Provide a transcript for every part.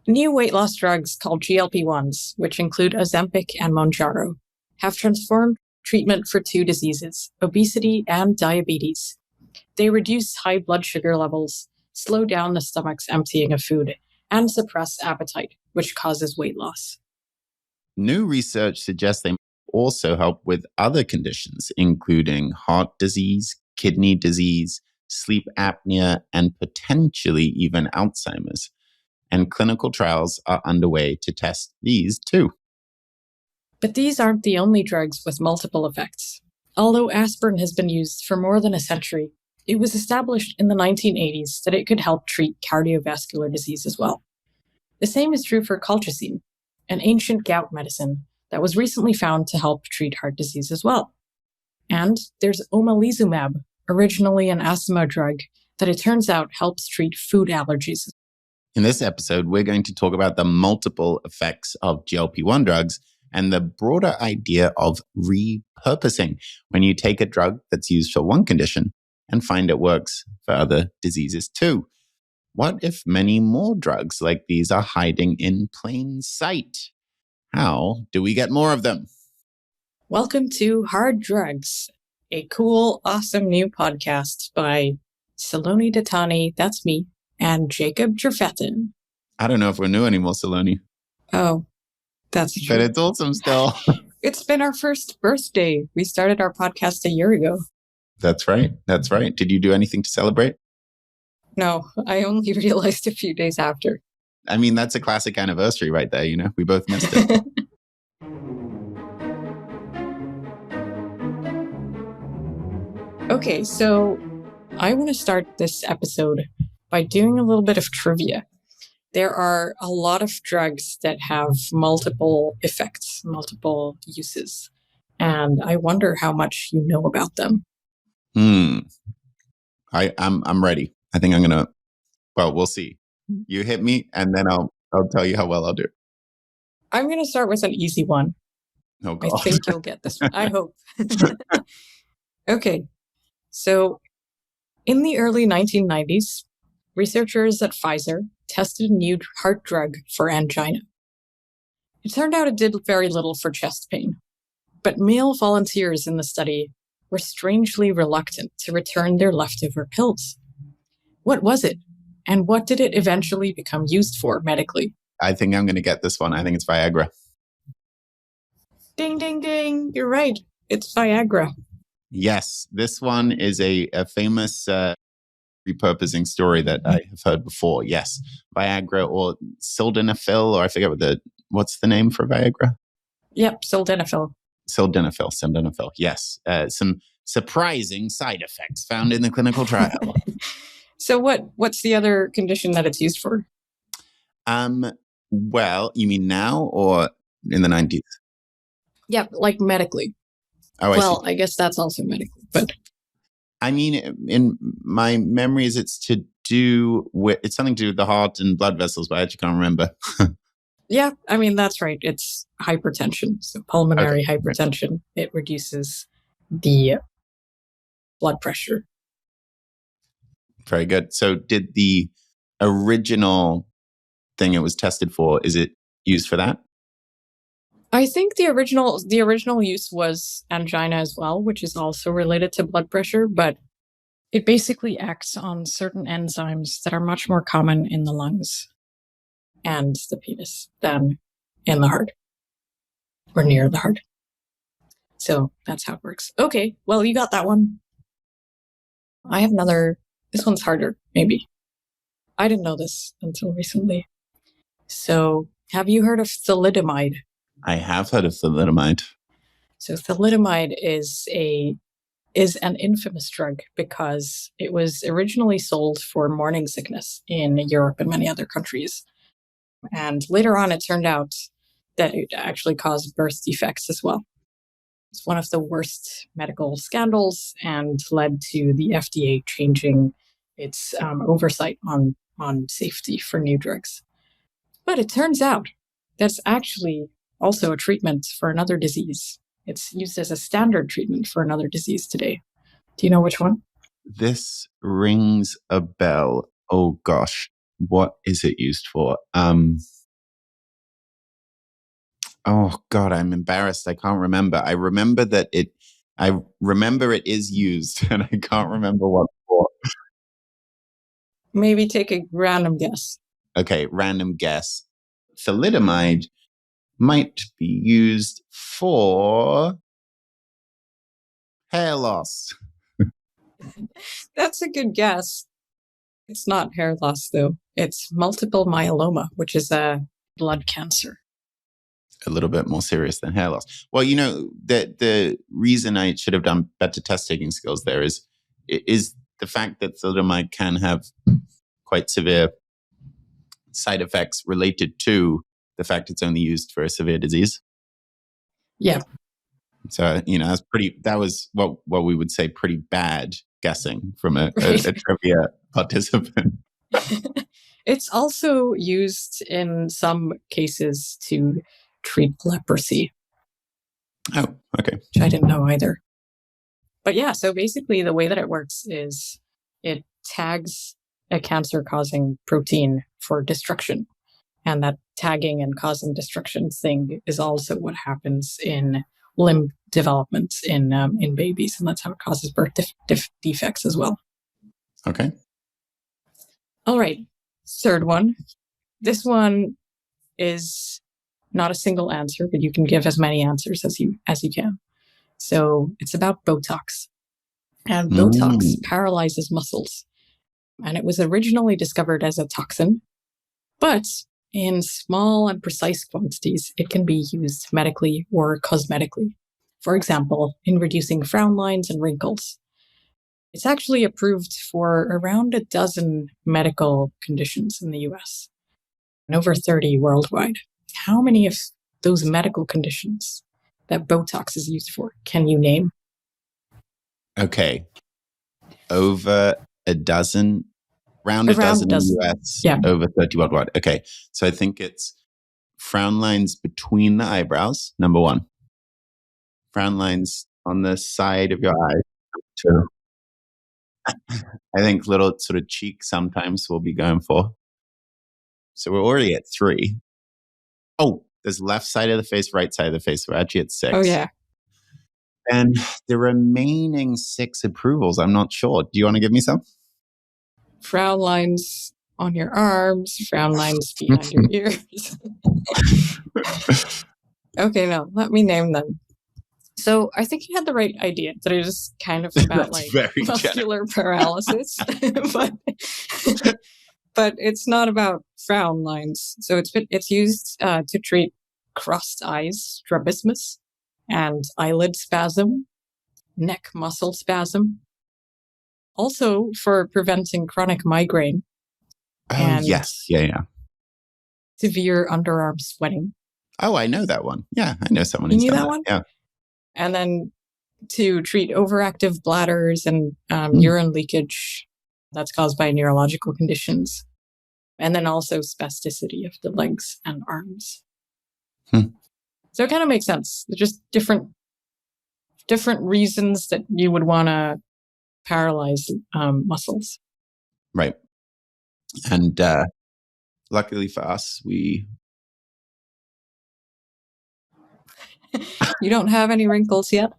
New weight loss drugs called GLP-1s, which include Ozempic and Mounjaro, have transformed treatment for two diseases, obesity and diabetes. They reduce high blood sugar levels, slow down the stomach's emptying of food, and suppress appetite, which causes weight loss. New research suggests they also help with other conditions, including heart disease, kidney disease, sleep apnea, and potentially even Alzheimer's. And clinical trials are underway to test these too. But these aren't the only drugs with multiple effects. Although aspirin has been used for more than a century, it was established in the 1980s that it could help treat cardiovascular disease as well. The same is true for colchicine, an ancient gout medicine that was recently found to help treat heart disease as well. And there's omalizumab, originally an asthma drug that it turns out helps treat food allergies. In this episode, we're going to talk about the multiple effects of GLP-1 drugs and the broader idea of repurposing, when you take a drug that's used for one condition and find it works for other diseases too. What if many more drugs like these are hiding in plain sight? How do we get more of them? Welcome to Hard Drugs, a cool, awesome new podcast by Saloni Dattani, that's me, and Jacob Trefethen. I don't know if we're new anymore, Saloni. Oh, that's true. But it's awesome still. It's been our first birthday. We started our podcast a year ago. That's right. That's right. Did you do anything to celebrate? No, I only realized a few days after. I mean, that's a classic anniversary right there, you know? We both missed it. Okay, so I want to start this episode by doing a little bit of trivia. There are a lot of drugs that have multiple effects, multiple uses, and I wonder how much you know about them. I'm ready. I think I'm going to, well, we'll see. You hit me and then I'll tell you how well I'll do. I'm going to start with an easy one. Oh, God. I think you'll get this one. I hope. Okay. So in the early 1990s, researchers at Pfizer tested a new heart drug for angina. It turned out it did very little for chest pain, but male volunteers in the study were strangely reluctant to return their leftover pills. What was it? And what did it eventually become used for medically? I think I'm going to get this one. I think it's Viagra. Ding, ding, ding. You're right. It's Viagra. Yes, this one is a famous repurposing story that I have heard before. Yes, Viagra or sildenafil, or I forget what's the name for Viagra? Yep, sildenafil. Sildenafil. Yes, some surprising side effects found in the clinical trial. So what's the other condition that it's used for? Well, you mean now or in the 90s? Yeah, like medically. Oh, well, I guess that's also medical, but I mean, in my memories, it's something to do with the heart and blood vessels, but I actually can't remember. Yeah, I mean, that's right. It's hypertension. So pulmonary hypertension. It reduces the blood pressure. Very good. So did the original thing it was tested for, is it used for that? I think the original use was angina as well, which is also related to blood pressure, but it basically acts on certain enzymes that are much more common in the lungs and the penis than in the heart or near the heart. So that's how it works. Okay, well, you got that one. I have another. This one's harder, maybe. I didn't know this until recently. So have you heard of thalidomide? I have heard of thalidomide. So thalidomide is an infamous drug because it was originally sold for morning sickness in Europe and many other countries. And later on, it turned out that it actually caused birth defects as well. It's one of the worst medical scandals and led to the FDA changing its oversight on safety for new drugs. But it turns out that's actually also a treatment for another disease. It's used as a standard treatment for another disease today. Do you know which one? This rings a bell. Oh, gosh. What is it used for? Oh God, I'm embarrassed. I can't remember. I remember it is used, and I can't remember what for. Maybe take a random guess. Okay, random guess. Thalidomide might be used for hair loss. That's a good guess. It's not hair loss, though. It's multiple myeloma, which is a blood cancer. A little bit more serious than hair loss. Well, the reason I should have done better test taking skills there is the fact that thalidomide can have quite severe side effects related to the fact it's only used for a severe disease. Yeah. So, that was what we would say pretty bad guessing from a trivia participant. It's also used in some cases to treat leprosy. Oh, okay. Which I didn't know either. But yeah, so basically the way that it works is it tags a cancer-causing protein for destruction. And that tagging and causing destruction thing is also what happens in limb development in babies. And that's how it causes birth defects as well. Okay. All right. Third one. This one is not a single answer, but you can give as many answers as you can. So it's about Botox. And Botox paralyzes muscles. And it was originally discovered as a toxin, but in small and precise quantities, it can be used medically or cosmetically. For example, in reducing frown lines and wrinkles. It's actually approved for around a dozen medical conditions in the US and over 30 worldwide. How many of those medical conditions that Botox is used for can you name? Okay. Over a dozen, around a dozen in the US, yeah. Over 30 worldwide. Okay. So I think it's frown lines between the eyebrows, number one. Frown lines on the side of your eye, number two. I think little sort of cheek sometimes we'll be going for. So we're already at 3. Oh, there's left side of the face, right side of the face. We're actually at 6. Oh, yeah. And the remaining 6 approvals, I'm not sure. Do you want to give me some? Frown lines on your arms, frown lines behind your ears. Okay, no, let me name them. So I think you had the right idea that it is kind of about like muscular paralysis, but it's not about frown lines. So it's used to treat crossed eyes, strabismus, and eyelid spasm, neck muscle spasm. Also for preventing chronic migraine. Oh, yes. Yeah. Severe underarm sweating. Oh, I know that one. Yeah, I know someone who's done that one? Yeah. And then to treat overactive bladders and urine leakage that's caused by neurological conditions. And then also spasticity of the legs and arms. So it kind of makes sense. They're just different reasons that you would want to paralyze muscles. Right. And luckily for us, we... You don't have any wrinkles yet?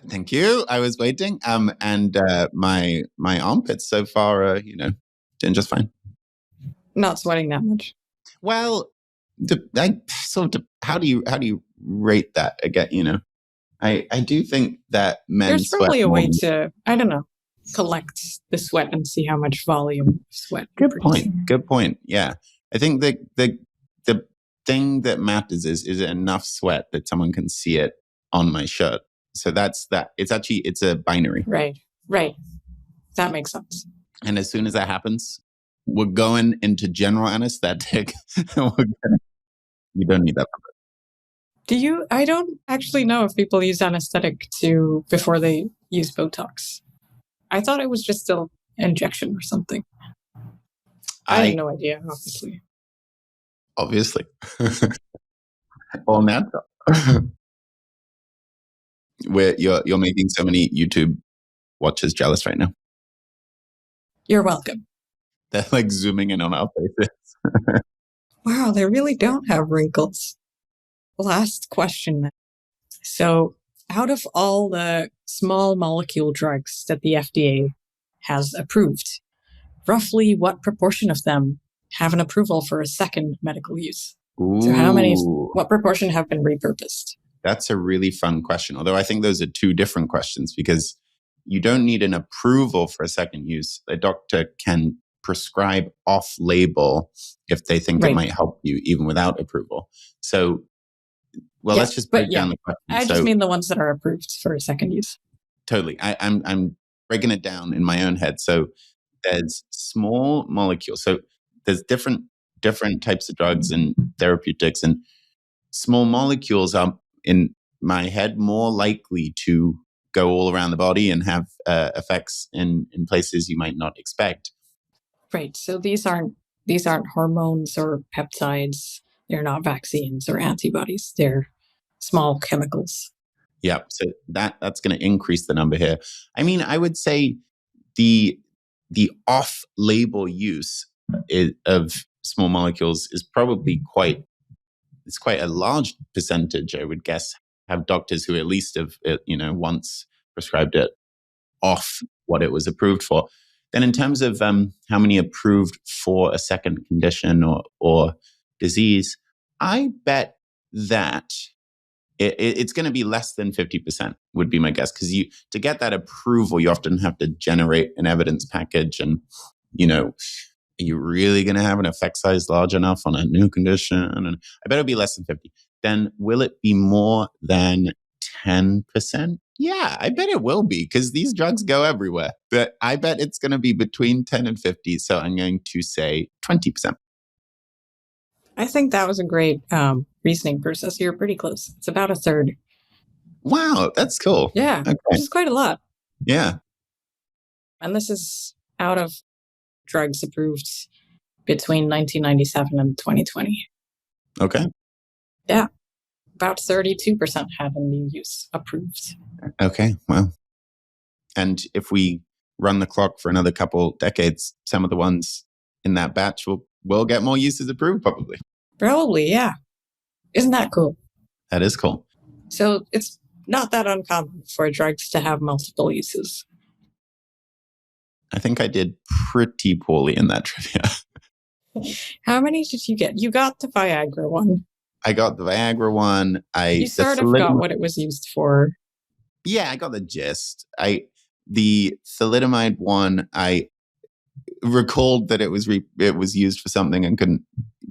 Thank you. I was waiting. And my armpits so far are, doing just fine. Not sweating that much. Well, how do you rate that again? I do think that men there's probably sweat a way more. to, I don't know, collect the sweat and see how much volume of sweat. Good point. Yeah, I think the thing that matters is it enough sweat that someone can see it on my shirt. So that's that. It's a binary. Right. That makes sense. And as soon as that happens, we're going into general anesthetic. You don't need that. I don't actually know if people use anesthetic before they use Botox. I thought it was just an injection or something. I have no idea, Obviously. All natural. You're making so many YouTube watchers jealous right now. You're welcome. They're like zooming in on our faces. Wow, they really don't have wrinkles. Last question. So, out of all the small molecule drugs that the FDA has approved, roughly what proportion of them have an approval for a second medical use? So Ooh, what proportion have been repurposed? that's a really fun question. Although I think those are two different questions because you don't need an approval for a second use. A doctor can prescribe off label if they think it Right. might help you even without approval. So, well, Yeah, let's just but break yeah, down the question. I just So, mean the ones that are approved for a second use. totally. I'm breaking it down in my own head. So there's small molecules. So there's different types of drugs and therapeutics, and small molecules are in my head more likely to go all around the body and have effects in places you might not expect. Right. So these aren't hormones or peptides. They're not vaccines or antibodies. They're small chemicals. Yeah. So that's going to increase the number here. I mean, I would say the off-label use of small molecules is probably it's quite a large percentage, I would guess, have doctors who at least have once prescribed it off what it was approved for. Then, in terms of how many approved for a second condition or disease, I bet that it's going to be less than 50% would be my guess, because to get that approval, you often have to generate an evidence package, and are you really going to have an effect size large enough on a new condition? And I bet it'll be less than 50. Then will it be more than 10%? Yeah, I bet it will be, because these drugs go everywhere. But I bet it's going to be between 10 and 50. So I'm going to say 20%. I think that was a great reasoning process. You're pretty close. It's about a third. Wow, that's cool. Yeah, Okay. which is quite a lot. Yeah. And this is out of drugs approved between 1997 and 2020. Okay. Yeah, about 32% had a new use approved. Okay. Well, and if we run the clock for another couple decades, some of the ones in that batch will get more uses approved, probably. Probably, yeah. Isn't that cool? That is cool. So it's not that uncommon for drugs to have multiple uses. I think I did pretty poorly in that trivia. How many did you get? You got the Viagra one. I got the Viagra one. You sort of got what it was used for. Yeah, I got the gist. The thalidomide one, I recalled that it was used for something and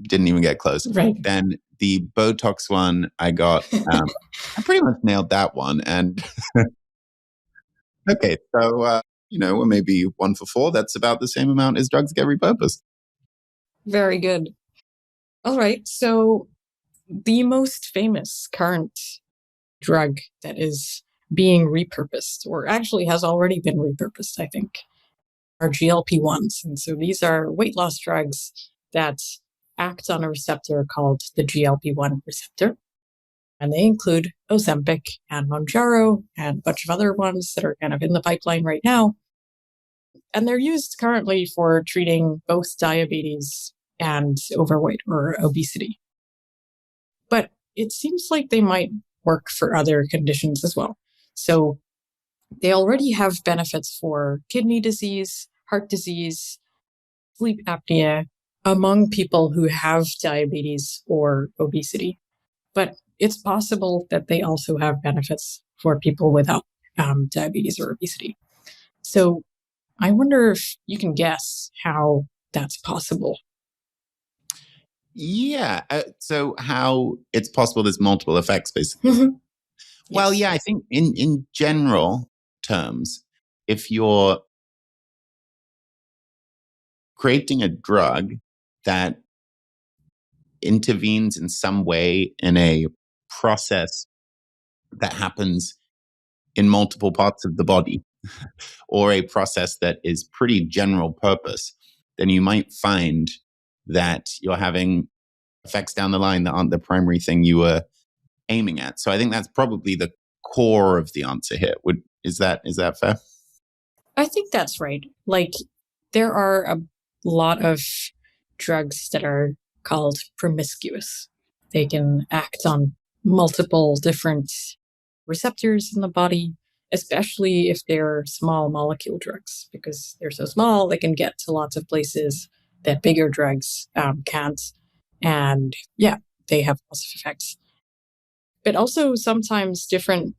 didn't even get close. Right. Then the Botox one, I got. I pretty much nailed that one. And okay, so we're maybe 1 for 4. That's about the same amount as drugs get repurposed. Very good. All right. So the most famous current drug that is being repurposed, or actually has already been repurposed, I think, are GLP-1s. And so these are weight loss drugs that act on a receptor called the GLP-1 receptor. And they include Ozempic and Mounjaro and a bunch of other ones that are kind of in the pipeline right now. And they're used currently for treating both diabetes and overweight or obesity. But it seems like they might work for other conditions as well. So they already have benefits for kidney disease, heart disease, sleep apnea among people who have diabetes or obesity. But it's possible that they also have benefits for people without diabetes or obesity. So I wonder if you can guess how that's possible. Yeah. So how it's possible there's multiple effects, basically. Well, Yes. yeah, I think in general terms, if you're creating a drug that intervenes in some way in a process that happens in multiple parts of the body, or a process that is pretty general purpose, then you might find that you're having effects down the line that aren't the primary thing you were aiming at. So I think that's probably the core of the answer here. Is that fair? I think that's right. Like, there are a lot of drugs that are called promiscuous. They can act on multiple different receptors in the body, especially if they're small molecule drugs, because they're so small, they can get to lots of places that bigger drugs can't. And yeah, they have lots of effects. But also sometimes different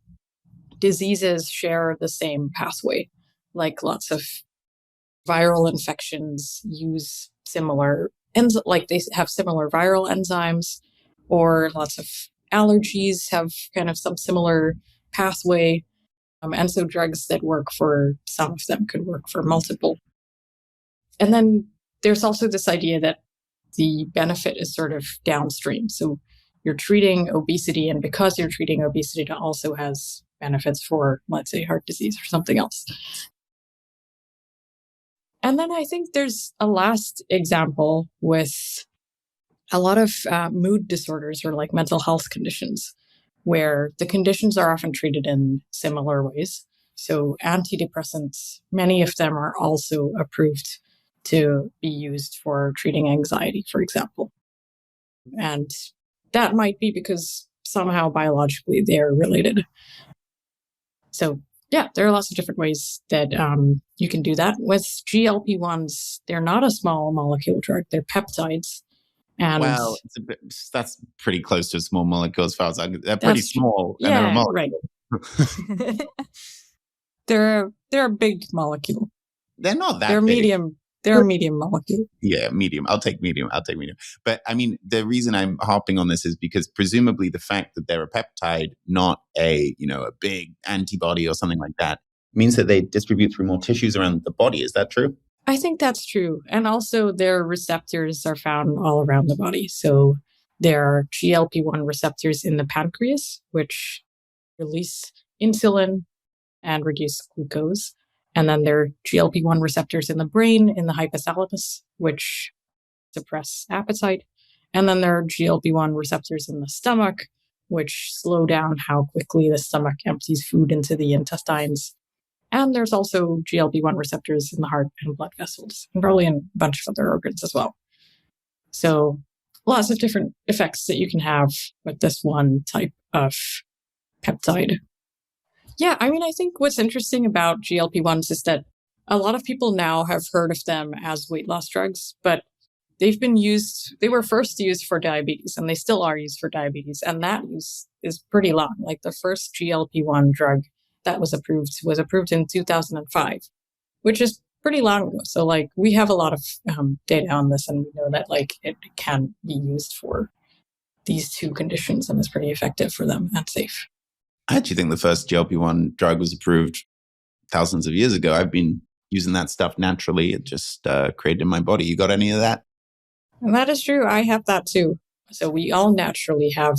diseases share the same pathway, like lots of viral infections use similar like they have similar viral enzymes, or lots of allergies have kind of some similar pathway. And so drugs that work for some of them could work for multiple. And then there's also this idea that the benefit is sort of downstream. So you're treating obesity, and because you're treating obesity, it also has benefits for, let's say, heart disease or something else. And then I think there's a last example with a lot of mood disorders or like mental health conditions, where the conditions are often treated in similar ways. So antidepressants, many of them are also approved to be used for treating anxiety, for example. And that might be because somehow biologically they're related. So yeah, there are lots of different ways that you can do that. With GLP-1s, they're not a small molecule drug, they're peptides. And well, that's pretty close to a small molecule as far as they're pretty small. And they're a molecule. Right. They're a big molecule. They're not that They're big. medium. They're a medium molecule. Yeah, medium. I'll take medium. But I mean, the reason I'm harping on this is because presumably the fact that they're a peptide, not a big antibody or something like that, means that they distribute through more tissues around the body. Is that true? I think that's true. And also their receptors are found all around the body. So there are GLP-1 receptors in the pancreas, which release insulin and reduce glucose. And then there are GLP-1 receptors in the brain, in the hypothalamus, which suppress appetite. And then there are GLP-1 receptors in the stomach, which slow down how quickly the stomach empties food into the intestines. And there's also GLP-1 receptors in the heart and blood vessels, and probably in a bunch of other organs as well. So lots of different effects that you can have with this one type of peptide. Yeah, I mean, I think what's interesting about GLP-1s is that a lot of people now have heard of them as weight loss drugs, but they were first used for diabetes, and they still are used for diabetes. And that use is pretty long. Like the first GLP-1 drug that was approved in 2005, which is pretty long ago. So like we have a lot of data on this, and we know that like it can be used for these two conditions and is pretty effective for them and safe. I actually think the first GLP-1 drug was approved thousands of years ago. I've been using that stuff naturally. It just created in my body. You got any of that? And that is true. I have that too. So we all naturally have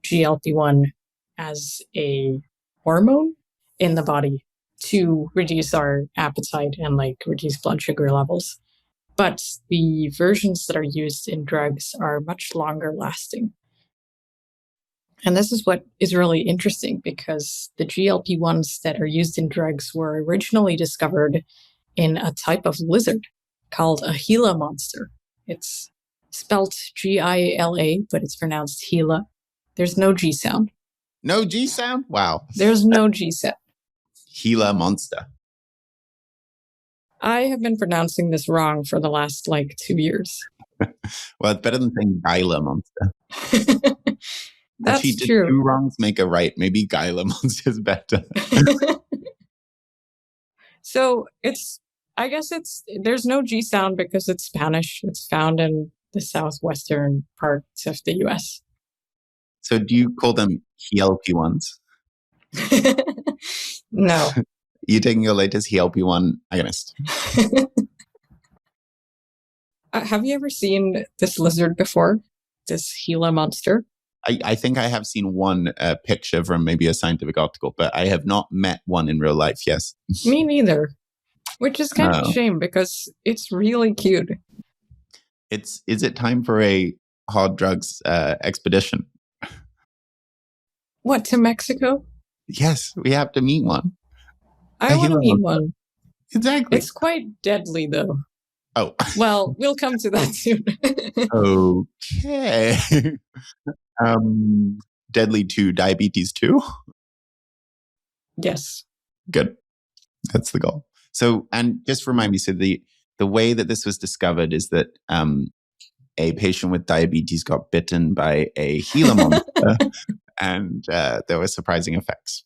GLP-1 as a hormone in the body to reduce our appetite and like reduce blood sugar levels. But the versions that are used in drugs are much longer lasting. And this is what is really interesting, because the GLP-1s that are used in drugs were originally discovered in a type of lizard called a Gila monster. It's spelled Gila, but it's pronounced Gila. There's no G sound. No G sound? Wow. There's no G sound. Gila monster. I have been pronouncing this wrong for the last 2 years. Well, it's better than saying Gila monster. That's actually, true. 2 wrongs make a right. Maybe Gila monster is better. So there's no G sound because it's Spanish. It's found in the southwestern parts of the US. So do you call them GLP-1s? No. You taking your latest GLP-1 agonist? Have you ever seen this lizard before? This Gila monster? I think I have seen one picture from maybe a scientific article, but I have not met one in real life, yes. Me neither. Which is kind of a shame because it's really cute. Is it time for a hard drugs expedition? What, to Mexico? Yes, we have to meet one. I want to meet one. Exactly. It's quite deadly, though. Oh, Well, we'll come to that soon. okay. Deadly to diabetes too? Yes. Good. That's the goal. So, and just remind me, so the way that this was discovered is that a patient with diabetes got bitten by a Gila monster and there were surprising effects.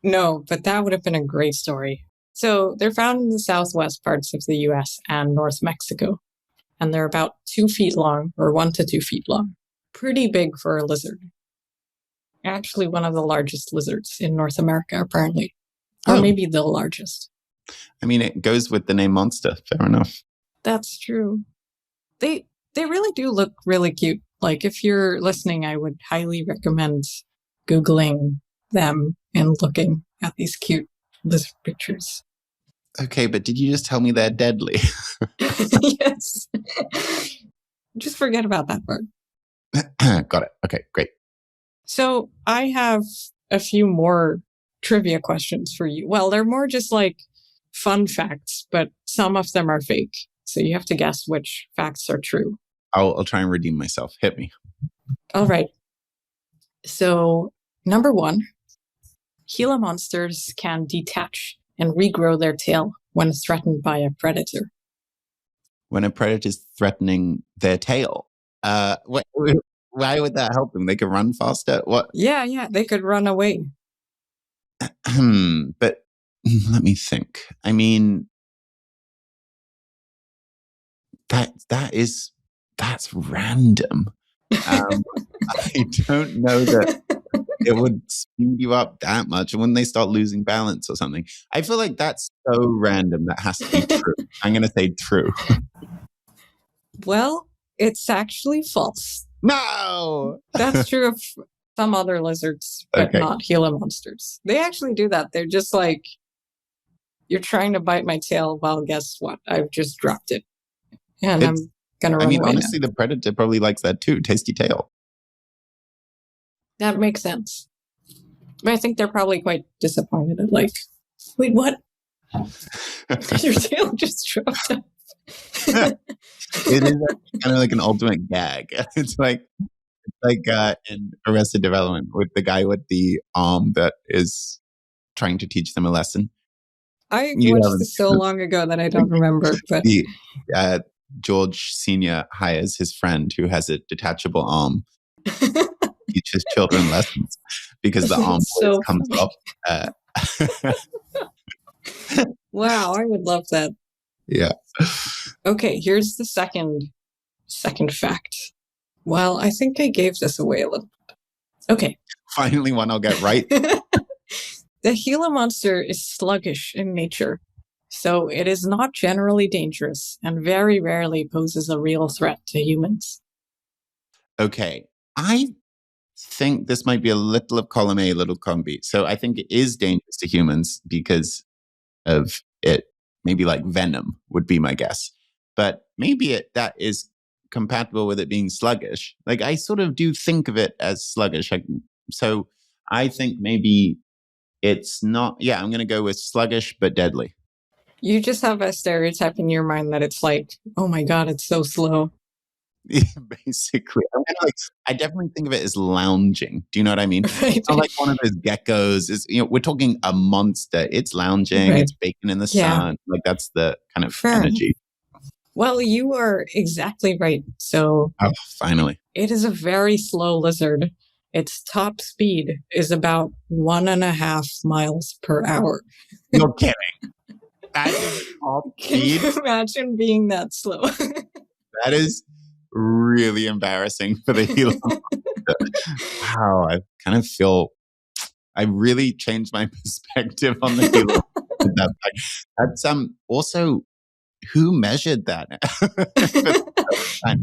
No, but that would have been a great story. So they're found in the southwest parts of the US and North Mexico, and they're about 2 feet long, or 1 to 2 feet long. Pretty big for a lizard. Actually, one of the largest lizards in North America, apparently. Or maybe the largest. I mean, it goes with the name monster. Fair enough. That's true. They really do look really cute. Like, if you're listening, I would highly recommend Googling them and looking at these cute lizard pictures. Okay, but did you just tell me they're deadly? Yes. Just forget about that part. Got it. Okay, great. So I have a few more trivia questions for you. Well, they're more just like fun facts, but some of them are fake. So you have to guess which facts are true. I'll try and redeem myself. Hit me. All right. So, number 1, Gila monsters can detach and regrow their tail when threatened by a predator. When a predator is threatening their tail, why would that help them? They could run faster? What? Yeah, they could run away. But let me think. I mean, that's random. I don't know that it would speed you up that much. And when they start losing balance or something, I feel like that's so random. That has to be true. I'm going to say true. Well, it's actually false. No! That's true of some other lizards, but not Gila monsters. They actually do that. They're just like, you're trying to bite my tail. Well, guess what? I've just dropped it. And I'm going to run away honestly, now. the predator probably likes that too. Tasty tail. That makes sense. But I think they're probably quite disappointed at like, wait, what? Your tail just dropped off. It is kind of like an ultimate gag. It's like in Arrested Development with the guy with the arm that is trying to teach them a lesson. I watched this so long ago that I don't remember. But George Sr. hires his friend who has a detachable arm, teaches children lessons because the arm always comes off. Wow, I would love that. Yeah. Okay, here's the second fact. Well, I think I gave this away a little bit. Okay. Finally one I'll get right. The Gila monster is sluggish in nature, so it is not generally dangerous and very rarely poses a real threat to humans. Okay. I think this might be a little of column A, little column B. So I think it is dangerous to humans because of it. Maybe like venom would be my guess. But maybe that is compatible with it being sluggish. Like I sort of do think of it as sluggish. So I think maybe it's not. Yeah, I'm going to go with sluggish but deadly. You just have a stereotype in your mind that it's like, oh my God, it's so slow. Basically, I definitely think of it as lounging. Do you know what I mean? Right. It's not like one of those geckos. We're talking a monster. It's lounging. Right. It's baking in the sun. Like that's the kind of energy. Well, you are exactly right. So, finally, it is a very slow lizard. Its top speed is about 1.5 miles per hour. You're kidding. That is top speed. Can you imagine being that slow? That is really embarrassing for the Gila. Wow, I kind of feel I really changed my perspective on the Gila. That's also who measured that?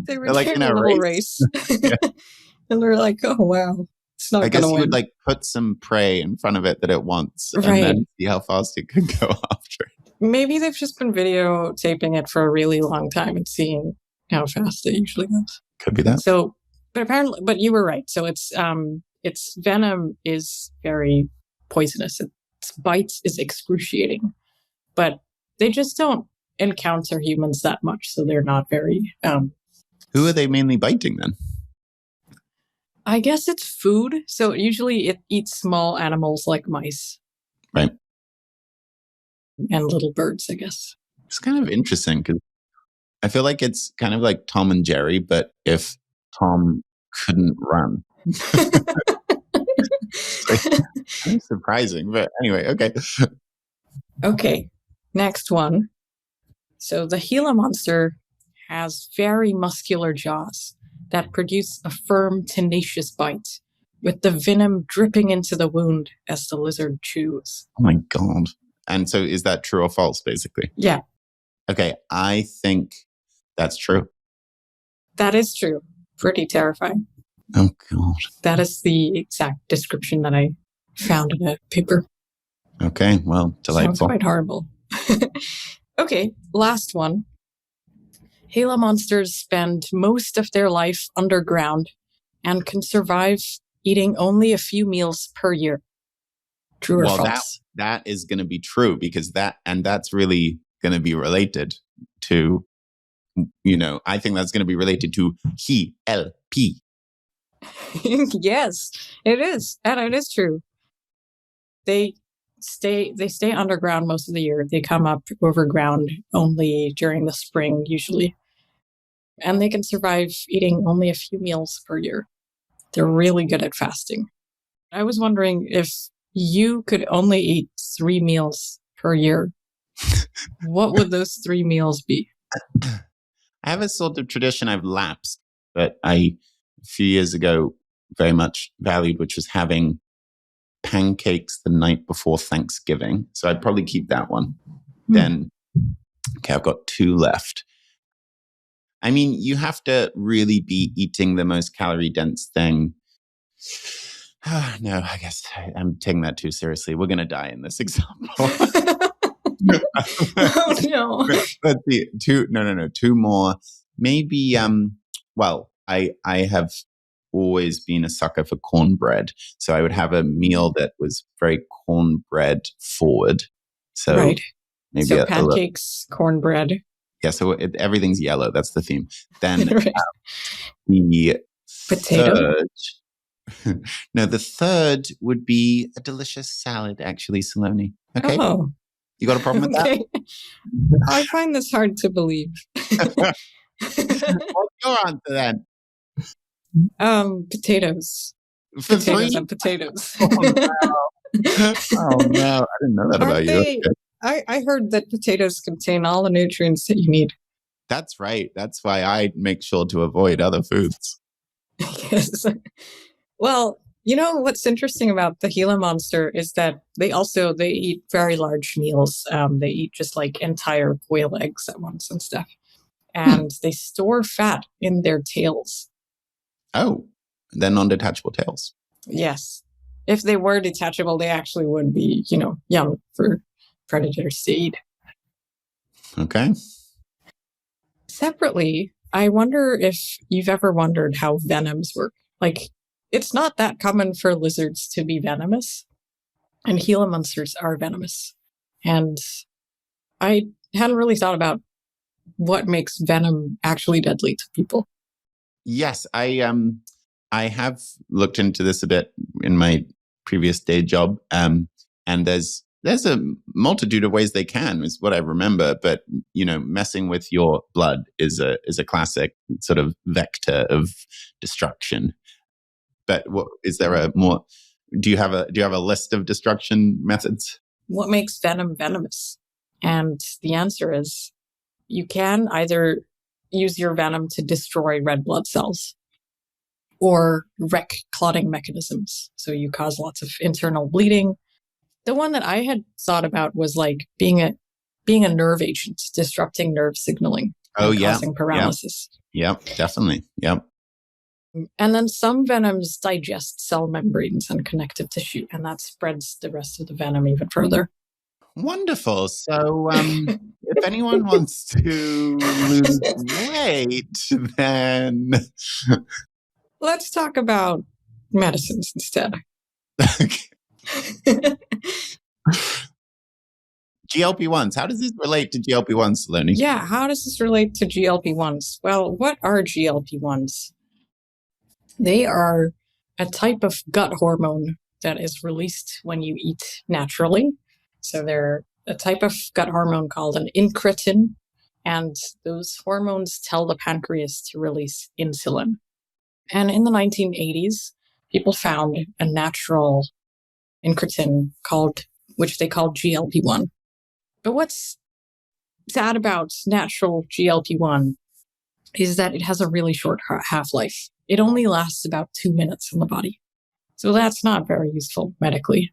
They were like in a little race. Yeah. And they're like, oh wow, it's not. I guess you would like put some prey in front of it that it wants, and then see how fast it could go after it. Maybe they've just been videotaping it for a really long time and seeing how fast it usually goes. Could be that. So, but you were right. So its venom is very poisonous. Its bite is excruciating, but they just don't encounter humans that much, so they're not very Who are they mainly biting then? I guess it's food. So usually it eats small animals like mice. Right. And little birds, I guess. It's kind of interesting because I feel like it's kind of like Tom and Jerry, but if Tom couldn't run. Kind of surprising, but anyway, okay. Okay, next one. So the Gila monster has very muscular jaws that produce a firm, tenacious bite, with the venom dripping into the wound as the lizard chews. Oh my God. And so is that true or false, basically? Yeah. Okay, I think that's true. That is true. Pretty terrifying. Oh, God. That is the exact description that I found in a paper. Okay, well, delightful. Sounds quite horrible. Okay, last one. Gila monsters spend most of their life underground and can survive eating only a few meals per year. True or false? That is going to be true because that's really going to be related to, I think that's going to be related to HLP. Yes, it is. And it is true. They stay underground most of the year. They come up overground only during the spring, usually. And they can survive eating only a few meals per year. They're really good at fasting. I was wondering if you could only eat 3 meals per year, what would those 3 meals be? I have a sort of tradition I've lapsed, but a few years ago very much valued, which was having pancakes the night before Thanksgiving. So I'd probably keep that one. Then, okay, I've got 2 left. I mean, you have to really be eating the most calorie dense thing. No, I guess I'm taking that too seriously. We're going to die in this example. Oh, no. Let's see. 2 more. Maybe, I have always been a sucker for cornbread. So I would have a meal that was very cornbread forward. So right. Maybe so pancakes, cornbread. Yeah, so everything's yellow. That's the theme. Then right. The potato. The third would be a delicious salad, actually, Saloni. Okay. Oh. You got a problem with that? I find this hard to believe. What's your answer then? Potatoes. Potatoes and potatoes. Oh, no. Oh, no. I didn't know that about you. Okay. I heard that potatoes contain all the nutrients that you need. That's right. That's why I make sure to avoid other foods. Yes. Well, what's interesting about the Gila monster is that they eat very large meals. They eat just like entire quail eggs at once and stuff. And they store fat in their tails. Oh, they're non-detachable tails. Yes. If they were detachable, they actually would be, young for predators to eat. Okay. Separately, I wonder if you've ever wondered how venoms work. Like, it's not that common for lizards to be venomous, and Gila monsters are venomous. And I hadn't really thought about what makes venom actually deadly to people. Yes, I have looked into this a bit in my previous day job, and there's a multitude of ways they can, is what I remember. But messing with your blood is a classic sort of vector of destruction. But is there a more? Do you have a list of destruction methods? What makes venom venomous? And the answer is you can either use your venom to destroy red blood cells or wreck clotting mechanisms. So you cause lots of internal bleeding. The one that I had thought about was like being a nerve agent, disrupting nerve signaling. Causing paralysis. Yep, definitely. Yep. And then some venoms digest cell membranes and connective tissue, and that spreads the rest of the venom even further. Wonderful. So if anyone wants to lose weight, then let's talk about medicines instead. GLP-1s. How does this relate to GLP-1s, Saloni? Yeah, how does this relate to GLP-1s? Well, what are GLP-1s? They are a type of gut hormone that is released when you eat naturally. So they're a type of gut hormone called an incretin, and those hormones tell the pancreas to release insulin. And in the 1980s, people found a natural incretin which they called GLP-1. But what's sad about natural GLP-1 is that it has a really short half-life. It only lasts about 2 minutes in the body. So that's not very useful medically.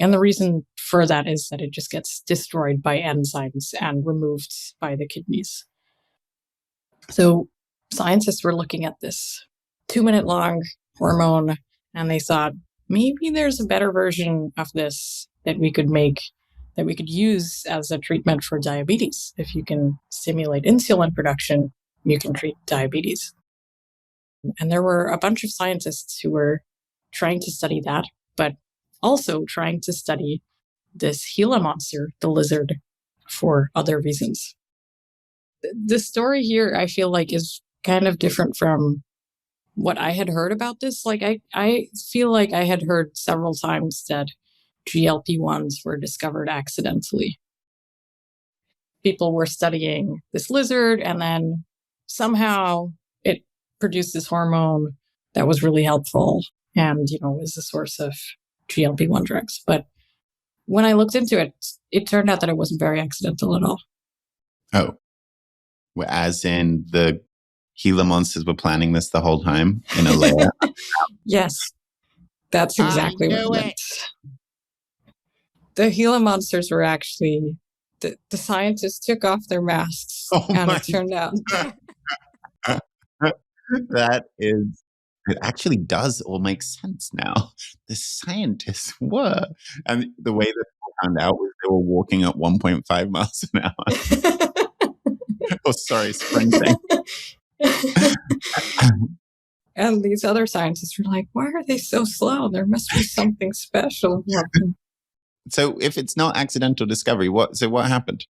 And the reason for that is that it just gets destroyed by enzymes and removed by the kidneys. So scientists were looking at this 2-minute long hormone, and they thought, maybe there's a better version of this that we could make, that we could use as a treatment for diabetes. If you can stimulate insulin production, you can treat diabetes. And there were a bunch of scientists who were trying to study that, but also trying to study this Gila monster, the lizard, for other reasons. The story here, I feel like, is kind of different from what I had heard about this. Like, I feel like I had heard several times that GLP-1s were discovered accidentally. People were studying this lizard, and then somehow it produced this hormone that was really helpful and, was the source of GLP-1 drugs. But when I looked into it, it turned out that it wasn't very accidental at all. Oh, as in the Gila monsters were planning this the whole time in a layer? Yes, that's exactly what it meant. The Gila monsters were actually, the scientists took off their masks, and it turned out. It actually does all make sense now. The scientists were. And the way that they found out was they were walking at 1.5 miles an hour. Oh, sorry, sprinting. And these other scientists were like, why are they so slow? There must be something special. So if it's not accidental discovery, what happened?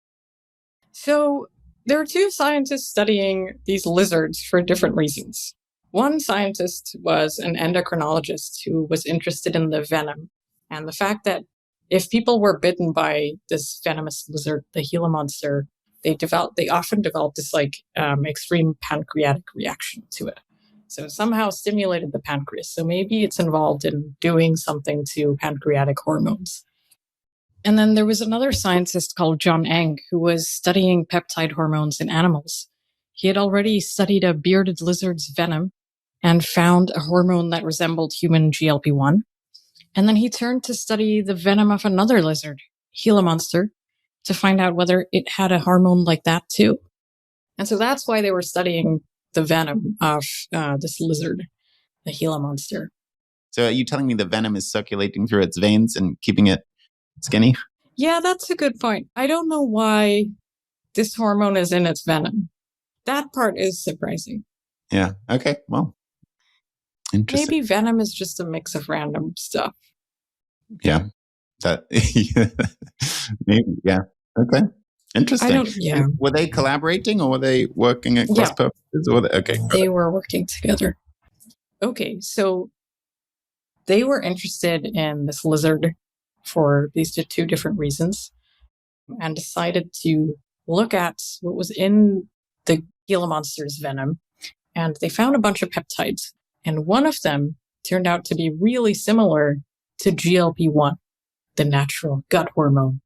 So there are two scientists studying these lizards for different reasons. One scientist was an endocrinologist who was interested in the venom and the fact that if people were bitten by this venomous lizard, the Gila monster, they often developed this extreme pancreatic reaction to it. So it somehow stimulated the pancreas. So maybe it's involved in doing something to pancreatic hormones. And then there was another scientist called John Eng who was studying peptide hormones in animals. He had already studied a bearded lizard's venom and found a hormone that resembled human GLP-1. And then he turned to study the venom of another lizard, Gila monster, to find out whether it had a hormone like that too. And so that's why they were studying the venom of this lizard, the Gila monster. So are you telling me the venom is circulating through its veins and keeping it skinny? Yeah, that's a good point. I don't know why this hormone is in its venom. That part is surprising. Yeah. Okay. Well, interesting. Maybe venom is just a mix of random stuff. Yeah. Maybe. Yeah. Okay. Interesting. Were they collaborating or were they working at cross purposes? Okay. They were working together. Okay. So they were interested in this lizard for these two different reasons and decided to look at what was in the Gila monster's venom. And they found a bunch of peptides. And one of them turned out to be really similar to GLP-1, the natural gut hormone.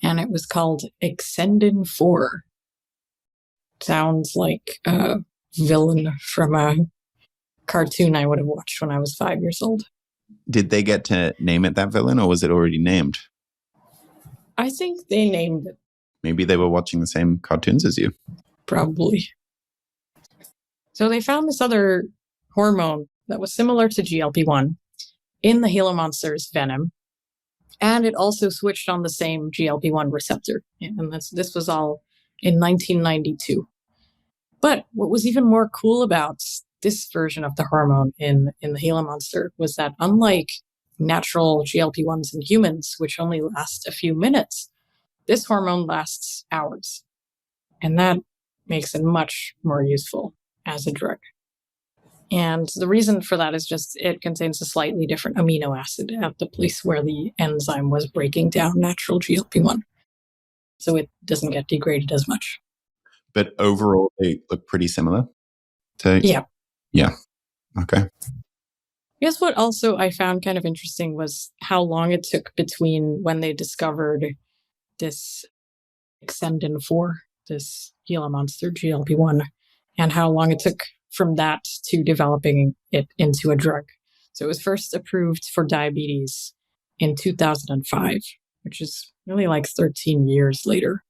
And it was called Exendin 4. Sounds like a villain from a cartoon I would have watched when I was 5 years old. Did they get to name it that villain, or was it already named? I think they named it. Maybe they were watching the same cartoons as you. Probably. So they found this other hormone that was similar to GLP-1 in the Gila monster's venom. And it also switched on the same GLP-1 receptor. And this was all in 1992. But what was even more cool about this version of the hormone in the Gila monster was that unlike natural GLP-1s in humans, which only last a few minutes, this hormone lasts hours. And that makes it much more useful as a drug. And the reason for that is just it contains a slightly different amino acid at the place where the enzyme was breaking down natural GLP-1. So it doesn't get degraded as much. But overall, they look pretty similar. Yeah. Okay. Guess what also I found kind of interesting was how long it took between when they discovered this Exendin 4, this Gila monster GLP-1, and how long it took from that to developing it into a drug. So it was first approved for diabetes in 2005, which is really like 13 years later,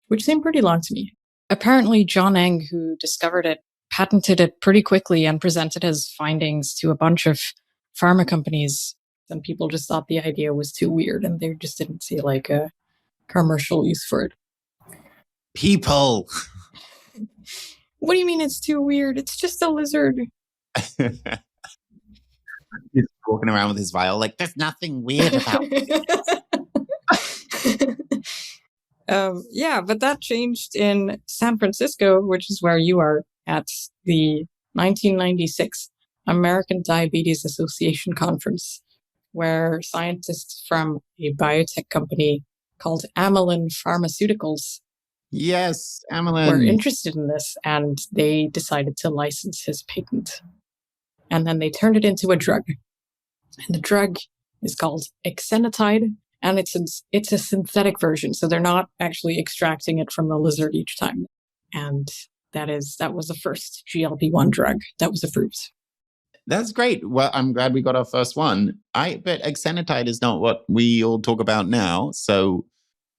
which seemed pretty long to me. Apparently, John Eng, who discovered it, patented it pretty quickly and presented his findings to a bunch of pharma companies. And people just thought the idea was too weird and they just didn't see like a commercial use for it. People! What do you mean it's too weird? It's just a lizard. He's walking around with his vial like, there's nothing weird about it. Yeah, but that changed in San Francisco, which is where you are, at the 1996 American Diabetes Association conference, where scientists from a biotech company called Amylin Pharmaceuticals Yes, Amylin were interested in this, and they decided to license his patent. And then they turned it into a drug. And the drug is called exenatide, and it's a synthetic version, so they're not actually extracting it from the lizard each time. And that was the first GLP-1 drug that was approved. That's great. Well, I'm glad we got our first one. But exenatide is not what we all talk about now. So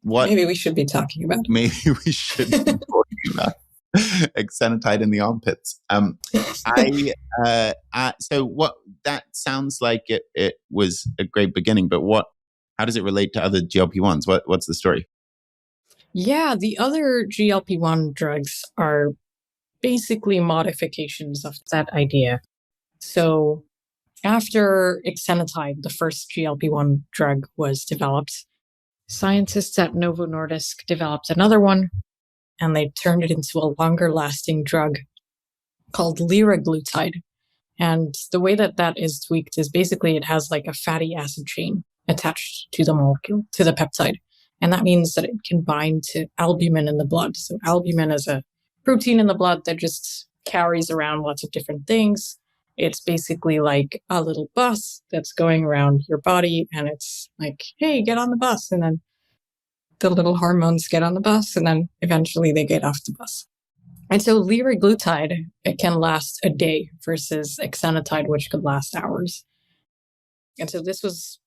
what? Maybe we should be talking about. Maybe we should be talking about exenatide in the armpits. So what? That sounds like it was a great beginning. But how does it relate to other GLP-1s? What's the story? Yeah, the other GLP-1 drugs are basically modifications of that idea. So after exenatide, the first GLP-1 drug was developed, scientists at Novo Nordisk developed another one, and they turned it into a longer-lasting drug called liraglutide. And the way that is tweaked is basically it has like a fatty acid chain attached to the molecule, to the peptide. And that means that it can bind to albumin in the blood. So albumin is a protein in the blood that just carries around lots of different things. It's basically like a little bus that's going around your body, and it's like, hey, get on the bus. And then the little hormones get on the bus, and then eventually they get off the bus. And so liraglutide, it can last a day versus exenatide, which could last hours. And so this was,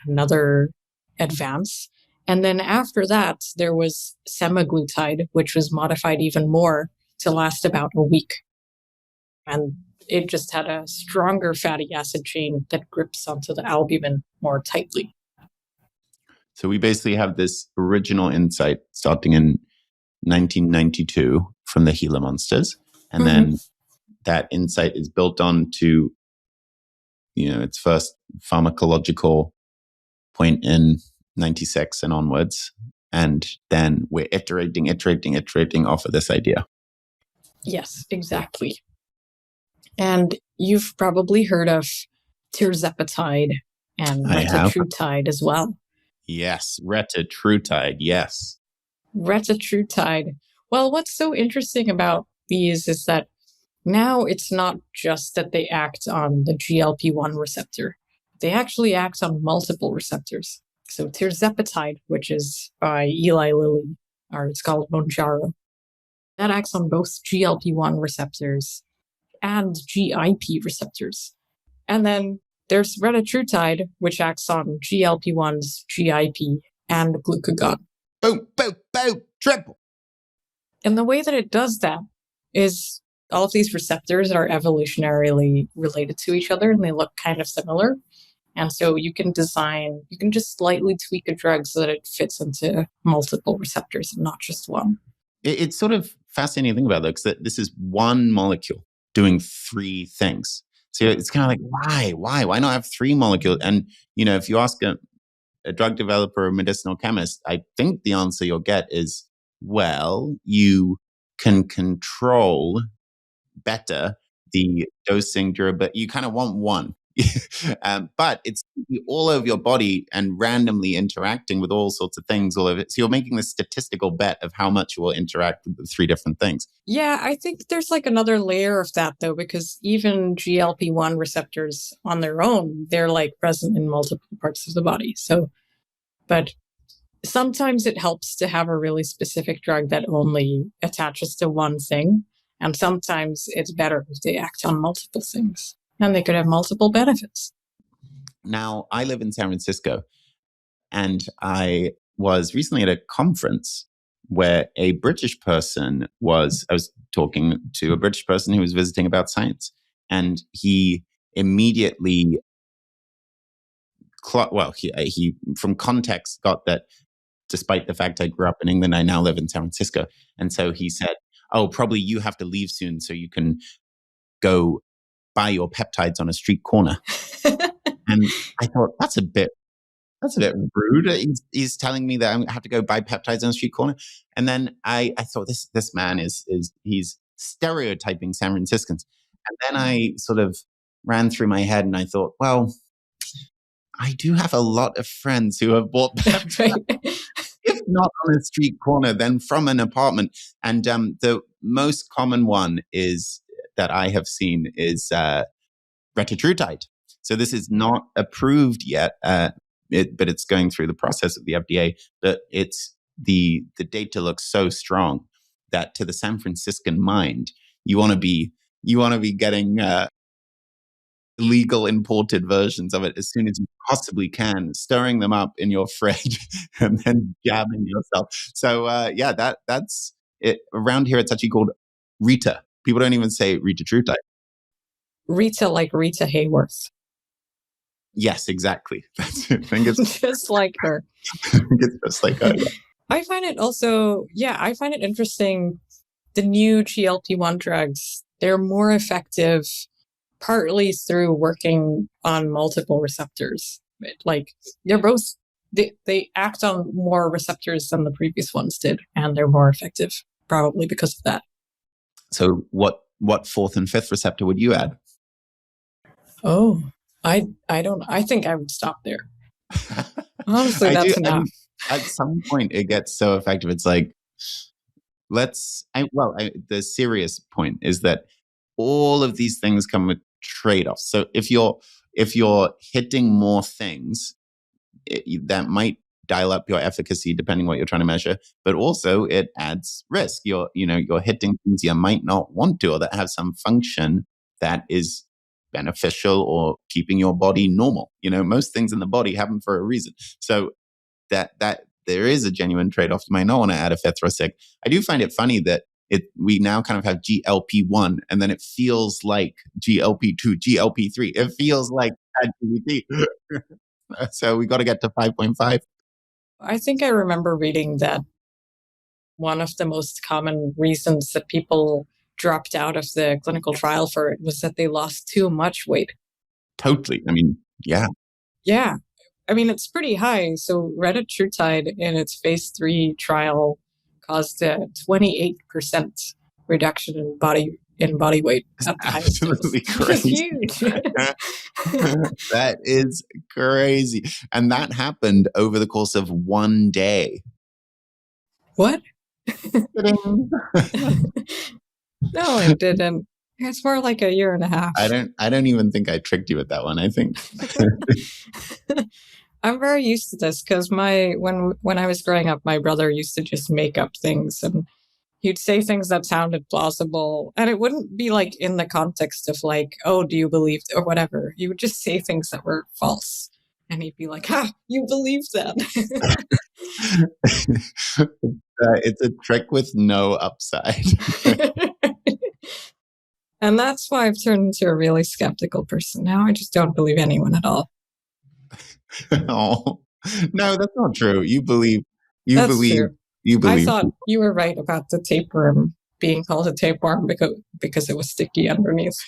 another advance. And then after that, there was semaglutide, which was modified even more to last about a week. And it just had a stronger fatty acid chain that grips onto the albumin more tightly. So we basically have this original insight starting in 1992 from the Gila monsters. And then that insight is built on to, its first pharmacological point in 96 and onwards. And then we're iterating off of this idea. Yes, exactly. And you've probably heard of tirzepatide and retatrutide as well. Yes, retatrutide, yes. Retatrutide. Well, what's so interesting about these is that now it's not just that they act on the GLP-1 receptor. They actually act on multiple receptors. So tirzepatide, which is by Eli Lilly, or it's called Mounjaro, that acts on both GLP-1 receptors and GIP receptors. And then there's retatrutide, which acts on GLP-1s, GIP, and glucagon. Boom, boom, boom, triple. And the way that it does that is all of these receptors are evolutionarily related to each other, and they look kind of similar. And so you can just slightly tweak a drug so that it fits into multiple receptors and not just one. It's sort of fascinating to think about, though, because this is one molecule doing three things. So it's kind of like, why not have 3 molecules? And, if you ask a drug developer or medicinal chemist, I think the answer you'll get is, well, you can control better the dosing durability. You kind of want one. But it's all over your body and randomly interacting with all sorts of things all over it. So you're making this statistical bet of how much you will interact with the 3 different things. Yeah, I think there's like another layer of that though, because even GLP-1 receptors on their own, they're like present in multiple parts of the body. So, but sometimes it helps to have a really specific drug that only attaches to one thing. And sometimes it's better if they act on multiple things and they could have multiple benefits. Now, I live in San Francisco, and I was recently at a conference where I was talking to a British person who was visiting about science, and he immediately, he from context got that despite the fact I grew up in England, I now live in San Francisco. And so he said, oh, probably you have to leave soon so you can go buy your peptides on a street corner. And I thought, that's a bit rude. He's telling me that I have to go buy peptides on a street corner. And then I thought, this man he's stereotyping San Franciscans. And then I sort of ran through my head and I thought, well, I do have a lot of friends who have bought peptides. If not on a street corner, then from an apartment. And the most common one that I have seen is retatrutide. So this is not approved yet, but it's going through the process of the FDA. But it's the data looks so strong that to the San Franciscan mind, you want to be getting legal imported versions of it as soon as you possibly can, stirring them up in your fridge and then jabbing yourself. So that's it. Around here, it's actually called Rita. People don't even say retatrutide. Rita, like Rita Hayworth. Yes, exactly. That's it. I think it's just like her. I think it's just like her. Yeah. I find it interesting. The new GLP-1 drugs, they're more effective partly through working on multiple receptors. Like they act on more receptors than the previous ones did, and they're more effective, probably because of that. So what 4th and 5th receptor would you add? Oh, I think I would stop there. Honestly, that's enough. At some point, it gets so effective. It's like, the serious point is that all of these things come with trade-offs. So if you're hitting more things, that might dial up your efficacy depending what you're trying to measure, but also it adds risk. You're hitting things you might not want to, or that have some function that is beneficial or keeping your body normal. Most things in the body happen for a reason. So that there is a genuine trade-off. You might not want to add a 5th or 6th. I do find it funny that we now kind of have GLP-1 and then it feels like GLP-2, GLP-3. It feels like ChatGPT. So we got to get to 5.5. I think I remember reading that one of the most common reasons that people dropped out of the clinical trial for it was that they lost too much weight. Totally. I mean, yeah. Yeah. I mean, it's pretty high. So retatrutide in its phase 3 trial caused a 28% reduction in body weight. That's absolutely crazy. It's huge. That is crazy. And that happened over the course of one day. What? No, it didn't. It's more like a year and a half. I don't even think I tricked you with that one, I think. I'm very used to this because when I was growing up, my brother used to just make up things and he'd say things that sounded plausible, and it wouldn't be like in the context of like, oh, do you believe or whatever. He would just say things that were false, and he'd be like, "Ha, you believe that." It's a trick with no upside. And that's why I've turned into a really skeptical person now. I just don't believe anyone at all. Oh, no, that's not true. You believe. True. I thought you were right about the tapeworm being called a tapeworm because it was sticky underneath.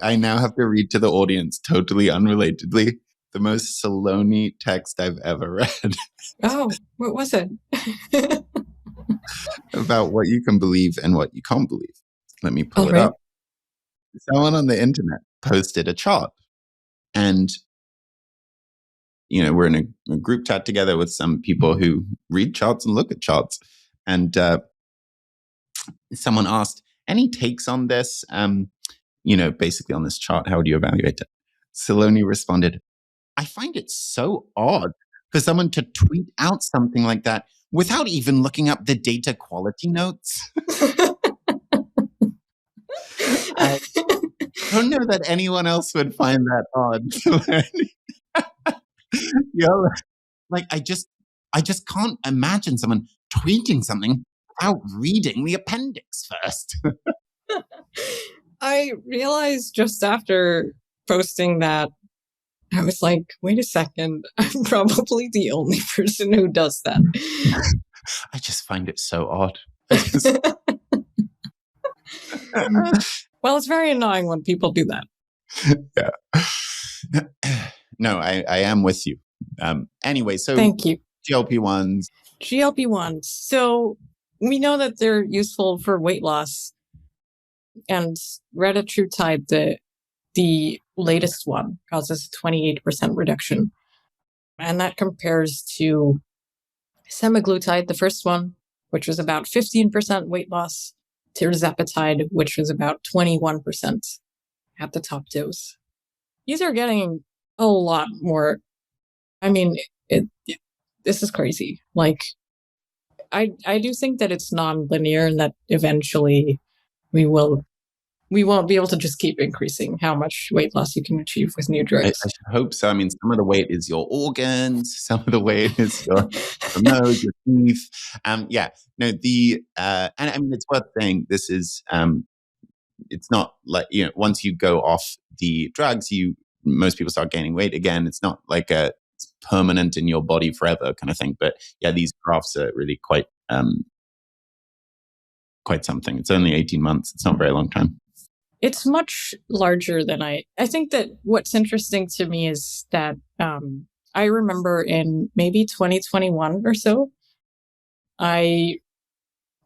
I now have to read to the audience, totally unrelatedly, the most Saloni text I've ever read. Oh, what was it? About what you can believe and what you can't believe. Let me pull All it right. up. Someone on the internet posted a chart, and we're in a group chat together with some people who read charts and look at charts, and someone asked, any takes on this? Basically on this chart, how would you evaluate it? Saloni responded, I find it so odd for someone to tweet out something like that without even looking up the data quality notes. I don't know that anyone else would find that odd. I just can't imagine someone tweeting something without reading the appendix first. I realized just after posting that, I was like, wait a second, I'm probably the only person who does that. I just find it so odd. Well, it's very annoying when people do that. Yeah. No, I am with you. Anyway, so thank you. GLP-1s. GLP-1s. So we know that they're useful for weight loss. And retatrutide, the latest one, causes a 28% reduction. And that compares to semaglutide, the first one, which was about 15% weight loss, tirzepatide, which was about 21% at the top dose. These are getting a lot more. I mean, this is crazy. Like, I do think that it's non-linear and that eventually we won't be able to just keep increasing how much weight loss you can achieve with new drugs. I should hope so. I mean, some of the weight is your organs, some of the weight is your nose, your teeth. And I mean, it's worth saying this is, it's not like, once you go off the drugs, most people start gaining weight again. It's not like it's permanent in your body forever kind of thing. But yeah, these graphs are really quite something. It's only 18 months. It's not a very long time. It's much larger than I think that what's interesting to me is that I remember in maybe 2021 or so, I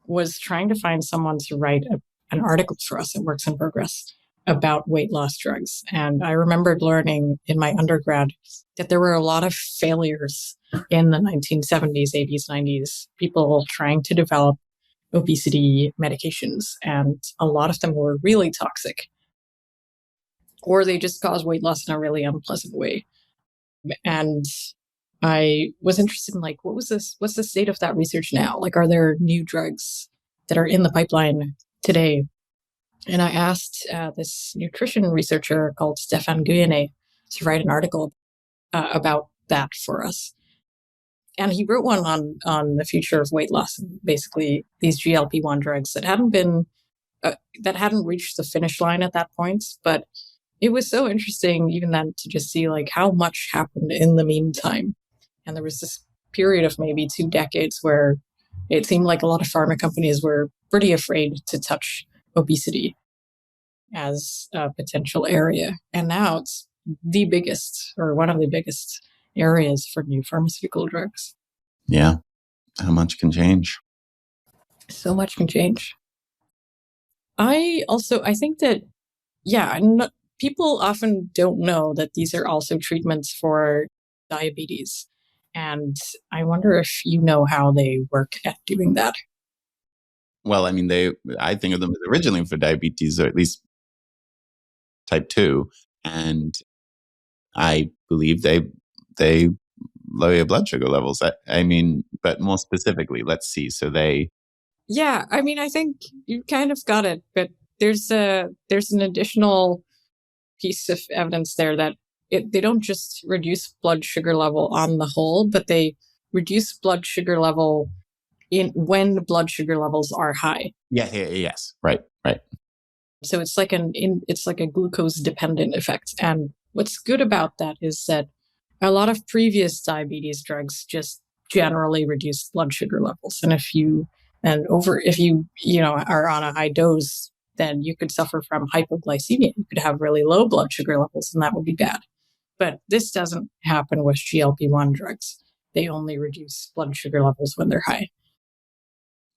was trying to find someone to write an article for us at Works in Progress about weight loss drugs. And I remembered learning in my undergrad that there were a lot of failures in the 1970s, 80s, 90s, people trying to develop obesity medications. And a lot of them were really toxic, or they just cause weight loss in a really unpleasant way. And I was interested in what's the state of that research now? Like, are there new drugs that are in the pipeline today? And I asked this nutrition researcher called Stefan Guyene to write an article about that for us. And he wrote one on the future of weight loss, and basically these GLP-1 drugs that hadn't reached the finish line at that point. But it was so interesting even then to just see how much happened in the meantime. And there was this period of maybe 2 decades where it seemed like a lot of pharma companies were pretty afraid to touch obesity as a potential area. And now it's the biggest, or one of the biggest areas for new pharmaceutical drugs. Yeah. How much can change? So much can change. I think that, people often don't know that these are also treatments for diabetes. And I wonder if you know how they work at doing that. Well, I mean, I think of them as originally for diabetes, or at least type 2. And I believe they lower your blood sugar levels. I mean, but more specifically, let's see. So Yeah, I mean, I think you kind of got it, but there's an additional piece of evidence there that they don't just reduce blood sugar level on the whole, but they reduce blood sugar level when blood sugar levels are high. Yes. Right. So it's like a glucose dependent effect. And what's good about that is that a lot of previous diabetes drugs just generally reduce blood sugar levels. And if you And if you are on a high dose, then you could suffer from hypoglycemia. You could have really low blood sugar levels, and that would be bad. But this doesn't happen with GLP-1 drugs. They only reduce blood sugar levels when they're high.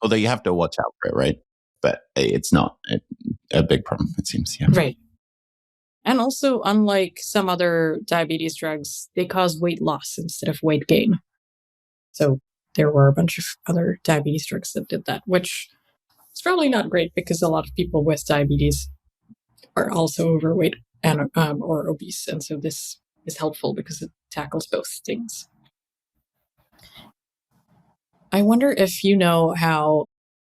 Although you have to watch out for it, right? But it's not a big problem, it seems. Yeah. Right. And also, unlike some other diabetes drugs, they cause weight loss instead of weight gain. So there were a bunch of other diabetes drugs that did that, which is probably not great because a lot of people with diabetes are also overweight and or obese. And so this is helpful because it tackles both things. I wonder if you know how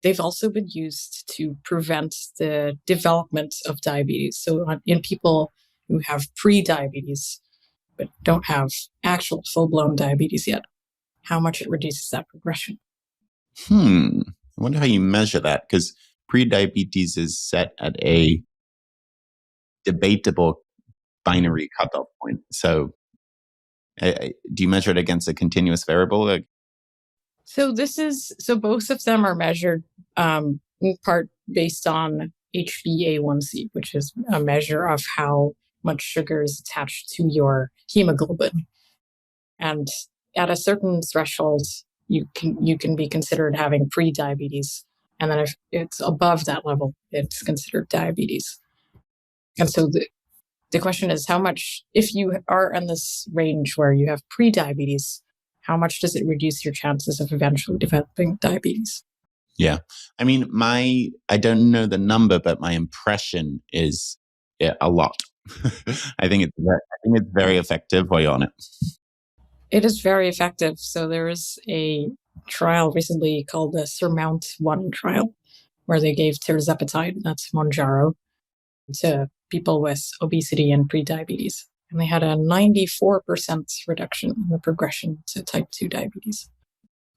they've also been used to prevent the development of diabetes. So in people who have pre-diabetes but don't have actual full-blown diabetes yet, how much it reduces that progression. I wonder how you measure that, because pre-diabetes is set at a debatable binary cutoff point. So do you measure it against a continuous variable? So both of them are measured in part based on HbA1c, which is a measure of how much sugar is attached to your hemoglobin. And at a certain threshold, you can be considered having pre-diabetes. And then if it's above that level, it's considered diabetes. And so the question is, how much, if you are in this range where you have pre-diabetes, how much does it reduce your chances of eventually developing diabetes? Yeah. I mean, I don't know the number, but my impression is a lot. I think it's very effective while you're on it. It is very effective. So there is a trial recently called the SURMOUNT-1 trial, where they gave tirzepatide, that's Mounjaro, to people with obesity and prediabetes. And they had a 94% reduction in the progression to type 2 diabetes.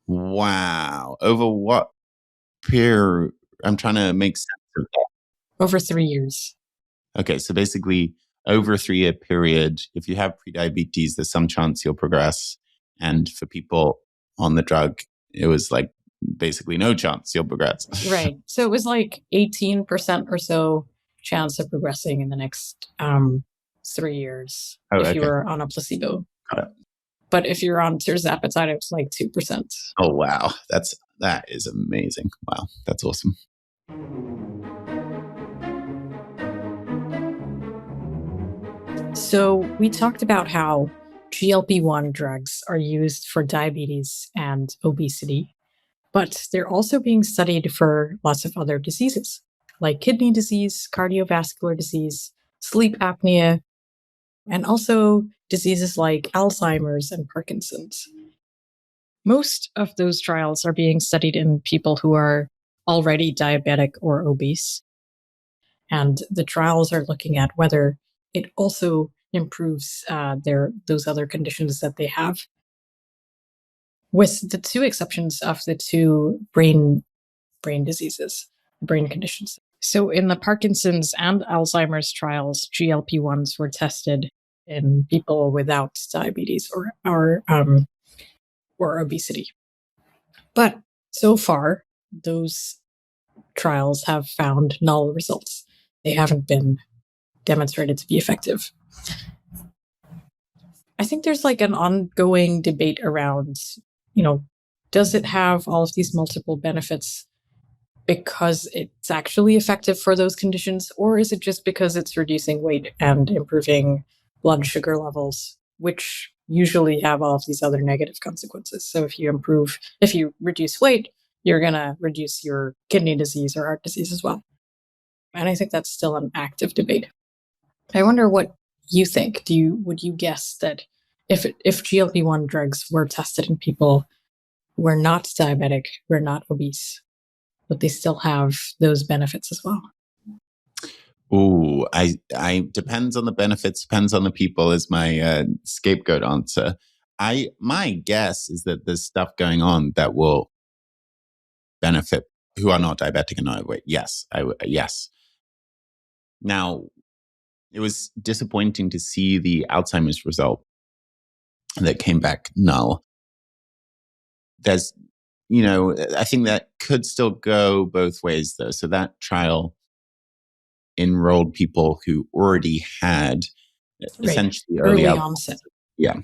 Wow. Over what period? I'm trying to make sense of that. Over 3 years. Okay, so basically over a 3-year period, if you have prediabetes, there's some chance you'll progress. And for people on the drug, it was like basically no chance you'll progress. Right. So it was like 18% or so chance of progressing in the next 3 years if you were on a placebo. Got it. But if you're on tirzepatide, it was like 2%. Oh, wow. That is amazing. Wow. That's awesome. So we talked about how GLP-1 drugs are used for diabetes and obesity, but they're also being studied for lots of other diseases, like kidney disease, cardiovascular disease, sleep apnea, and also diseases like Alzheimer's and Parkinson's. Most of those trials are being studied in people who are already diabetic or obese. And the trials are looking at whether it also improves those other conditions that they have, with the two exceptions of the two brain diseases, brain conditions. So in the Parkinson's and Alzheimer's trials, GLP-1s were tested in people without diabetes or obesity. But so far, those trials have found null results. They haven't been demonstrated to be effective. I think there's like an ongoing debate around, does it have all of these multiple benefits because it's actually effective for those conditions, or is it just because it's reducing weight and improving blood sugar levels, which usually have all of these other negative consequences? So if you reduce weight, you're going to reduce your kidney disease or heart disease as well. And I think that's still an active debate. I wonder what you think. Would you guess that if GLP-1 drugs were tested in people who are not diabetic, who are not obese, but they still have those benefits as well? Ooh, I depends on the benefits, depends on the people is my scapegoat answer. My guess is that there's stuff going on that will benefit who are not diabetic and not overweight. Yes, yes. Now, it was disappointing to see the Alzheimer's result that came back null. There's I think that could still go both ways, though. So that trial enrolled people who already had essentially early Early Alzheimer's. onset. Yeah,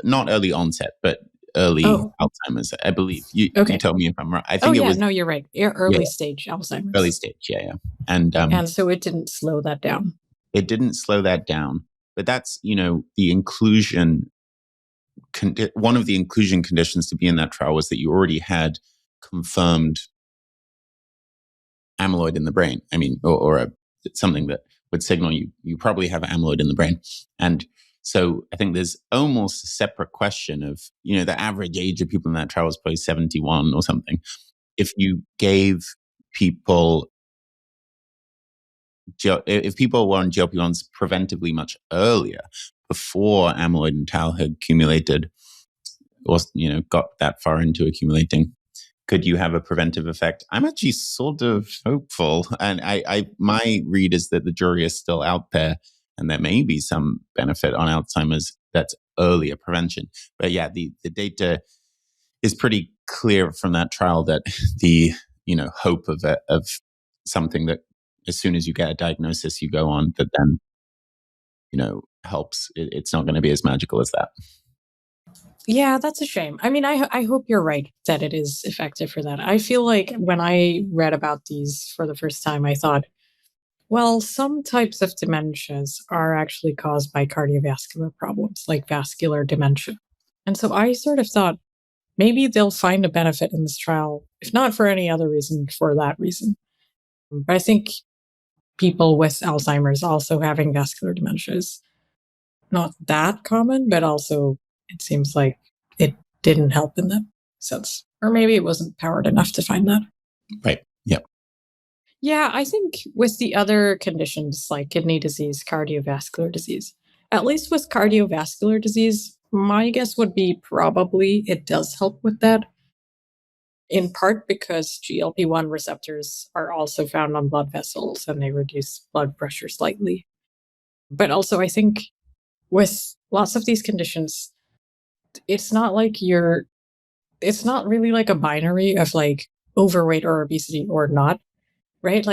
not early onset, but early Alzheimer's. I believe you tell me if I'm wrong. I think it was. No, you're right. Early stage Alzheimer's. Early stage, yeah. And so it didn't slow that down. It didn't slow that down, but that's the inclusion. One of the inclusion conditions to be in that trial was that you already had confirmed amyloid in the brain. I mean, or something that would signal you probably have amyloid in the brain. And so I think there's almost a separate question of, the average age of people in that trial was probably 71 or something. If you gave people, if people were on GLP-1s preventively much earlier, before amyloid and tau had accumulated or, got that far into accumulating, could you have a preventive effect? I'm actually sort of hopeful. And my read is that the jury is still out there and there may be some benefit on Alzheimer's that's earlier prevention. But yeah, the data is pretty clear from that trial that the, hope of something that as soon as you get a diagnosis, you go on, that then, helps. It's not going to be as magical as that. Yeah, that's a shame. I mean, I hope you're right that it is effective for that. I feel like when I read about these for the first time, I thought, well, some types of dementias are actually caused by cardiovascular problems, like vascular dementia. And so I sort of thought maybe they'll find a benefit in this trial, if not for any other reason, for that reason. But I think people with Alzheimer's also having vascular dementia is not that common, but also it seems like it didn't help in that sense. Or maybe it wasn't powered enough to find that. Right. Yep. Yeah, I think with the other conditions like kidney disease, cardiovascular disease, at least with cardiovascular disease, my guess would be probably it does help with that. In part because GLP-1 receptors are also found on blood vessels and they reduce blood pressure slightly. But also, I think with lots of these conditions, it's not really like a binary of like overweight or obesity or not, right?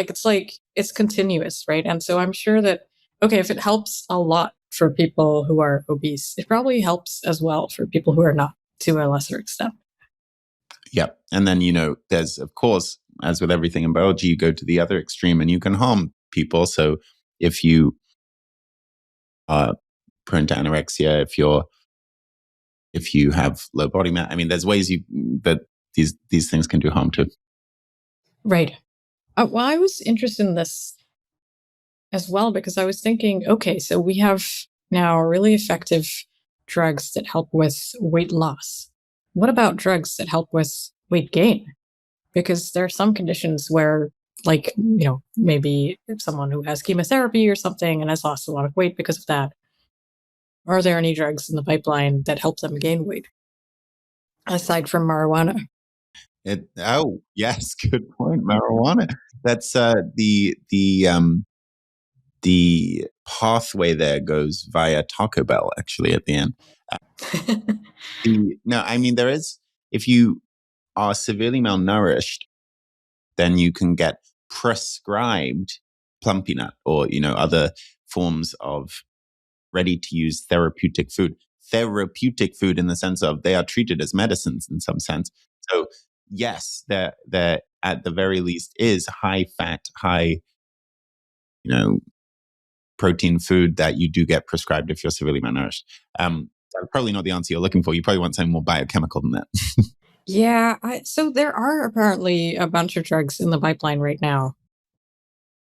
It's continuous, right? And so I'm sure that, okay, if it helps a lot for people who are obese, it probably helps as well for people who are not to a lesser extent. Yeah. And then, there's, of course, as with everything in biology, you go to the other extreme and you can harm people. So if you are prone to anorexia, if you have low body mass, I mean, there's ways that these things can do harm too. Right. Well, I was interested in this as well because I was thinking, okay, so we have now really effective drugs that help with weight loss. What about drugs that help with weight gain? Because there are some conditions where, like, maybe someone who has chemotherapy or something and has lost a lot of weight because of that. Are there any drugs in the pipeline that help them gain weight aside from marijuana? Oh, yes, good point. Marijuana. That's the pathway there goes via Taco Bell, actually, at the end. No, I mean, there is, if you are severely malnourished, then you can get prescribed plumpy nut or, other forms of ready to use therapeutic food. Therapeutic food in the sense of they are treated as medicines in some sense. So yes, there at the very least is high fat, high, protein food that you do get prescribed if you're severely malnourished. That's probably not the answer you're looking for. You probably want something more biochemical than that. Yeah. So there are apparently a bunch of drugs in the pipeline right now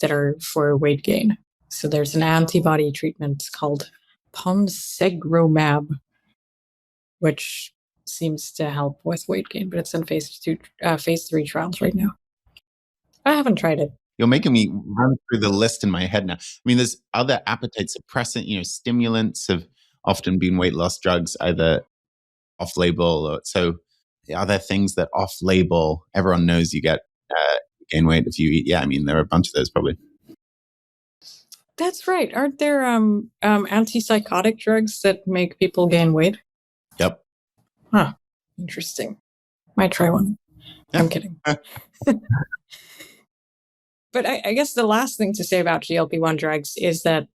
that are for weight gain. So there's an antibody treatment called ponsegromab, which seems to help with weight gain, but it's in phase 3 trials right now. I haven't tried it. You're making me run through the list in my head now. I mean, there's other appetite suppressant, stimulants have often been weight loss drugs, either off-label or so. Are there things that off-label, everyone knows you get gain weight if you eat? Yeah, I mean, there are a bunch of those probably. That's right. Aren't there antipsychotic drugs that make people gain weight? Yep. Huh. Interesting. Might try one. I'm kidding. But I guess the last thing to say about GLP-1 drugs is that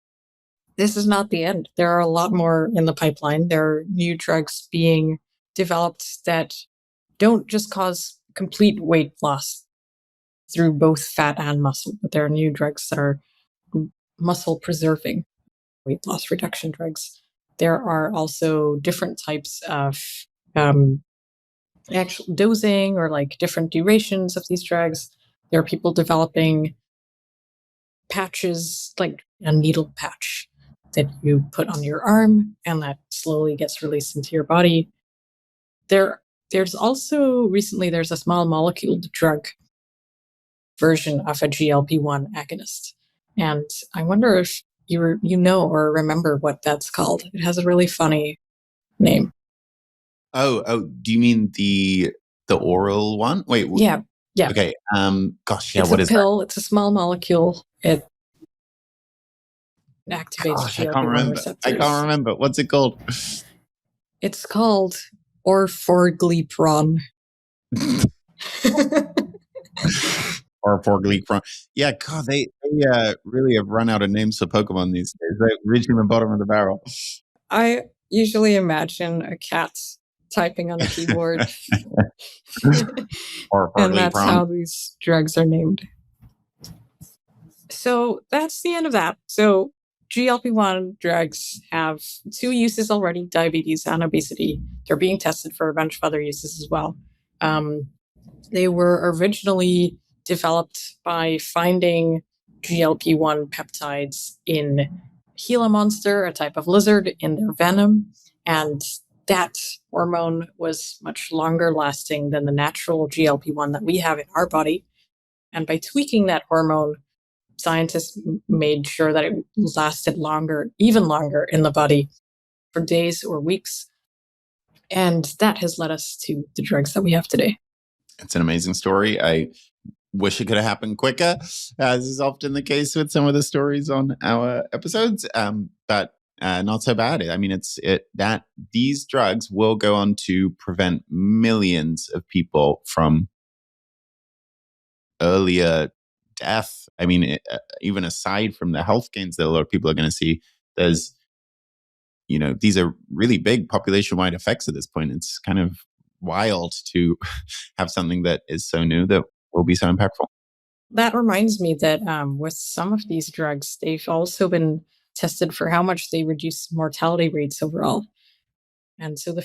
this is not the end. There are a lot more in the pipeline. There are new drugs being developed that don't just cause complete weight loss through both fat and muscle, but there are new drugs that are muscle preserving weight loss reduction drugs. There are also different types of actual dosing or like different durations of these drugs. There are people developing patches, like a needle patch that you put on your arm and that slowly gets released into your body. There's also recently there's a small molecule drug version of a GLP-1 agonist. And I wonder if you know or remember what that's called. It has a really funny name. Oh, do you mean the oral one? Wait, Yeah. okay. Gosh, yeah. It's What a is pill. It's a small molecule. It that? activates Gosh, I can't GLP-1 remember. I can't receptors. remember. What's it called? It's called orforglipron. Or for Gleek from. Yeah, God, they really have run out of names for Pokemon these days. They're reaching the bottom of the barrel. I usually imagine a cat typing on a keyboard. Or for And Gleek that's from. how these drugs are named. So that's the end of that. So GLP-1 drugs have two uses already, diabetes and obesity. They're being tested for a bunch of other uses as well. They were originally developed by finding GLP-1 peptides in Gila monster, a type of lizard, in their venom. And that hormone was much longer lasting than the natural GLP-1 that we have in our body. And by tweaking that hormone, scientists made sure that it lasted longer, even longer in the body for days or weeks. And that has led us to the drugs that we have today. It's an amazing story. I wish it could have happened quicker, as is often the case with some of the stories on our episodes. But not so bad. I mean, that these drugs will go on to prevent millions of people from earlier death. I mean, even aside from the health gains that a lot of people are going to see, there's, these are really big population-wide effects at this point. It's kind of wild to have something that is so new that will be so impactful. That reminds me that with some of these drugs, they've also been tested for how much they reduce mortality rates overall. And so the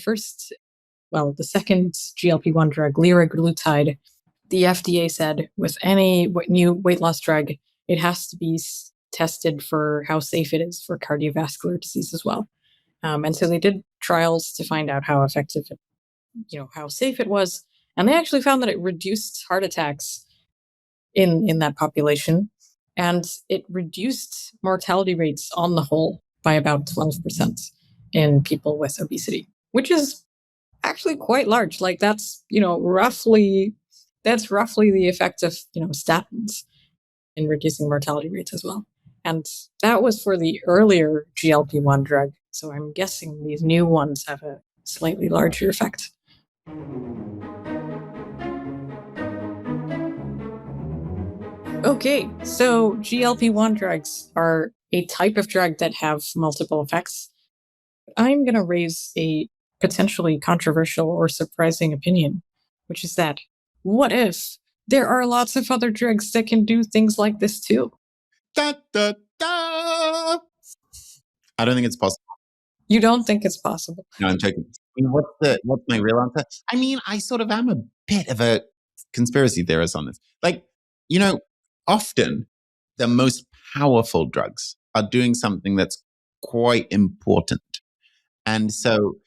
second GLP-1 drug, liraglutide, the FDA said with any new weight loss drug, it has to be tested for how safe it is for cardiovascular disease as well. And so they did trials to find out how effective, how safe it was. And they actually found that it reduced heart attacks in that population. And it reduced mortality rates on the whole by about 12% in people with obesity, which is actually quite large. Like that's roughly the effect of statins in reducing mortality rates as well. And that was for the earlier GLP-1 drug. So I'm guessing these new ones have a slightly larger effect. Okay, so GLP-1 drugs are a type of drug that have multiple effects. I'm going to raise a potentially controversial or surprising opinion, which is that what if there are lots of other drugs that can do things like this too? Da, da, da. I don't think it's possible. You don't think it's possible? No, I'm joking. I mean, what's my real answer? I mean, I sort of am a bit of a conspiracy theorist on this. Like, often the most powerful drugs are doing something that's quite important. And so,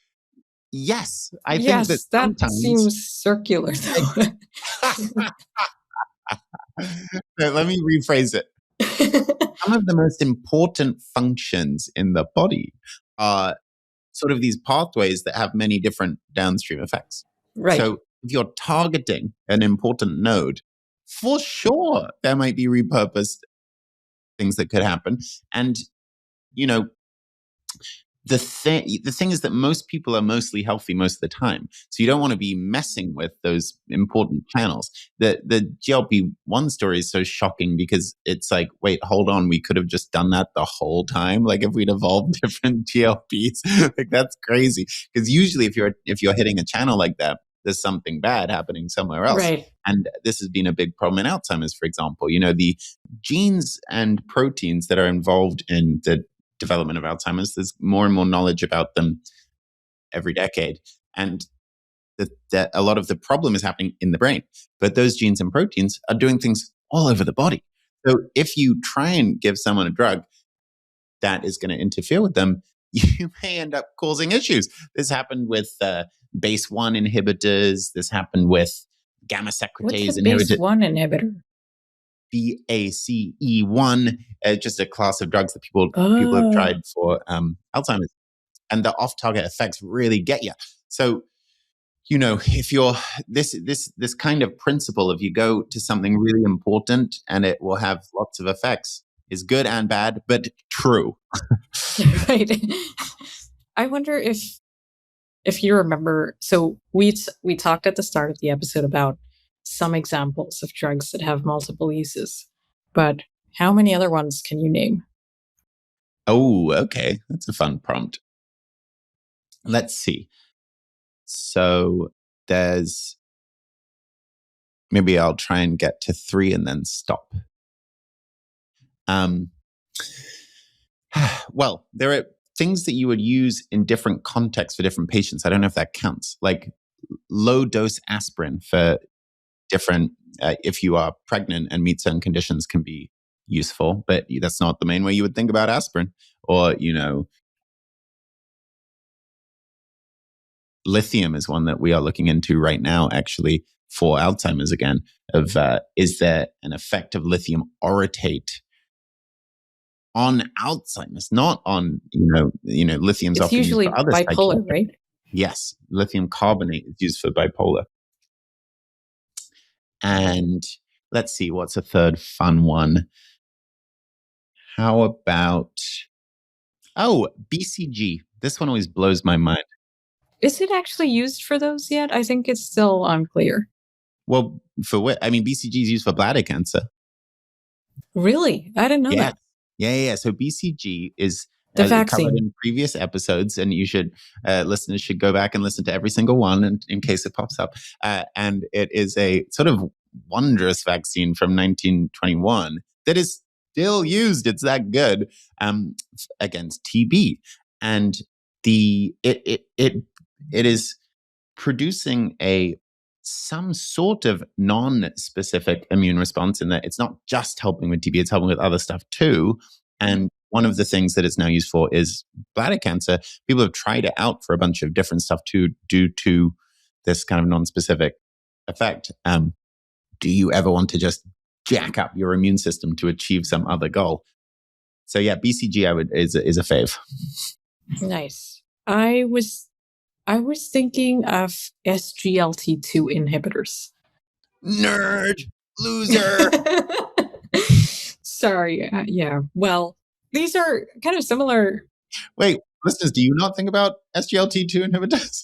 yes, I think that Yes, that sometimes. seems circular though. Let me rephrase it. Some of the most important functions in the body are sort of these pathways that have many different downstream effects. Right. So if you're targeting an important node, for sure there might be repurposed things that could happen. And, the thing is that most people are mostly healthy most of the time. So you don't want to be messing with those important channels. The GLP-1 story is so shocking because it's like, wait, hold on, we could have just done that the whole time. Like if we'd evolved different GLPs, like that's crazy. Because usually if you're hitting a channel like that, there's something bad happening somewhere else. Right. And this has been a big problem in Alzheimer's, for example. You know, the genes and proteins that are involved in the development of Alzheimer's, there's more and more knowledge about them every decade. And that a lot of the problem is happening in the brain. But those genes and proteins are doing things all over the body. So if you try and give someone a drug that is going to interfere with them, you may end up causing issues. This happened with BACE 1 inhibitors. This happened with gamma secretase What's a inhibitors. BACE 1 inhibitor? BACE1, just a class of drugs that people have tried for Alzheimer's. And the off-target effects really get you. So, you know, if you're this kind of principle, if you go to something really important and it will have lots of effects, is good and bad, but true. Right. I wonder if you remember. So we talked at the start of the episode about some examples of drugs that have multiple uses, but how many other ones can you name? Oh, okay, that's a fun prompt. Let's see. So there's, maybe I'll try and get to 3 and then stop. Well, there are things that you would use in different contexts for different patients. I don't know if that counts. Like low dose aspirin for different, if you are pregnant and meet certain conditions, can be useful, but that's not the main way you would think about aspirin. Or, you know, lithium is one that we are looking into right now, actually, for Alzheimer's again, of is there an effect of lithium orotate on Alzheimer's, not on, lithium's It's often used usually for other bipolar, psychiatric. right? Yes, lithium carbonate is used for bipolar. And let's see, what's a third fun one? How about, BCG. This one always blows my mind. Is it actually used for those yet? I think it's still unclear. Well, for what? I mean, BCG is used for bladder cancer. Really? I didn't know Yeah. that. Yeah. So BCG is The covered vaccine. in previous episodes, and you should, listeners should go back and listen to every single one in case it pops up. And it is a sort of wondrous vaccine from 1921 that is still used. It's that good, against TB, and it is producing some sort of non-specific immune response, in that it's not just helping with TB, it's helping with other stuff too. And one of the things that it's now used for is bladder cancer. People have tried it out for a bunch of different stuff too, due to this kind of non-specific effect. Do you ever want to just jack up your immune system to achieve some other goal? So yeah, BCG is a fave. Nice. I was thinking of SGLT2 inhibitors. Nerd, loser. Sorry. Yeah. Well, these are kind of similar. Wait, listeners, do you not think about SGLT2 inhibitors?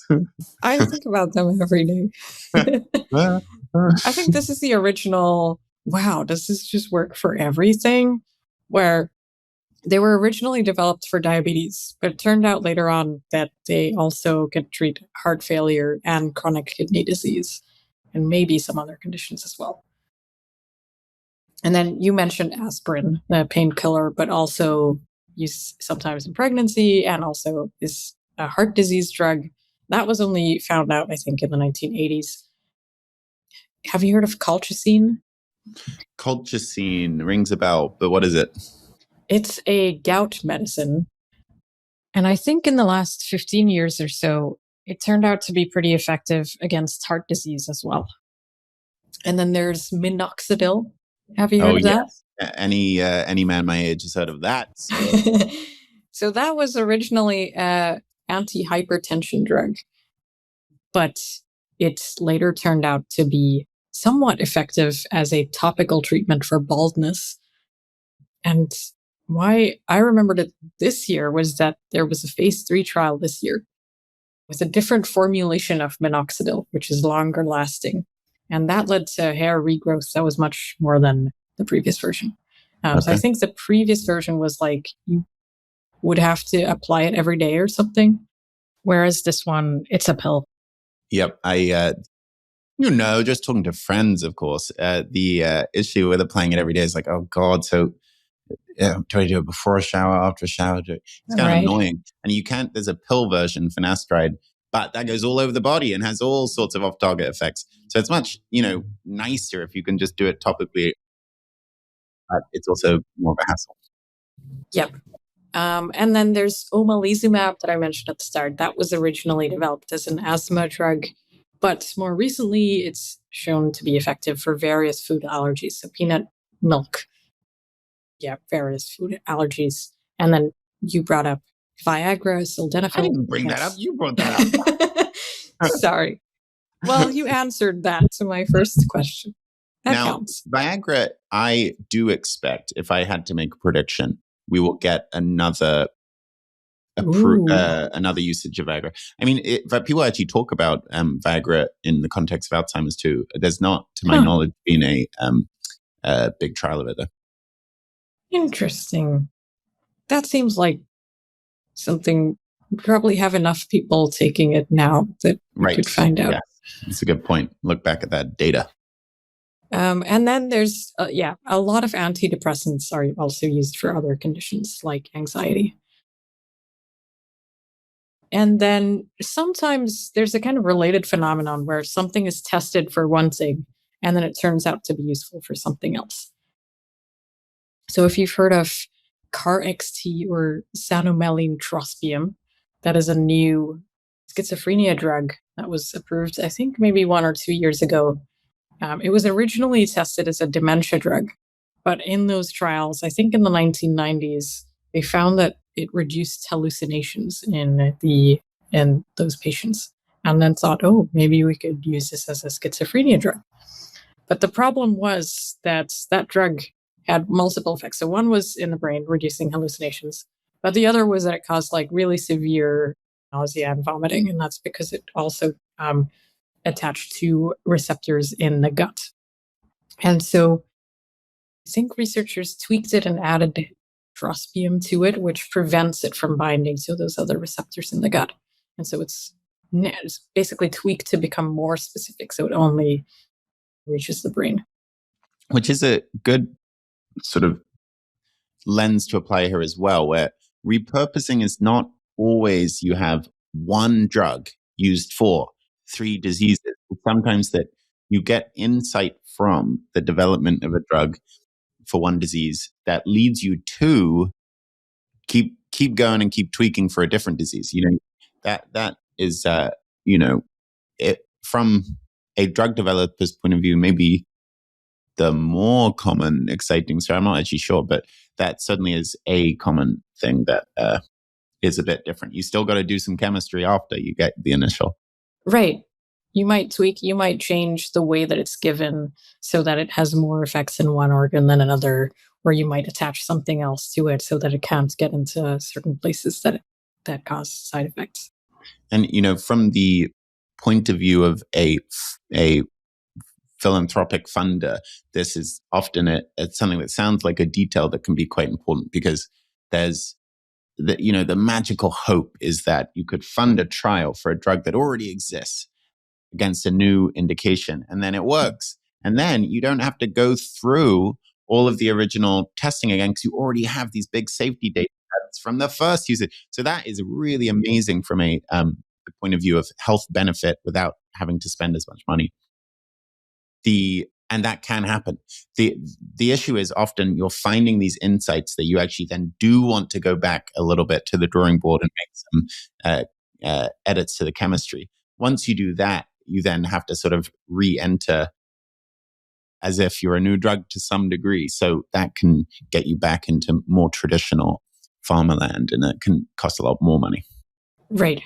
I think about them every day. I think this is the original. Wow, does this just work for everything? Where they were originally developed for diabetes, but it turned out later on that they also can treat heart failure and chronic kidney disease, and maybe some other conditions as well. And then you mentioned aspirin, the painkiller, but also used sometimes in pregnancy, and also is a heart disease drug. That was only found out, I think, in the 1980s. Have you heard of colchicine? Colchicine rings a bell, but what is it? It's a gout medicine. And I think in the last 15 years or so, it turned out to be pretty effective against heart disease as well. And then there's minoxidil. Have you heard of that? Any man my age has heard of that. So that was originally an anti-hypertension drug, but it later turned out to be somewhat effective as a topical treatment for baldness. And why I remembered it this year was that there was a phase 3 trial this year with a different formulation of minoxidil, which is longer lasting. And that led to hair regrowth that was much more than the previous version. So I Okay. think the previous version was like you would have to apply it every day or something. Whereas this one, it's a pill. Yep. Just talking to friends, of course, the issue with applying it every day is like, oh God, so do I do it before a shower, after a shower? It's kind of Right. annoying. And you can't, there's a pill version, finasteride, but that goes all over the body and has all sorts of off-target effects. So it's much, nicer if you can just do it topically. But it's also more of a hassle. Yep. And then there's omalizumab that I mentioned at the start. That was originally developed as an asthma drug, but more recently it's shown to be effective for various food allergies. So peanut milk, various food allergies. And then you brought up Viagra, I sildenafil. didn't bring that up. You brought that up. Sorry. Well, you answered that to my first question. That Now, counts. Viagra, I do expect, if I had to make a prediction, we will get another usage of Viagra. I mean, people actually talk about Viagra in the context of Alzheimer's too. There's not, to my knowledge, been a big trial of it though. Interesting. That seems like something, we probably have enough people taking it now that we could find out. Yeah, that's a good point. Look back at that data. And then there's, a lot of antidepressants are also used for other conditions like anxiety. And then sometimes there's a kind of related phenomenon where something is tested for one thing and then it turns out to be useful for something else. So if you've heard of CAR-XT or xanomeline trospium, that is a new schizophrenia drug that was approved, I think, maybe 1 or 2 years ago. It was originally tested as a dementia drug, but in those trials, I think in the 1990s, they found that it reduced hallucinations in those patients, and then thought, oh, maybe we could use this as a schizophrenia drug. But the problem was that that drug had multiple effects. So one was in the brain, reducing hallucinations, but the other was that it caused like really severe nausea and vomiting, and that's because it also attached to receptors in the gut. And so I think researchers tweaked it and added trospium to it, which prevents it from binding to those other receptors in the gut. And so it's basically tweaked to become more specific, so it only reaches the brain. Which is a good sort of lens to apply here as well, where repurposing is not always you have one drug used for 3 diseases. It's sometimes that you get insight from the development of a drug for one disease that leads you to keep going and keep tweaking for a different disease. That is it from a drug developer's point of view, maybe the more common exciting. So I'm not actually sure, but that certainly is a common thing that is a bit different. You still got to do some chemistry after you get the initial. Right. You might tweak, you might change the way that it's given so that it has more effects in one organ than another, or you might attach something else to it so that it can't get into certain places that cause side effects. And, from the point of view of a philanthropic funder, this is often it's something that sounds like a detail that can be quite important, because there's the magical hope is that you could fund a trial for a drug that already exists against a new indication, and then it works. And then you don't have to go through all of the original testing again, because you already have these big safety data sets from the first user. So that is really amazing from a point of view of health benefit without having to spend as much money. And that can happen. The issue is often you're finding these insights that you actually then do want to go back a little bit to the drawing board and make some edits to the chemistry. Once you do that, you then have to sort of re-enter as if you're a new drug to some degree. So that can get you back into more traditional pharma-land, and it can cost a lot more money. Right.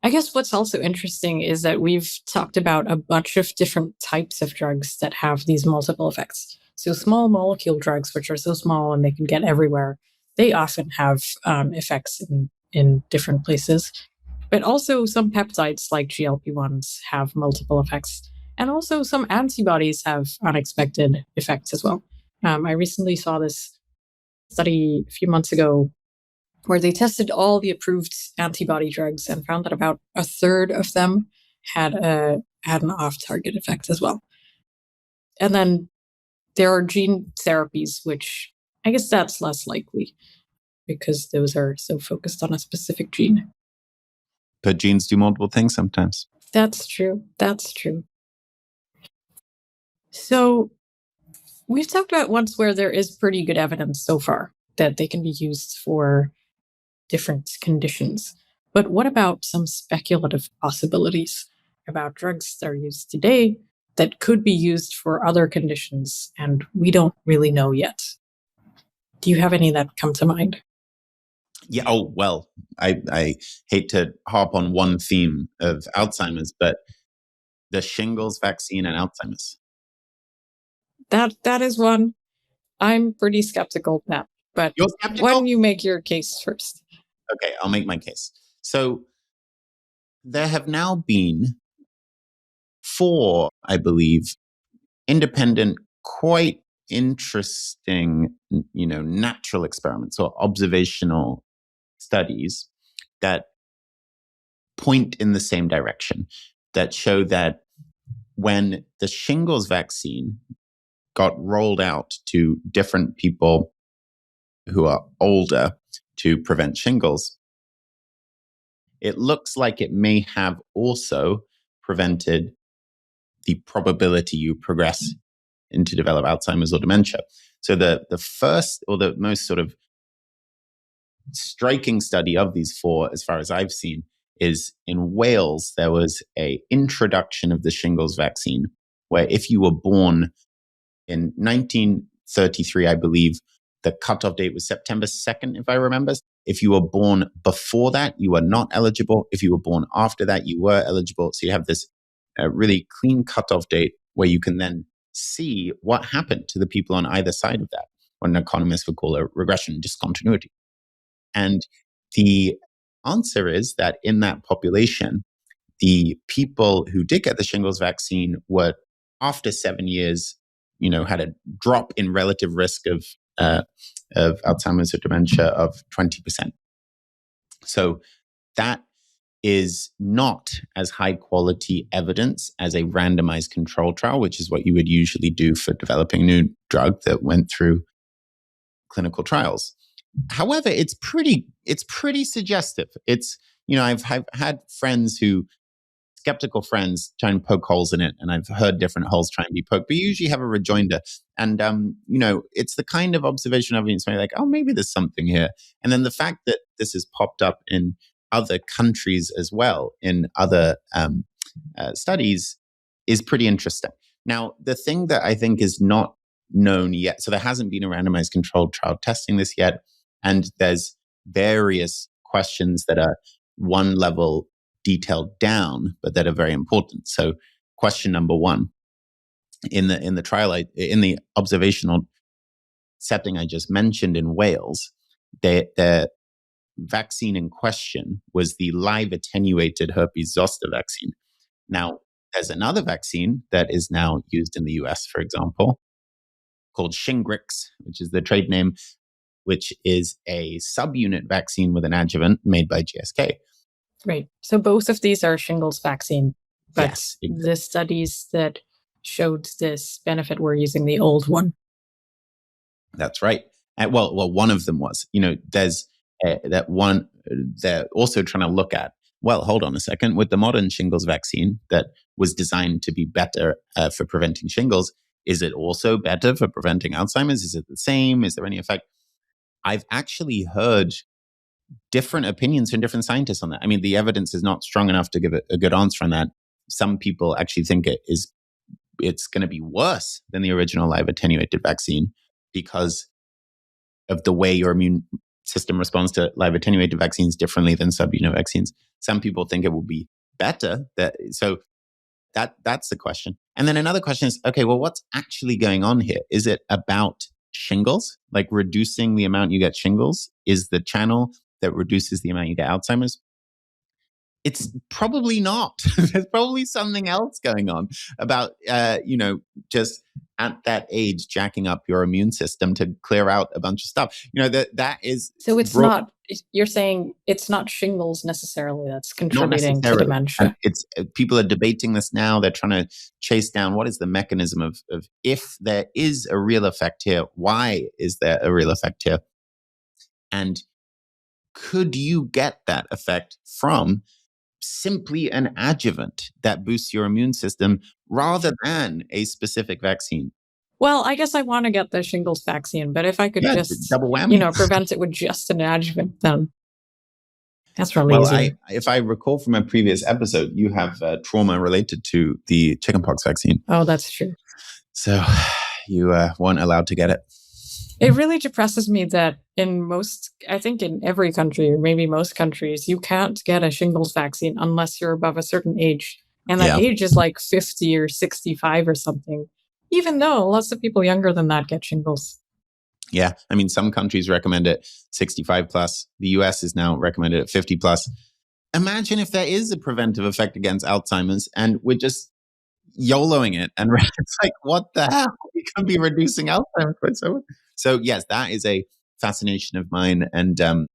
I guess what's also interesting is that we've talked about a bunch of different types of drugs that have these multiple effects. So small molecule drugs, which are so small and they can get everywhere, they often have effects in different places. But also some peptides like GLP-1s have multiple effects. And also some antibodies have unexpected effects as well. I recently saw this study a few months ago where they tested all the approved antibody drugs and found that about a third of them had an off-target effect as well. And then there are gene therapies, which I guess that's less likely because those are so focused on a specific gene. But genes do multiple things sometimes. That's true. That's true. So we've talked about ones where there is pretty good evidence so far that they can be used for different conditions. But what about some speculative possibilities about drugs that are used today that could be used for other conditions and we don't really know yet? Do you have any that come to mind? Yeah. Oh, well, I hate to harp on one theme of Alzheimer's, but the shingles vaccine and Alzheimer's. That is one. I'm pretty skeptical of that. But You're skeptical? why don't you make your case first? Okay, I'll make my case. So there have now been 4, I believe, independent, quite interesting, natural experiments or observational studies that point in the same direction, that show that when the shingles vaccine got rolled out to different people who are older to prevent shingles, it looks like it may have also prevented the probability you progress into develop Alzheimer's or dementia. So the first or the most sort of striking study of these 4, as far as I've seen, is in Wales. There was a introduction of the shingles vaccine where if you were born in 1933, I believe, the cutoff date was September 2nd, if I remember. If you were born before that, you were not eligible. If you were born after that, you were eligible. So you have this really clean cutoff date where you can then see what happened to the people on either side of that, what an economist would call a regression discontinuity. And the answer is that in that population, the people who did get the shingles vaccine were, after 7 years, had a drop in relative risk of Alzheimer's or dementia of 20%. So that is not as high quality evidence as a randomized control trial, which is what you would usually do for developing a new drug that went through clinical trials. However, it's pretty suggestive. It's, I've had skeptical friends try and poke holes in it, and I've heard different holes try and be poked, but you usually have a rejoinder. And, it's the kind of observation of it's like, oh, maybe there's something here. And then the fact that this has popped up in other countries as well, in other studies, is pretty interesting. Now, the thing that I think is not known yet, so there hasn't been a randomized controlled trial testing this yet, and there's various questions that are one level detailed down, but that are very important. So question number 1, in the trial, in the observational setting I just mentioned in Wales, the vaccine in question was the live attenuated herpes zoster vaccine. Now, there's another vaccine that is now used in the US, for example, called Shingrix, which is the trade name, which is a subunit vaccine with an adjuvant made by GSK. Right. So both of these are shingles vaccine, but Yes, exactly. the studies that showed this benefit were using the old one. That's right. Well, one of them was. There's that one. They're also trying to look at. Well, hold on a second. With the modern shingles vaccine that was designed to be better for preventing shingles, is it also better for preventing Alzheimer's? Is it the same? Is there any effect? I've actually heard different opinions from different scientists on that. I mean, the evidence is not strong enough to give a good answer on that. Some people actually think it's going to be worse than the original live attenuated vaccine because of the way your immune system responds to live attenuated vaccines differently than subunit vaccines. Some people think it will be better. So that's the question. And then another question is, okay, well, what's actually going on here? Is it about shingles, like reducing the amount you get shingles is the channel that reduces the amount you get Alzheimer's. It's probably not. There's probably something else going on about, just at that age, jacking up your immune system to clear out a bunch of stuff. That is So it's not, you're saying it's not shingles necessarily that's not contributing to necessarily. And dementia. it's people are debating this now. They're trying to chase down what is the mechanism of if there is a real effect here, why is there a real effect here? And could you get that effect from simply an adjuvant that boosts your immune system rather than a specific vaccine? Well, I guess I want to get the shingles vaccine, but if I could just, double whammy. Prevent it with just an adjuvant, then that's really Well, easy. if I recall from a previous episode, you have trauma related to the chickenpox vaccine. Oh, that's true. So you weren't allowed to get it. It really depresses me that I think in every country, or maybe most countries, you can't get a shingles vaccine unless you're above a certain age. And that age is like 50 or 65 or something, even though lots of people younger than that get shingles. Yeah. I mean, some countries recommend it 65 plus. The US is now recommended at 50 plus. Imagine if there is a preventive effect against Alzheimer's and we're just YOLOing it. And it's like, what the hell? We could be reducing Alzheimer's. So yes, that is a fascination of mine. And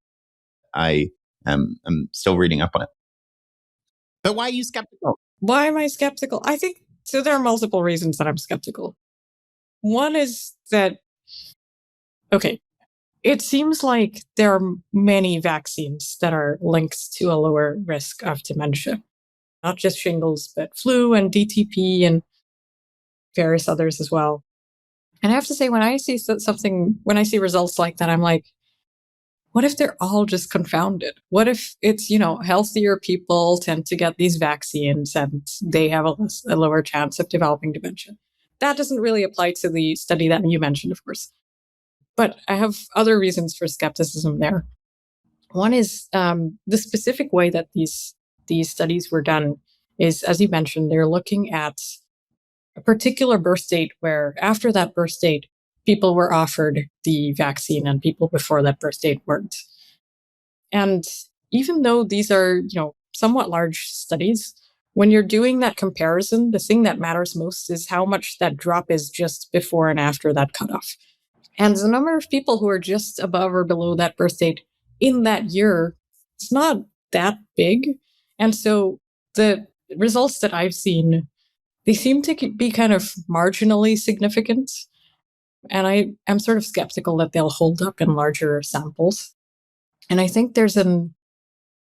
I am still reading up on it. But why are you skeptical? Why am I skeptical? I think, so there are multiple reasons that I'm skeptical. One is that, okay, it seems like there are many vaccines that are linked to a lower risk of dementia. Not just shingles, but flu and DTP and various others as well. And I have to say, when I see results like that, I'm like, what if they're all just confounded? What if it's, healthier people tend to get these vaccines and they have a lower chance of developing dementia? That doesn't really apply to the study that you mentioned, of course. But I have other reasons for skepticism there. One is the specific way that these studies were done is, as you mentioned, they're looking at a particular birth date where after that birth date, people were offered the vaccine and people before that birth date weren't. And even though these are, somewhat large studies, when you're doing that comparison, the thing that matters most is how much that drop is just before and after that cutoff. And the number of people who are just above or below that birth date in that year, it's not that big. And so the results that I've seen, they seem to be kind of marginally significant. And I am sort of skeptical that they'll hold up in larger samples. And I think there's an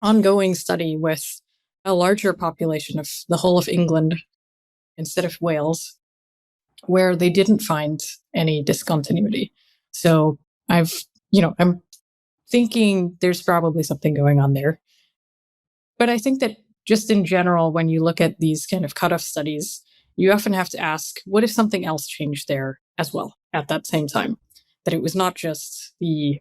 ongoing study with a larger population of the whole of England instead of Wales, where they didn't find any discontinuity. So I'm thinking there's probably something going on there. But I think that just in general, when you look at these kind of cutoff studies, you often have to ask, what if something else changed there as well at that same time? That it was not just the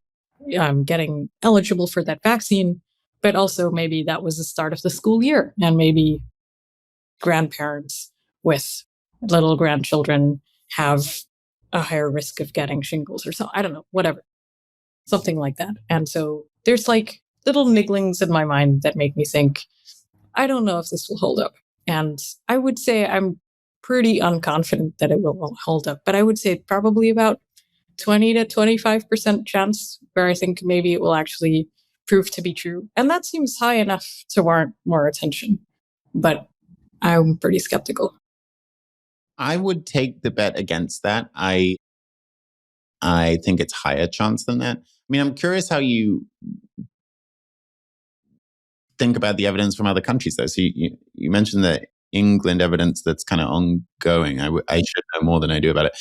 getting eligible for that vaccine, but also maybe that was the start of the school year, and maybe grandparents with little grandchildren have a higher risk of getting shingles or so. I don't know, whatever, something like that. And so there's like little nigglings in my mind that make me think, I don't know if this will hold up. And I would say I'm pretty unconfident that it will hold up, but I would say probably about 20 to 25% chance where I think maybe it will actually prove to be true. And that seems high enough to warrant more attention, but I'm pretty skeptical. I would take the bet against that. I think it's higher chance than that. I mean, I'm curious how you think about the evidence from other countries, though. So you mentioned the England evidence that's kind of ongoing. I should know more than I do about it.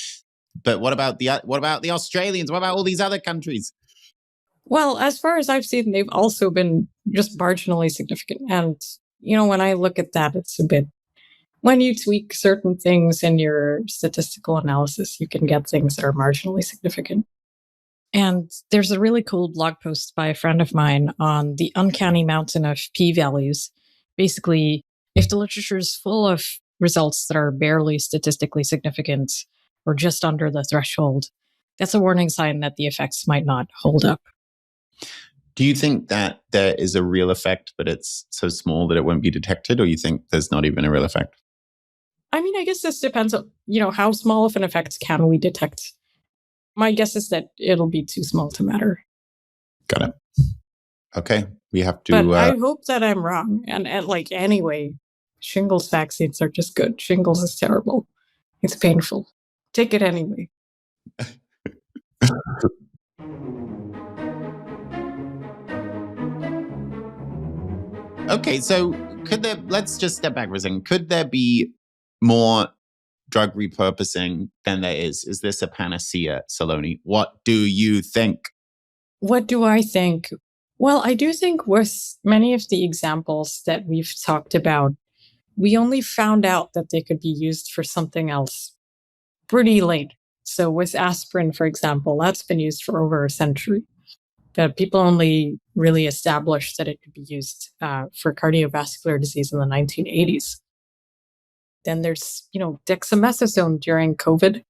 But what about the Australians? What about all these other countries? Well, as far as I've seen, they've also been just marginally significant. And, when I look at that, it's a bit, when you tweak certain things in your statistical analysis, you can get things that are marginally significant. And there's a really cool blog post by a friend of mine on the uncanny mountain of p-values. Basically, if the literature is full of results that are barely statistically significant or just under the threshold, that's a warning sign that the effects might not hold up. Do you think that there is a real effect, but it's so small that it won't be detected, or you think there's not even a real effect? I mean, I guess this depends on, how small of an effect can we detect? My guess is that it'll be too small to matter. Got it. Okay. We have to. But I hope that I'm wrong. And anyway, shingles vaccines are just good. Shingles is terrible. It's painful. Take it anyway. Okay, so let's just step back for a second. Could there be more drug repurposing than there is? Is this a panacea, Saloni? What do you think? What do I think? Well, I do think with many of the examples that we've talked about, we only found out that they could be used for something else pretty late. So with aspirin, for example, that's been used for over a century. But people only really established that it could be used for cardiovascular disease in the 1980s. Then there's, dexamethasone during COVID.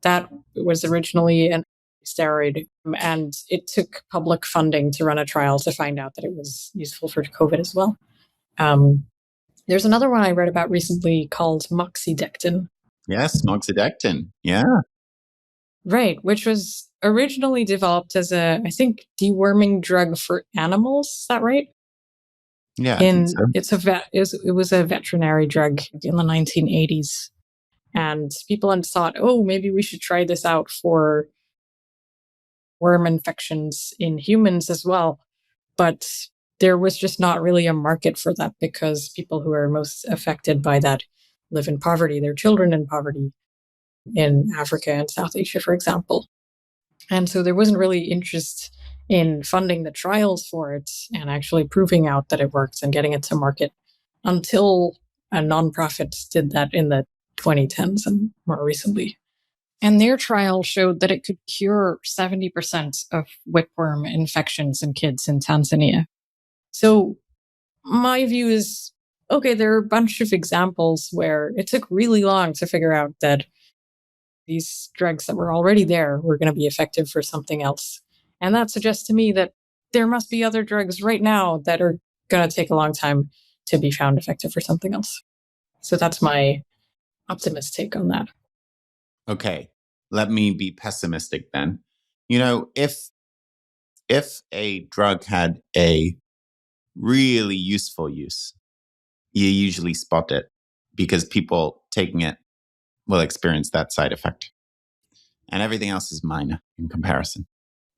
That was originally an steroid, and it took public funding to run a trial to find out that it was useful for COVID as well. There's another one I read about recently called moxidectin. Yes, moxidectin. Yeah. Right, which was originally developed as I think, deworming drug for animals. Is that right? Yeah, I think so. It was a veterinary drug in the 1980s, and people had thought, oh, maybe we should try this out for worm infections in humans as well. But there was just not really a market for that because people who are most affected by that live in poverty. Their children in poverty in Africa and South Asia, for example. And so there wasn't really interest in funding the trials for it and actually proving out that it works and getting it to market until a nonprofit did that in the 2010s and more recently. And their trial showed that it could cure 70% of whipworm infections in kids in Tanzania. So my view is, okay, there are a bunch of examples where it took really long to figure out that these drugs that were already there were going to be effective for something else. And that suggests to me that there must be other drugs right now that are going to take a long time to be found effective for something else. So that's my optimist take on that. Okay, let me be pessimistic then. If a drug had a really useful use, you usually spot it because people taking it will experience that side effect. And everything else is minor in comparison.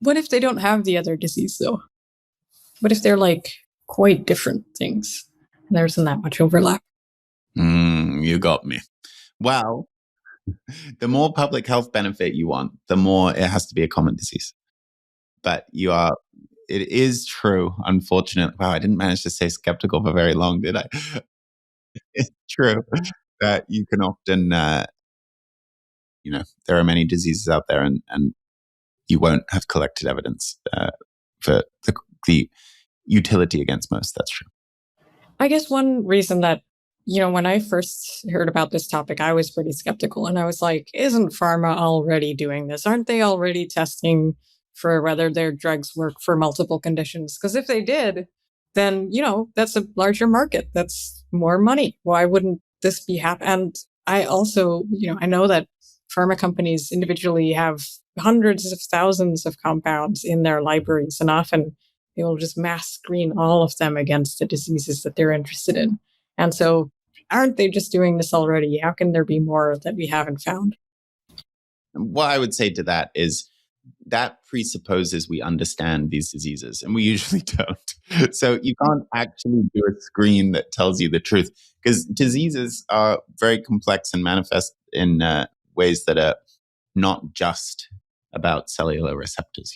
What if they don't have the other disease, though? What if they're quite different things? There isn't that much overlap. You got me. Well, the more public health benefit you want, the more it has to be a common disease. But it is true, unfortunately. Wow, I didn't manage to stay skeptical for very long, did I? It's true that you can often, there are many diseases out there and you won't have collected evidence for the utility against most. That's true. I guess one reason that, when I first heard about this topic, I was pretty skeptical. And I was like, isn't pharma already doing this? Aren't they already testing for whether their drugs work for multiple conditions? Because if they did, then, that's a larger market. That's more money. Why wouldn't this be happening? And I also, I know that pharma companies individually have hundreds of thousands of compounds in their libraries, and often they will just mass screen all of them against the diseases that they're interested in. And so aren't they just doing this already? How can there be more that we haven't found? What I would say to that is that presupposes we understand these diseases, and we usually don't. So you can't actually do a screen that tells you the truth, because diseases are very complex and manifest in ways that are not just about cellular receptors,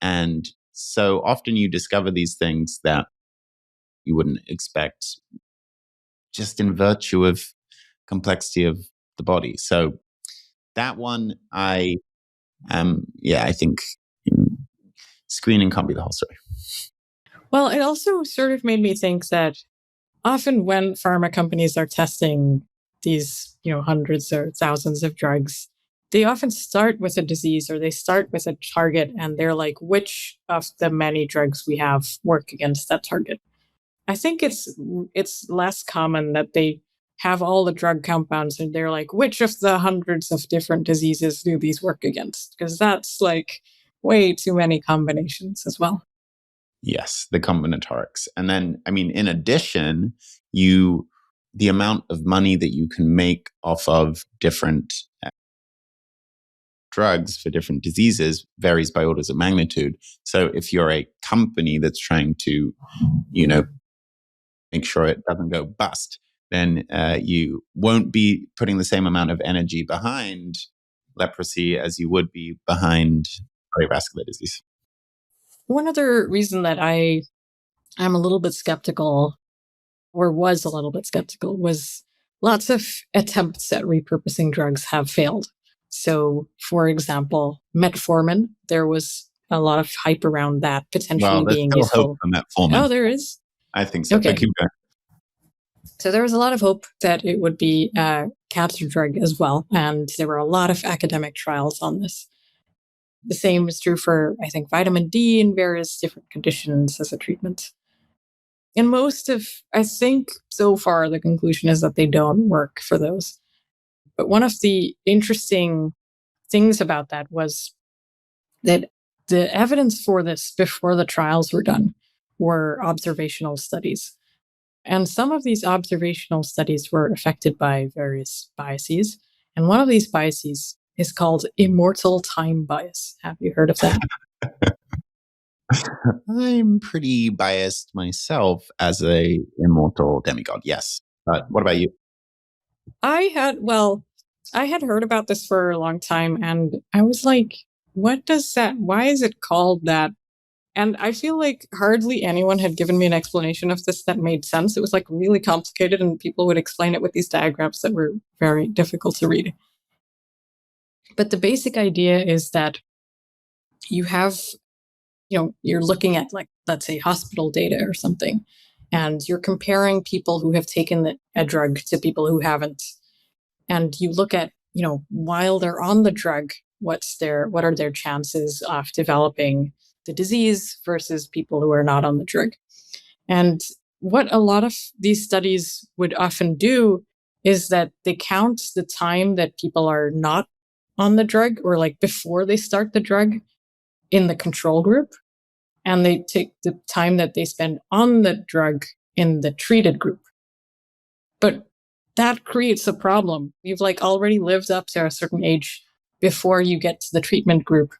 And so often you discover these things that you wouldn't expect just in virtue of complexity of the body. So that one, I think screening can't be the whole story. Well, it also sort of made me think that often when pharma companies are testing these, hundreds or thousands of drugs, they often start with a disease or they start with a target and they're like, which of the many drugs we have work against that target? I think it's less common that they have all the drug compounds and they're like, which of the hundreds of different diseases do these work against? Because that's like way too many combinations as well. Yes, the combinatorics. And then, I mean, in addition, the amount of money that you can make off of different drugs for different diseases varies by orders of magnitude. So if you're a company that's trying to, make sure it doesn't go bust, then you won't be putting the same amount of energy behind leprosy as you would be behind cardiovascular disease. One other reason that I am a little bit skeptical, or was a little bit skeptical, was lots of attempts at repurposing drugs have failed. So, for example, metformin, there was a lot of hype around that potentially Well, there's being still hope useful. for metformin. Oh, there is? I think so. But Okay. keep going. So there was a lot of hope that it would be a cancer drug as well. And there were a lot of academic trials on this. The same is true for, I think, vitamin D in various different conditions as a treatment. And I think so far, the conclusion is that they don't work for those. But one of the interesting things about that was that the evidence for this before the trials were done were observational studies. And some of these observational studies were affected by various biases. And one of these biases is called immortal time bias. Have you heard of that? I'm pretty biased myself as a immortal demigod. Yes. But what about you? I had heard about this for a long time and I was like, why is it called that? And I feel like hardly anyone had given me an explanation of this that made sense. It was like really complicated and people would explain it with these diagrams that were very difficult to read. But the basic idea is that you have, you're looking at, like, let's say hospital data or something, and you're comparing people who have taken a drug to people who haven't. And you look at, while they're on the drug, what are their chances of developing the disease versus people who are not on the drug. And what a lot of these studies would often do is that they count the time that people are not on the drug or like before they start the drug in the control group. And they take the time that they spend on the drug in the treated group. But that creates a problem. You've like already lived up to a certain age before you get to the treatment group,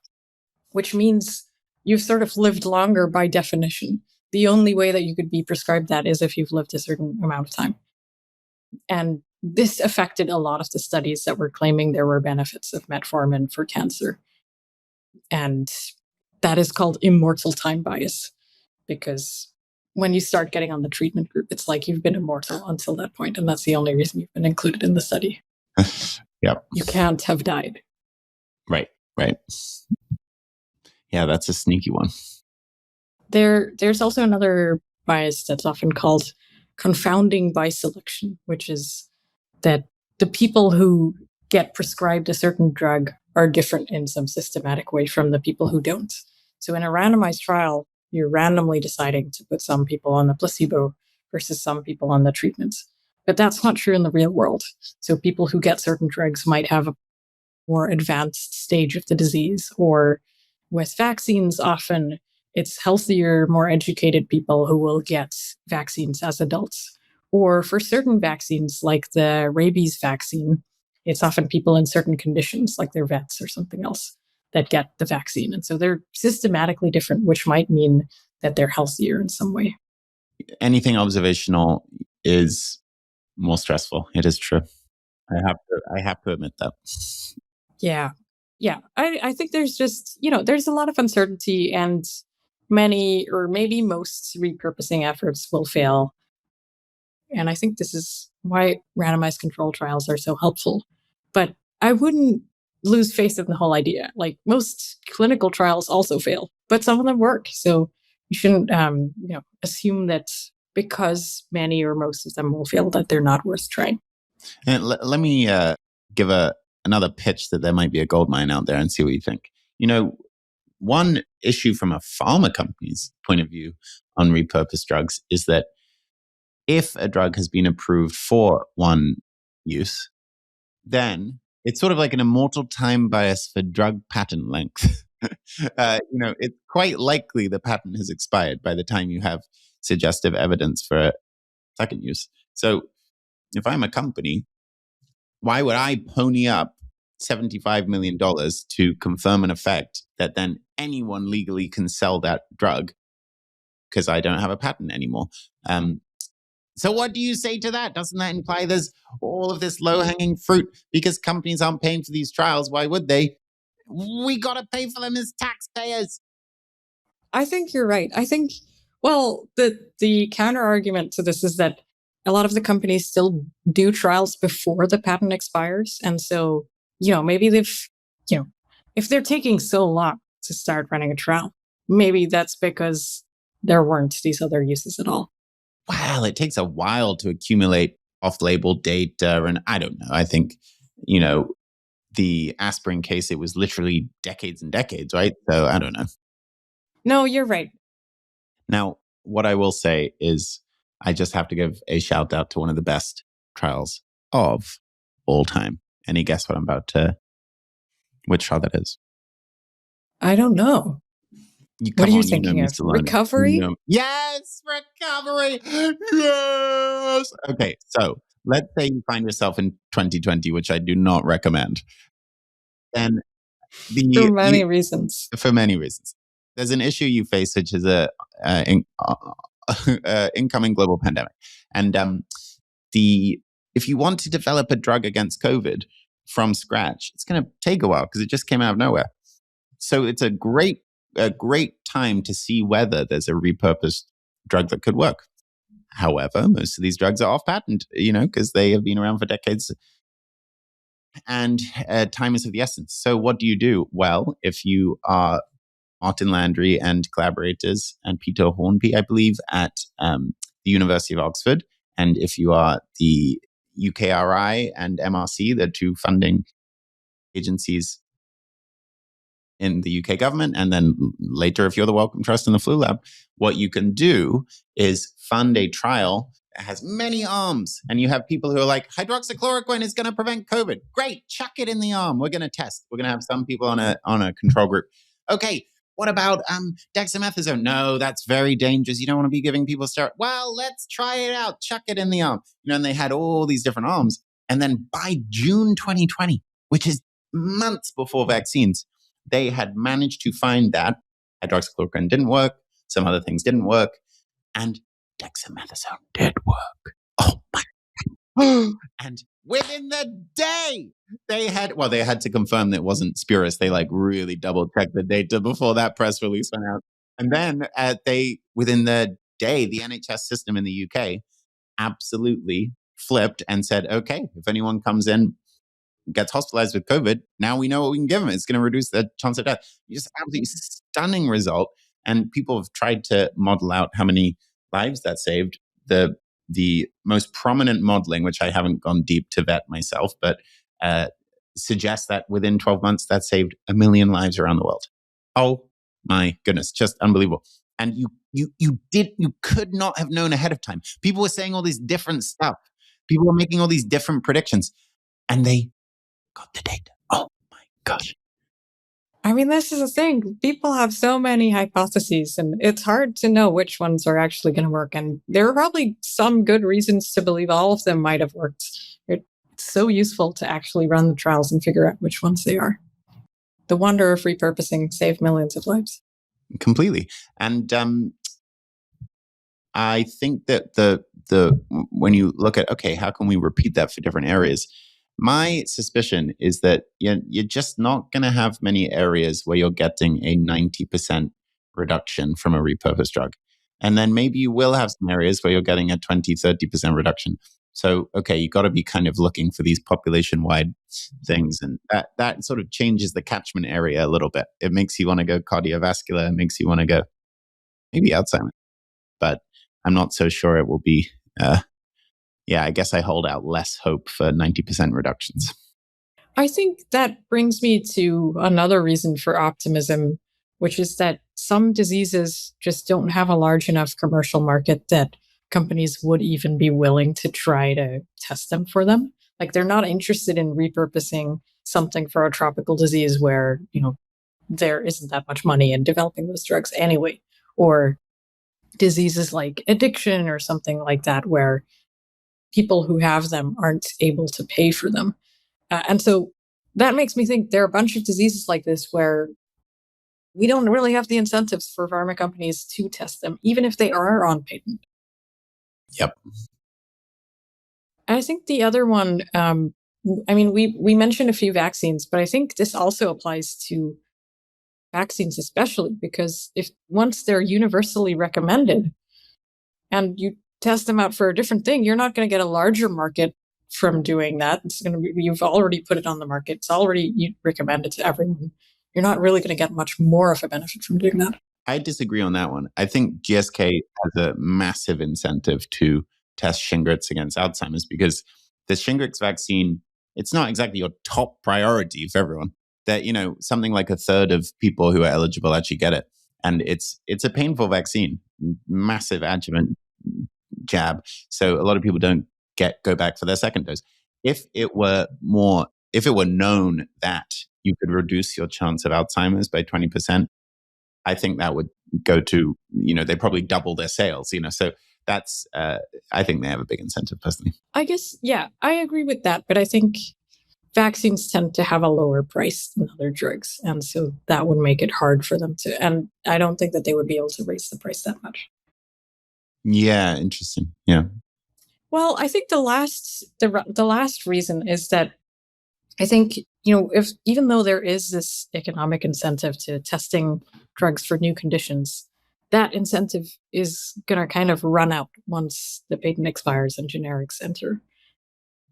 which means you've sort of lived longer by definition. The only way that you could be prescribed that is if you've lived a certain amount of time. And this affected a lot of the studies that were claiming there were benefits of metformin for cancer. And that is called immortal time bias, because when you start getting on the treatment group, it's like you've been immortal until that point, and that's the only reason you've been included in the study. Yep. You can't have died. Right. Yeah, that's a sneaky one. There's also another bias that's often called confounding by selection, which is that the people who get prescribed a certain drug are different in some systematic way from the people who don't. So in a randomized trial, you're randomly deciding to put some people on the placebo versus some people on the treatments. But that's not true in the real world. So people who get certain drugs might have a more advanced stage of the disease, or with vaccines, often it's healthier, more educated people who will get vaccines as adults. Or for certain vaccines, like the rabies vaccine, it's often people in certain conditions, like they're vets or something else, that get the vaccine. And so they're systematically different, which might mean that they're healthier in some way. Anything observational is more stressful. It is true. I have to admit that. Yeah. Yeah. I think there's just, there's a lot of uncertainty, and many or maybe most repurposing efforts will fail. And I think this is why randomized control trials are so helpful. But I wouldn't lose faith in the whole idea. Like, most clinical trials also fail, but some of them work. So you shouldn't, assume that because many or most of them will fail, that they're not worth trying. And let me give a another pitch that there might be a gold mine out there and see what you think. One issue from a pharma company's point of view on repurposed drugs is that if a drug has been approved for one use, then it's sort of like an immortal time bias for drug patent length. It's quite likely the patent has expired by the time you have suggestive evidence for a second use. So if I'm a company, why would I pony up $75 million to confirm an effect that then anyone legally can sell that drug because I don't have a patent anymore? So what do you say to that? Doesn't that imply there's all of this low-hanging fruit because companies aren't paying for these trials? Why would they? We got to pay for them as taxpayers. I think you're right. I think, well, the counter argument to this is that a lot of the companies still do trials before the patent expires. And so, maybe if they're taking so long to start running a trial, maybe that's because there weren't these other uses at all. Well, it takes a while to accumulate off-label data. And I don't know. I think, the aspirin case, it was literally decades and decades, right? So I don't know. No, you're right. Now, what I will say is I just have to give a shout out to one of the best trials of all time. Any guess which trial that is? I don't know. What are you thinking of? Recovery? Yes, recovery. Yes. Okay, so let's say you find yourself in 2020, which I do not recommend. Then for many reasons. For many reasons. There's an issue you face, which is a incoming global pandemic. And if you want to develop a drug against COVID from scratch, it's going to take a while because it just came out of nowhere. So it's a great time to see whether there's a repurposed drug that could work. However, most of these drugs are off patent, because they have been around for decades. And time is of the essence. So what do you do? Well, if you are Martin Landry and collaborators and Peter Hornby, I believe, at the University of Oxford, and if you are the UKRI and MRC, the two funding agencies in the UK government, and then later, if you're the Wellcome Trust and the Flu Lab, what you can do is fund a trial that has many arms, and you have people who are like, hydroxychloroquine is going to prevent COVID. Great, chuck it in the arm. We're going to test. We're going to have some people on a control group. Okay, what about dexamethasone? No, that's very dangerous. You don't want to be giving people steroids. Well, let's try it out. Chuck it in the arm. And they had all these different arms. And then by June 2020, which is months before vaccines, they had managed to find that hydroxychloroquine didn't work, some other things didn't work, and dexamethasone did work. Oh my God. And within the day, they had to confirm that it wasn't spurious. They really double checked the data before that press release went out. And then within the day, the NHS system in the UK absolutely flipped and said, okay, if anyone comes in, gets hospitalized with COVID, now we know what we can give them. It's going to reduce the chance of death. Just absolutely stunning result. And people have tried to model out how many lives that saved. The most prominent modeling, which I haven't gone deep to vet myself, but suggests that within 12 months, that saved 1 million lives around the world. Oh my goodness, just unbelievable. And you could not have known ahead of time. People were saying all this different stuff. People were making all these different predictions, and they got the data. Oh my gosh. I mean, this is the thing. People have so many hypotheses, and it's hard to know which ones are actually going to work. And there are probably some good reasons to believe all of them might have worked. It's so useful to actually run the trials and figure out which ones they are. The wonder of repurposing saved millions of lives. Completely. And I think that when you look at, okay, how can we repeat that for different areas? My suspicion is that you're just not going to have many areas where you're getting a 90% reduction from a repurposed drug. And then maybe you will have some areas where you're getting a 20, 30% reduction. So, okay, you got to be kind of looking for these population-wide things. And that sort of changes the catchment area a little bit. It makes you want to go cardiovascular. It makes you want to go maybe Alzheimer. But I'm not so sure it will be... I guess I hold out less hope for 90% reductions. I think that brings me to another reason for optimism, which is that some diseases just don't have a large enough commercial market that companies would even be willing to try to test them for them. Like they're not interested in repurposing something for a tropical disease where, there isn't that much money in developing those drugs anyway, or diseases like addiction or something like that, where people who have them aren't able to pay for them. And so that makes me think there are a bunch of diseases like this where we don't really have the incentives for pharma companies to test them, even if they are on patent. Yep. I think the other one, we mentioned a few vaccines, but I think this also applies to vaccines, especially because if once they're universally recommended and you test them out for a different thing, you're not going to get a larger market from doing that. It's going to be, you've already put it on the market. It's already recommended to everyone. You're not really going to get much more of a benefit from doing that. I disagree on that one. I think GSK has a massive incentive to test Shingrix against Alzheimer's because the Shingrix vaccine, it's not exactly your top priority for everyone. That, something like a third of people who are eligible actually get it. And it's a painful vaccine, massive adjuvant jab. So a lot of people don't go back for their second dose. If it were known that you could reduce your chance of Alzheimer's by 20%, I think that would go to, they probably double their sales, so that's, I think they have a big incentive personally. I guess, yeah, I agree with that. But I think vaccines tend to have a lower price than other drugs. And so that would make it hard for them to, and I don't think that they would be able to raise the price that much. Yeah, interesting. Yeah. Well, I think the last reason is that I think, if even though there is this economic incentive to testing drugs for new conditions, that incentive is going to kind of run out once the patent expires and generics enter.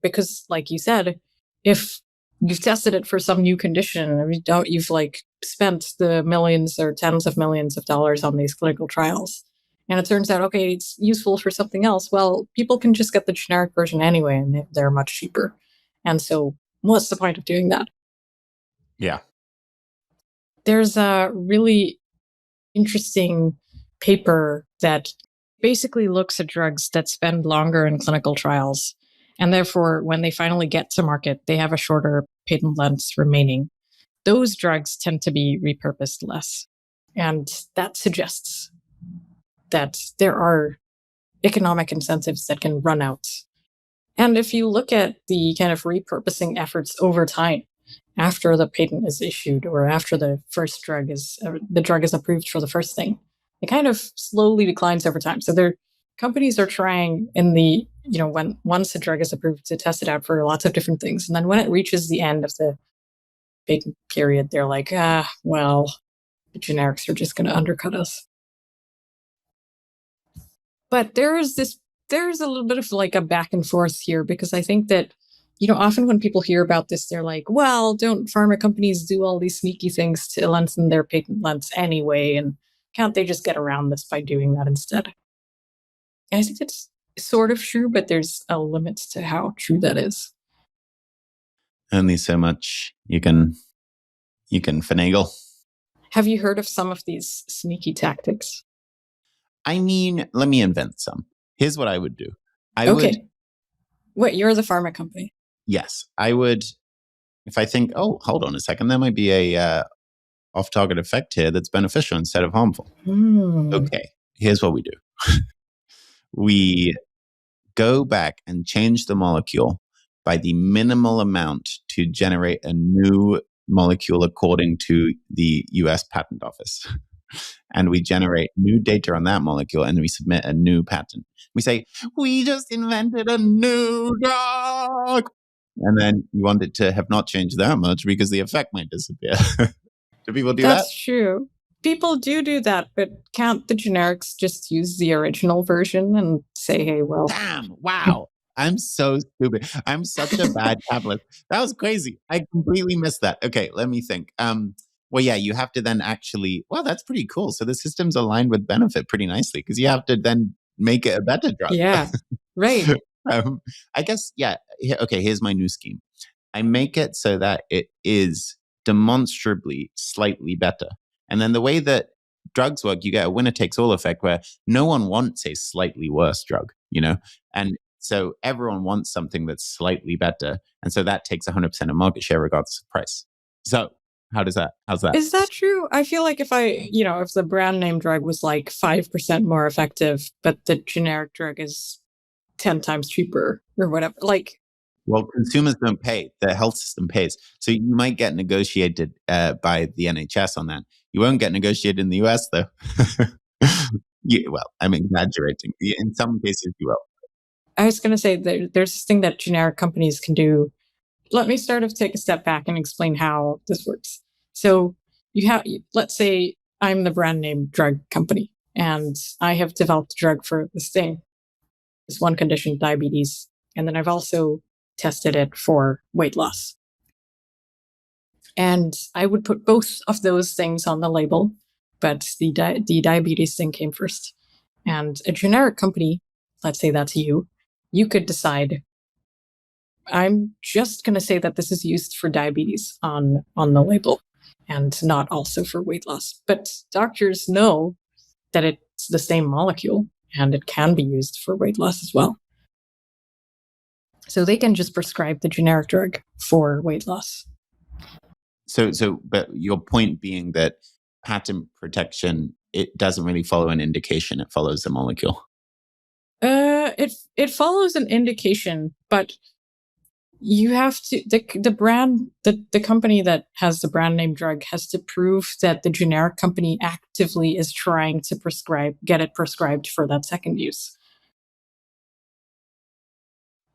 Because, like you said, if you've tested it for some new condition, you've like spent the millions or tens of millions of dollars on these clinical trials, and it turns out, okay, it's useful for something else. Well, people can just get the generic version anyway, and they're much cheaper. And so what's the point of doing that? Yeah. There's a really interesting paper that basically looks at drugs that spend longer in clinical trials. And therefore, when they finally get to market, they have a shorter patent length remaining. Those drugs tend to be repurposed less. And that suggests that there are economic incentives that can run out. And if you look at the kind of repurposing efforts over time, after the patent is issued or after the drug is approved for the first thing, it kind of slowly declines over time. So companies are trying once a drug is approved to test it out for lots of different things. And then when it reaches the end of the patent period, they're like, the generics are just going to undercut us. But there's a little bit of like a back and forth here, because I think that, often when people hear about this, they're like, well, don't pharma companies do all these sneaky things to lengthen their patent lengths anyway? And can't they just get around this by doing that instead? And I think it's sort of true, but there's a limit to how true that is. Only so much you can finagle. Have you heard of some of these sneaky tactics? I mean, let me invent some. Here's what I would do. Wait, you're the pharma company? Yes, I would. If I think, oh, hold on a second, there might be a off-target effect here that's beneficial instead of harmful. Okay, here's what we do. We go back and change the molecule by the minimal amount to generate a new molecule according to the US Patent Office. And we generate new data on that molecule and we submit a new patent. We say, we just invented a new drug. And then you want it to have not changed that much because the effect might disappear. Do people do that? That's true. People do that, but can't the generics just use the original version and say, hey, well. Damn, wow. I'm so stupid. I'm such a bad capitalist. That was crazy. I completely missed that. Okay, let me think. Well, yeah, you have to then actually, well, that's pretty cool. So the system's aligned with benefit pretty nicely because you have to then make it a better drug. Yeah, right. I guess, yeah. Okay, here's my new scheme. I make it so that it is demonstrably slightly better. And then the way that drugs work, you get a winner takes all effect where no one wants a slightly worse drug, And so everyone wants something that's slightly better. And so that takes 100% of market share regardless of price. So how's that? Is that true? I feel like if the brand name drug was like 5% more effective, but the generic drug is 10 times cheaper or whatever, well, consumers don't pay. The health system pays. So you might get negotiated by the NHS on that. You won't get negotiated in the US, though. Well, I'm exaggerating. In some cases, you will. I was going to say there's this thing that generic companies can do. Let me take a step back and explain how this works. So let's say I'm the brand name drug company and I have developed a drug for this one condition, diabetes. And then I've also tested it for weight loss. And I would put both of those things on the label, but the diabetes thing came first. And a generic company, let's say that's you could decide, I'm just going to say that this is used for diabetes on the label and not also for weight loss. But doctors know that it's the same molecule and it can be used for weight loss as well. So they can just prescribe the generic drug for weight loss. But your point being that patent protection, it doesn't really follow an indication, it follows the molecule. It follows an indication, but you have to, the company that has the brand name drug has to prove that the generic company actively is trying to get it prescribed for that second use.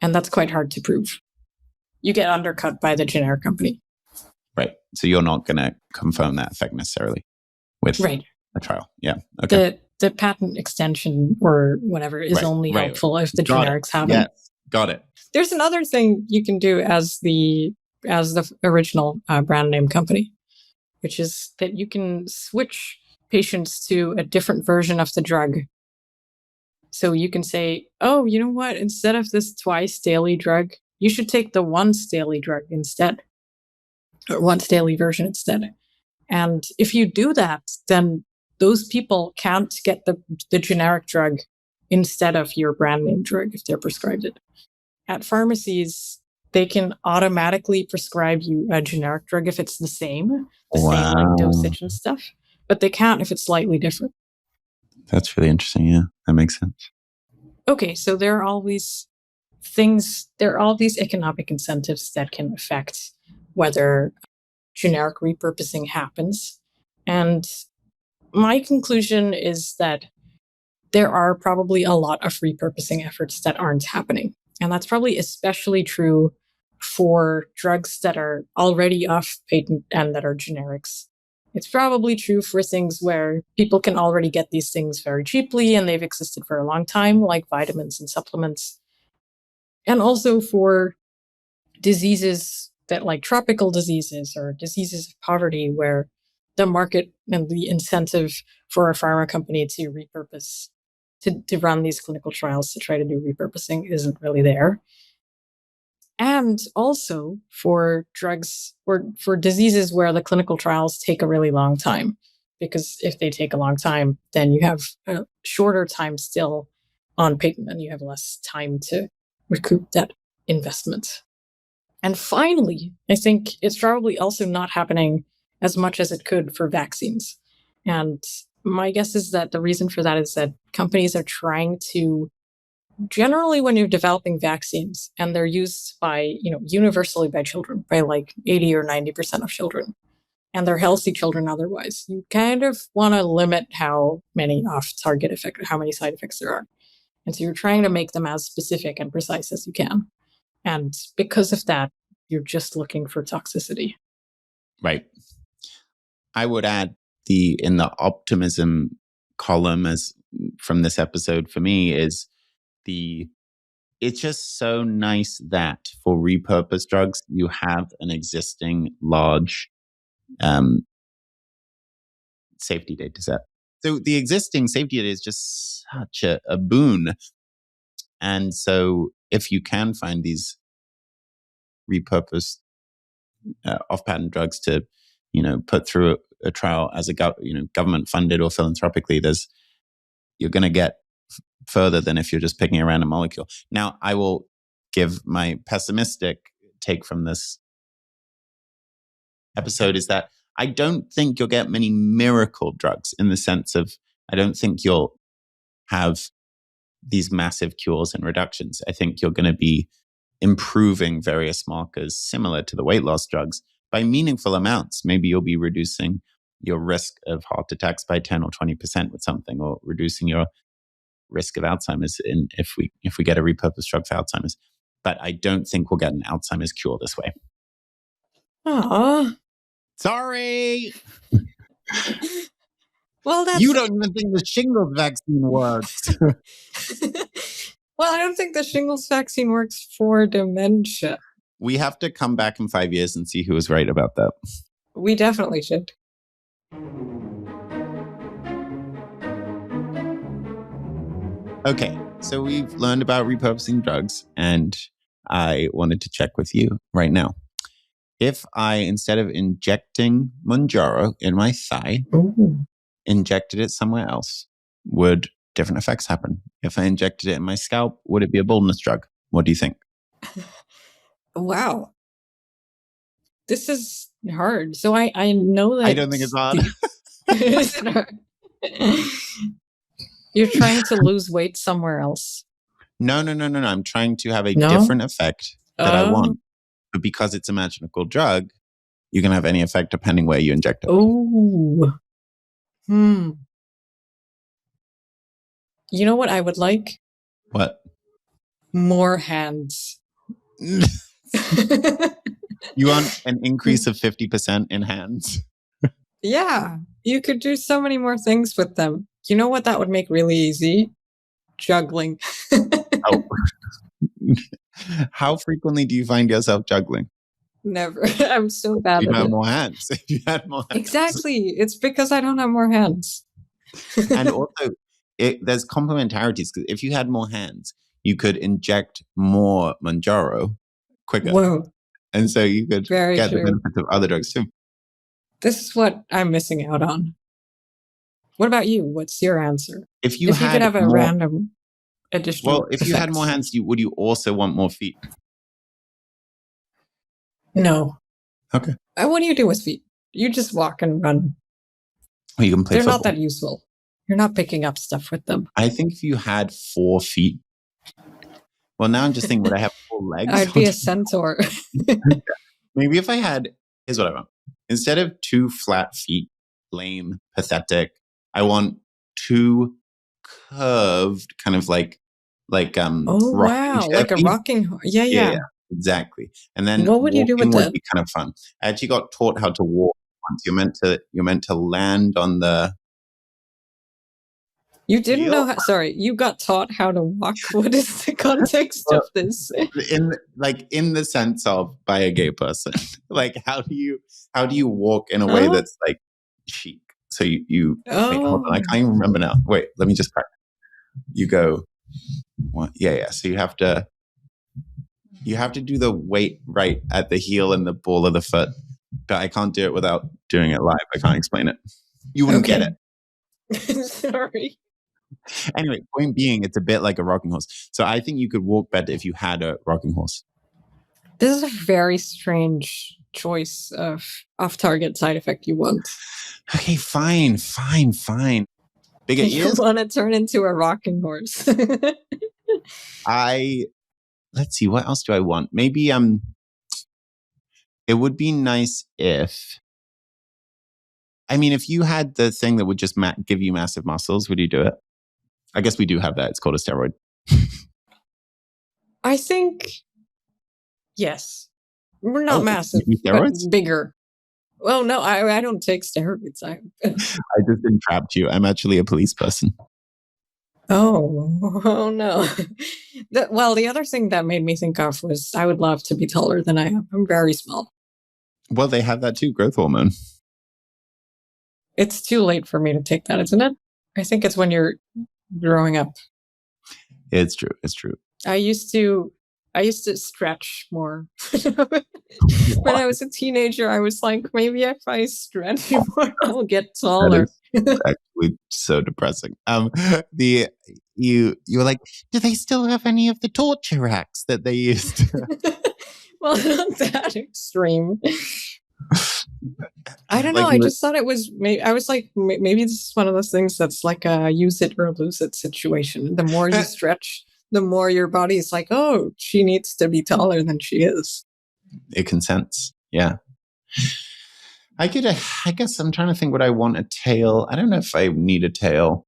And that's quite hard to prove. You get undercut by the generic company. Right. So you're not going to confirm that effect necessarily with a trial. Yeah. Okay. The patent extension or whatever is only helpful if the generics have it. Yes. Got it. There's another thing you can do as the original brand name company, which is that you can switch patients to a different version of the drug. So you can say, oh, you know what? Instead of this twice daily drug, you should take the once daily drug instead, or once daily version instead. And if you do that, then those people can't get the generic drug instead of your brand name drug if they're prescribed it. At pharmacies, they can automatically prescribe you a generic drug if it's the same dosage and stuff, but they can't if it's slightly different. That's really interesting. Yeah, that makes sense. Okay, so there are all these economic incentives that can affect whether generic repurposing happens. And my conclusion is that there are probably a lot of repurposing efforts that aren't happening. And that's probably especially true for drugs that are already off patent and that are generics. It's probably true for things where people can already get these things very cheaply and they've existed for a long time, like vitamins and supplements. And also for diseases that like tropical diseases or diseases of poverty where the market and the incentive for a pharma company to repurpose, to run these clinical trials to try to do repurposing isn't really there. And also for drugs or for diseases where the clinical trials take a really long time, because if they take a long time, then you have a shorter time still on patent and you have less time to recoup that investment. And finally, I think it's probably also not happening as much as it could for vaccines. And my guess is that the reason for that is that companies are trying to, generally when you're developing vaccines and they're used by, universally by children, by like 80 or 90% of children, and they're healthy children otherwise, you kind of want to limit how many off-target effects, how many side effects there are. And so you're trying to make them as specific and precise as you can. And because of that, you're just looking for toxicity. Right. I would add in the optimism column as from this episode for me is it's just so nice that for repurposed drugs, you have an existing large safety data set. So the existing safety data is just such a boon. And so if you can find these repurposed off-patent drugs to, put through a trial as a government funded or philanthropically, you're going to get further than if you're just picking a random molecule. Now, I will give my pessimistic take from this episode is that I don't think you'll get many miracle drugs, in the sense of, I don't think you'll have these massive cures and reductions. I think you're going to be improving various markers similar to the weight loss drugs by meaningful amounts. Maybe you'll be reducing your risk of heart attacks by 10 or 20% with something, or reducing your risk of Alzheimer's if we get a repurposed drug for Alzheimer's. But I don't think we'll get an Alzheimer's cure this way. Aww. Sorry. Well, you don't even think the shingles vaccine works. Well, I don't think the shingles vaccine works for dementia. We have to come back in 5 years and see who was right about that. We definitely should. Okay, so we've learned about repurposing drugs, and I wanted to check with you right now. If I, instead of injecting Mounjaro in my thigh, injected it somewhere else, would different effects happen? If I injected it in my scalp, would it be a baldness drug? What do you think? Wow. This is hard. So I know that... I don't think it's hard. Is it hard? You're trying to lose weight somewhere else. No. I'm trying to have a different effect that I want. But because it's a magical drug, you can have any effect depending where you inject it. Oh. You know what I would like? What? More hands. You want an increase of 50% in hands? Yeah. You could do so many more things with them. You know what that would make really easy? Juggling. Oh. How frequently do you find yourself juggling? Never. I'm so bad you at have it. More hands. If you had more hands. Exactly. It's because I don't have more hands. And also, there's complementarities. Because if you had more hands, you could inject more Mounjaro quicker. Whoa. And so you could get the benefits of other drugs too. This is what I'm missing out on. What about you? What's your answer? If you could have a random additional Well, if you had more hands, would you also want more feet? No. Okay. What do you do with feet? You just walk and run. Well, you can play football. Not that useful. You're not picking up stuff with them. I think if you had 4 feet. Well, now I'm just thinking, would I have 4 legs? I'd be a centaur. Maybe if I had, here's what I want. Instead of 2 flat feet, lame, pathetic, I want 2 curved, kind of like wow, like a rocking. Yeah, exactly. And then what would you do with that? Would be kind of fun. I actually got taught how to walk once. You're meant to land on the. You didn't know how, sorry, you got taught how to walk. What is the context of this? In the sense of by a gay person. Like how do you walk in a way that's like chic? So you hold on, I can't even remember now. Wait, let me just practice. You go what? Yeah. So you have to do the weight right at the heel and the ball of the foot. But I can't do it without doing it live. I can't explain it. You wouldn't get it. Sorry. Anyway, point being, it's a bit like a rocking horse. So I think you could walk better if you had a rocking horse. This is a very strange choice of off-target side effect you want. Okay, fine. Bigger ears? You want to turn into a rocking horse. Let's see, what else do I want? Maybe it would be nice if you had the thing that would just give you massive muscles, would you do it? I guess we do have that. It's called a steroid. I think, yes. We're not massive, but bigger. Well, no, I don't take steroids. I just entrapped you. I'm actually a police person. Oh no. The other thing that made me think of was I would love to be taller than I am. I'm very small. Well, they have that too, growth hormone. It's too late for me to take that, isn't it? I think it's when you're growing up. It's true. I used to I used to stretch more. When I was a teenager, I was like, maybe if I stretch more, I'll get That taller. is actually so depressing. The you were like, do they still have any of the torture racks that they used? Well, not that extreme. I don't know. Like I just thought it was. I was like, maybe this is one of those things that's like a use it or lose it situation. The more you stretch, the more your body is like, oh, she needs to be taller than she is. it consents. Yeah. I guess I'm trying to think, would I want a tail? I don't know if I need a tail.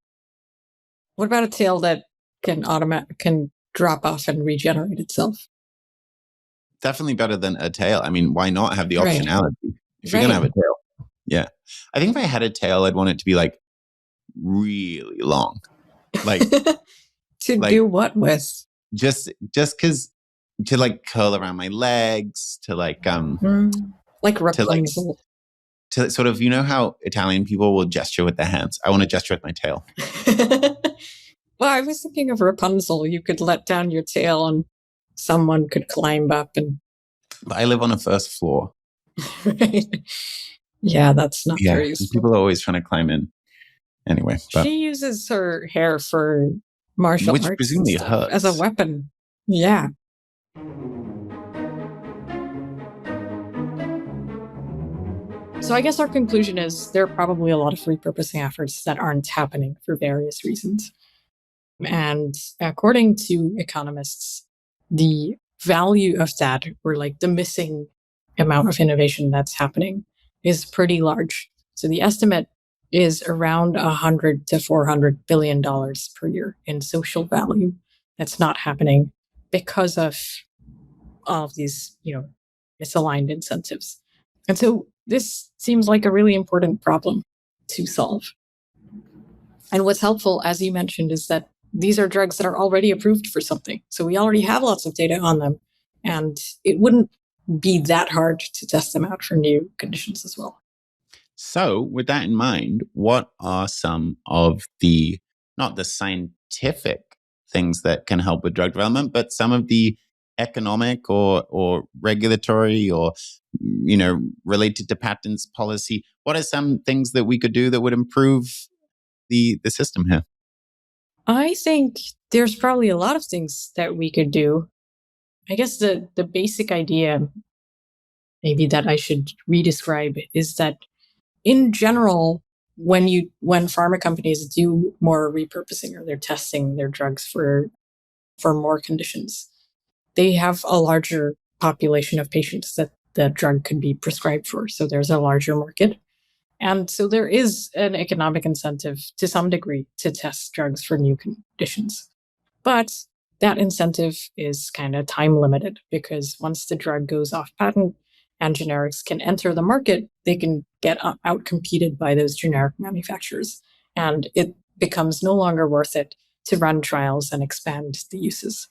What about a tail that can drop off and regenerate itself? Definitely better than a tail. I mean, why not have the Right. optionality if you're going to have a tail? Yeah. I think if I had a tail, I'd want it to be like really long. Like, to do what with? Just because to like curl around my legs, to like Rapunzel. to sort of, you know how Italian people will gesture with their hands? I want to gesture with my tail. Well, I was thinking of Rapunzel. You could let down your tail and someone could climb up and. But I live on a first floor. Right. Yeah, that's not very useful. People are always trying to climb in. Anyway, she uses her hair for martial arts, which presumably hurts, as a weapon. Yeah. So I guess our conclusion is there are probably a lot of repurposing efforts that aren't happening for various reasons. And according to economists, the value of that, or like the missing amount of innovation that's happening, is pretty large. So the estimate is around $100 to $400 billion per year in social value that's not happening because of all of these, misaligned incentives. And so this seems like a really important problem to solve. And what's helpful, as you mentioned, is that these are drugs that are already approved for something. So we already have lots of data on them. And it wouldn't be that hard to test them out for new conditions as well. So with that in mind, what are some of the, not the scientific things that can help with drug development, but some of the economic or regulatory or, related to patents policy? What are some things that we could do that would improve the system here? I think there's probably a lot of things that we could do. I guess the basic idea, maybe that I should redescribe, is that in general, when pharma companies do more repurposing or they're testing their drugs for more conditions, they have a larger population of patients that the drug could be prescribed for. So there's a larger market. And so there is an economic incentive to some degree to test drugs for new conditions. But that incentive is kind of time limited, because once the drug goes off patent and generics can enter the market, they can get outcompeted by those generic manufacturers. And it becomes no longer worth it to run trials and expand the uses.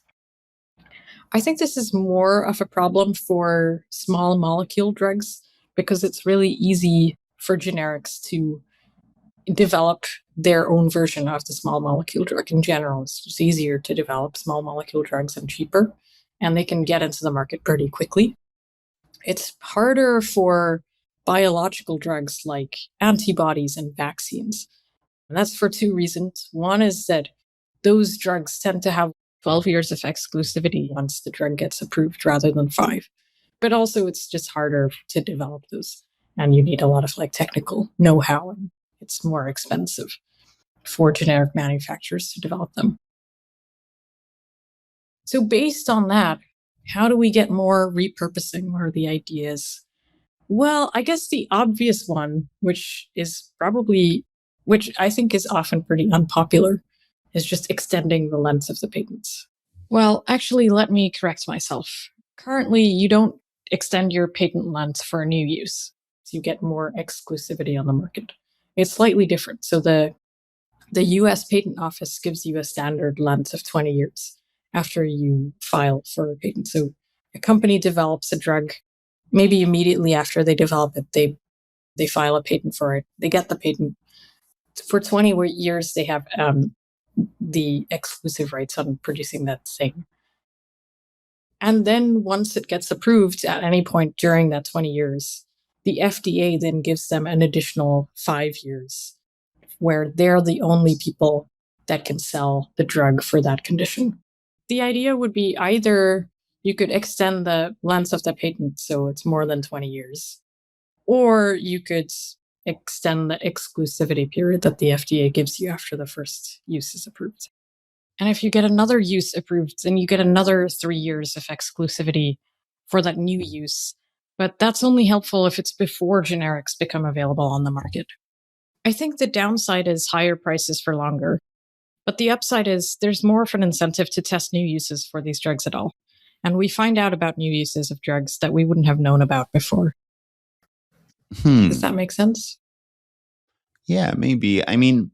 I think this is more of a problem for small molecule drugs, because it's really easy for generics to develop their own version of the small molecule drug. In general, it's just easier to develop small molecule drugs and cheaper, and they can get into the market pretty quickly. It's harder for biological drugs like antibodies and vaccines. And that's for two reasons. One is that those drugs tend to have 12 years of exclusivity once the drug gets approved rather than 5. But also it's just harder to develop those. And you need a lot of technical know-how, and it's more expensive for generic manufacturers to develop them. So based on that, how do we get more repurposing? What are the ideas? Well, I guess the obvious one, which I think is often pretty unpopular, is just extending the length of the patents. Well, actually, let me correct myself. Currently, you don't extend your patent length for new use. So you get more exclusivity on the market. It's slightly different. So the US Patent Office gives you a standard length of 20 years after you file for a patent. So a company develops a drug, maybe immediately after they develop it, they file a patent for it. They get the patent. For 20 years, they have the exclusive rights on producing that thing. And then once it gets approved at any point during that 20 years, the FDA then gives them an additional 5 years where they're the only people that can sell the drug for that condition. The idea would be either you could extend the length of the patent so it's more than 20 years, or you could extend the exclusivity period that the FDA gives you after the first use is approved. And if you get another use approved, then you get another 3 years of exclusivity for that new use. But that's only helpful if it's before generics become available on the market. I think the downside is higher prices for longer. But the upside is there's more of an incentive to test new uses for these drugs at all. And we find out about new uses of drugs that we wouldn't have known about before. Does that make sense? Yeah, maybe. I mean,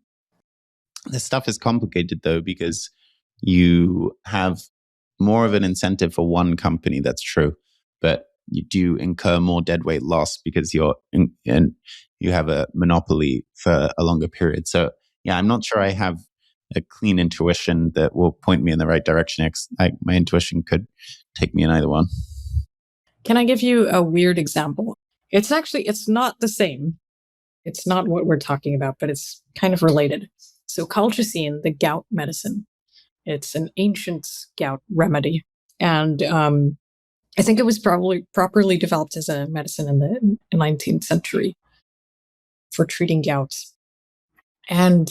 this stuff is complicated though, because you have more of an incentive for one company. That's true. But you do incur more deadweight loss because and you have a monopoly for a longer period. So yeah, I'm not sure I have a clean intuition that will point me in the right direction. My intuition could take me in either one. Can I give you a weird example? It's not the same. It's not what we're talking about, but it's kind of related. So colchicine, the gout medicine, it's an ancient gout remedy. And I think it was probably properly developed as a medicine in the 19th century for treating gout. And